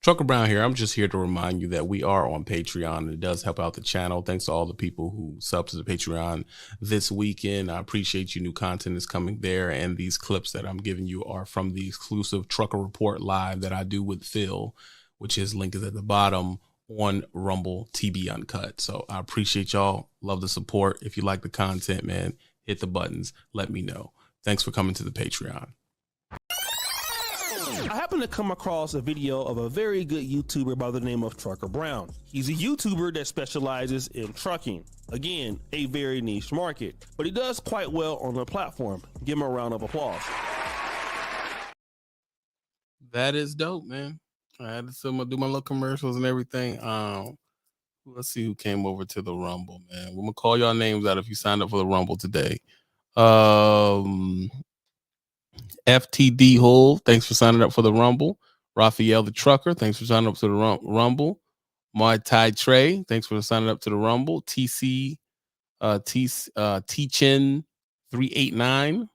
Trucker Brown here. I'm just here to remind you that we are on Patreon, and it does help out the channel. Thanks to all the people who sub to the Patreon this weekend. I appreciate you. New content is coming there, and these clips that I'm giving you are from the exclusive Trucker Report live that I do with Phil, which his link is at the bottom on Rumble TB Uncut. So I appreciate y'all. Love the support. If you like the content, man, hit the buttons. Let me know. Thanks for coming to the Patreon. I happened to come across a video of a very good YouTuber by the name of Trucker Brown. He's a YouTuber that specializes in trucking. Again, a very niche market, but he does quite well on the platform. Give him a round of applause. That is dope, man. I had to do my little commercials and everything. Let's see who came over to the Rumble, man. We're gonna call y'all names out if you signed up for the Rumble today. FTD Hull, thanks for signing up for the Rumble. Raphael the Trucker, thanks for signing up to the Rumble. Muay Thai Trey, thanks for signing up to the Rumble. Teachin 389.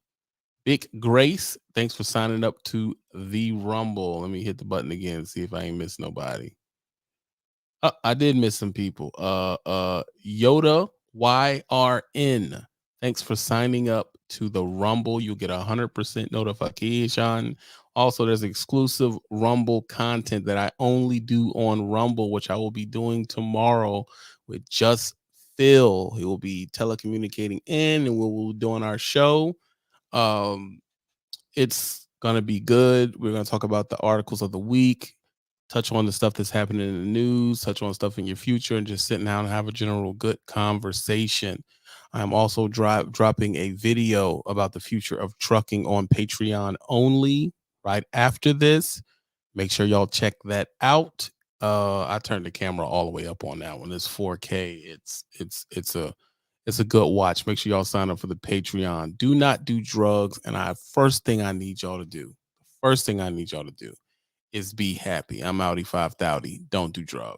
Big Grace, thanks for signing up to the Rumble. Let me hit the button again and see if I ain't missed nobody. I did miss some people. Yoda YRN, thanks for signing up to the Rumble. You'll get 100% notification. Also, there's exclusive Rumble content that I only do on Rumble, which I will be doing tomorrow with Just Phil. He will be telecommunicating in, and we'll be doing our show. It's gonna be good. We're gonna talk about the articles of the week, touch on the stuff that's happening in the news, touch on stuff in your future, and just sit down and have a general good conversation. I'm also dropping a video about the future of trucking on Patreon only right after this. Make sure y'all check that out. I turned the camera all the way up on that one. It's 4K. It's a good watch. Make sure y'all sign up for the Patreon. Do not do drugs. And first thing I need y'all to do is be happy. I'm Audi 530. Don't do drugs.